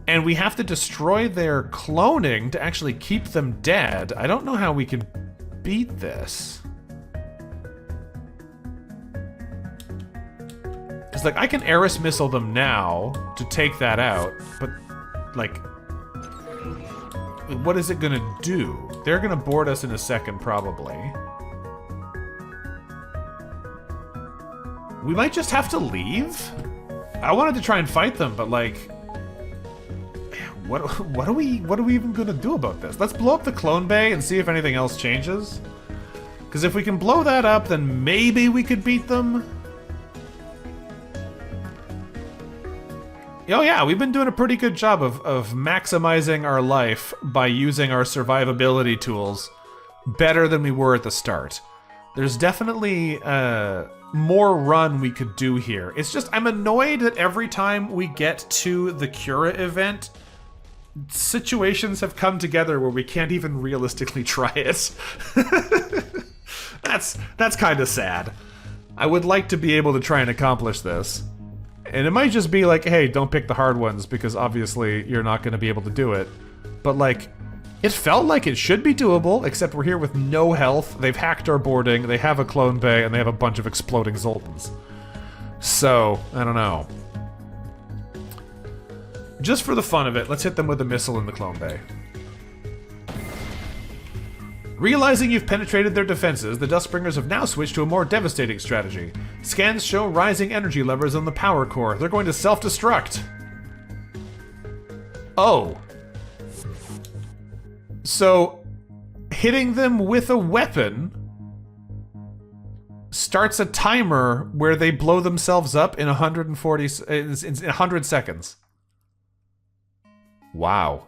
and we have to destroy their cloning to actually keep them dead, I don't know how we can beat this. It's like, I can Eris missile them now to take that out, but, like, what is it gonna do? They're gonna board us in a second, probably. We might just have to leave? I wanted to try and fight them, but, like... What are we even gonna do about this? Let's blow up the clone bay and see if anything else changes. Because if we can blow that up, then maybe we could beat them. Oh yeah, we've been doing a pretty good job of maximizing our life by using our survivability tools better than we were at the start. There's definitely more run we could do here. It's just, I'm annoyed that every time we get to the Cura event, situations have come together where we can't even realistically try it. That's kind of sad. I would like to be able to try and accomplish this. And it might just be like, hey, don't pick the hard ones because obviously you're not going to be able to do it. But like, it felt like it should be doable, except we're here with no health. They've hacked our boarding, they have a clone bay, and they have a bunch of exploding Zoltans. So, I don't know. Just for the fun of it, let's hit them with a missile in the clone bay. Realizing you've penetrated their defenses, the Duskbringers have now switched to a more devastating strategy. Scans show rising energy levels on the power core. They're going to self-destruct. Oh. So, hitting them with a weapon starts a timer where they blow themselves up in 100 seconds. Wow.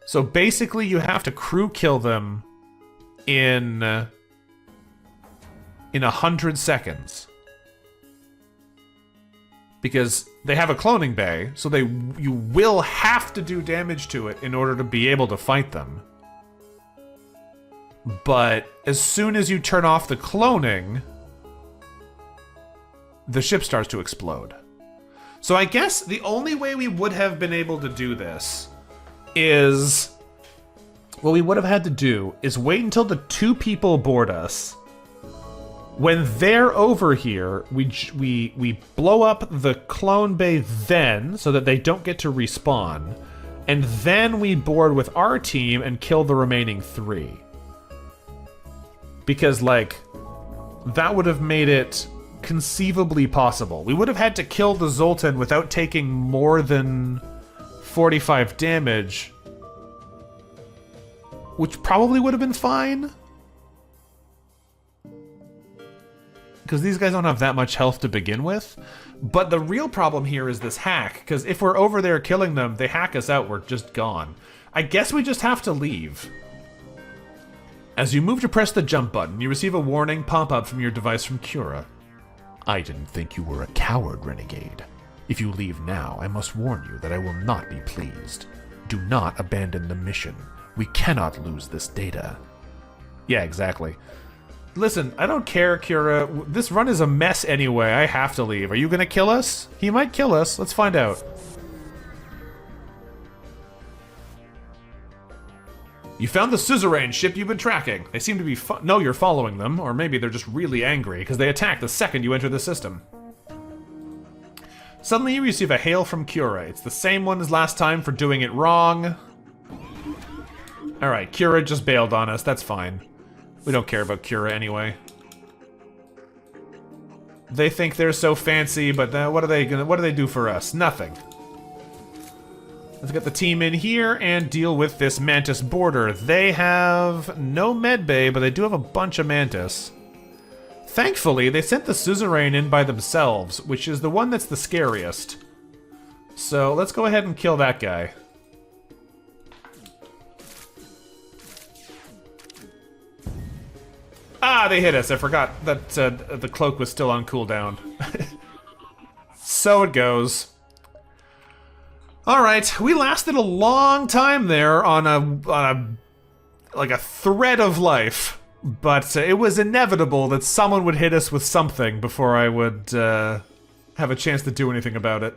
So basically you have to crew kill them in 100 seconds. Because they have a cloning bay, so you will have to do damage to it in order to be able to fight them. But as soon as you turn off the cloning, the ship starts to explode. So I guess the only way we would have been able to do this is... what we would have had to do is wait until the two people board us. When they're over here, we blow up the clone bay then, so that they don't get to respawn. And then we board with our team and kill the remaining 3. Because, like, that would have made it conceivably possible. We would have had to kill the Zoltan without taking more than 45 damage, which probably would have been fine. because these guys don't have that much health to begin with. But the real problem here is this hack, because if we're over there killing them, they hack us out, we're just gone. I guess we just have to leave. As you move to press the jump button, you receive a warning pop up from your device from Cura. I didn't think you were a coward, Renegade. If you leave now, I must warn you that I will not be pleased. Do not abandon the mission. We cannot lose this data. Yeah, exactly. Listen, I don't care, Cura. This run is a mess anyway. I have to leave. Are you gonna kill us? He might kill us. Let's find out. You found the suzerain ship you've been tracking. They seem to be no, you're following them, or maybe they're just really angry because they attack the second you enter the system. Suddenly you receive a hail from Cura. It's the same one as last time for doing it wrong. Alright, Cura just bailed on us. That's fine. We don't care about Cura anyway. They think they're so fancy, but what do they do for us? Nothing. Let's get the team in here and deal with this Mantis border. They have no medbay, but they do have a bunch of Mantis. Thankfully, they sent the suzerain in by themselves, which is the one that's the scariest. So let's go ahead and kill that guy. Ah, they hit us. I forgot that the cloak was still on cooldown. So it goes. Alright, we lasted a long time there on a thread of life. But it was inevitable that someone would hit us with something before I would have a chance to do anything about it.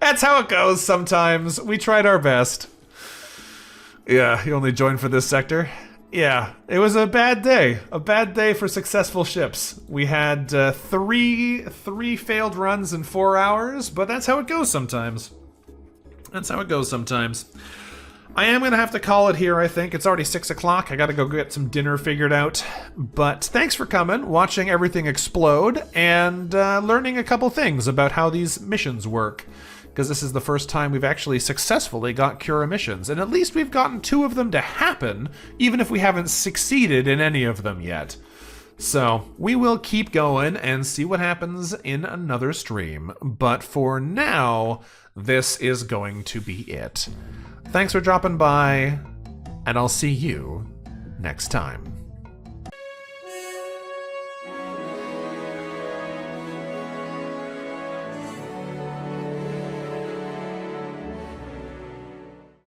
That's how it goes sometimes. We tried our best. Yeah, you only joined for this sector? Yeah, it was a bad day. A bad day for successful ships. We had three failed runs in 4 hours, but that's how it goes sometimes. That's how it goes sometimes. I am going to have to call it here, I think. It's already 6 o'clock. I got to go get some dinner figured out. But thanks for coming, watching everything explode, and learning a couple things about how these missions work. Because this is the first time we've actually successfully got Cura missions. And at least we've gotten 2 of them to happen, even if we haven't succeeded in any of them yet. So, we will keep going and see what happens in another stream. But for now, this is going to be it. Thanks for dropping by, and I'll see you next time.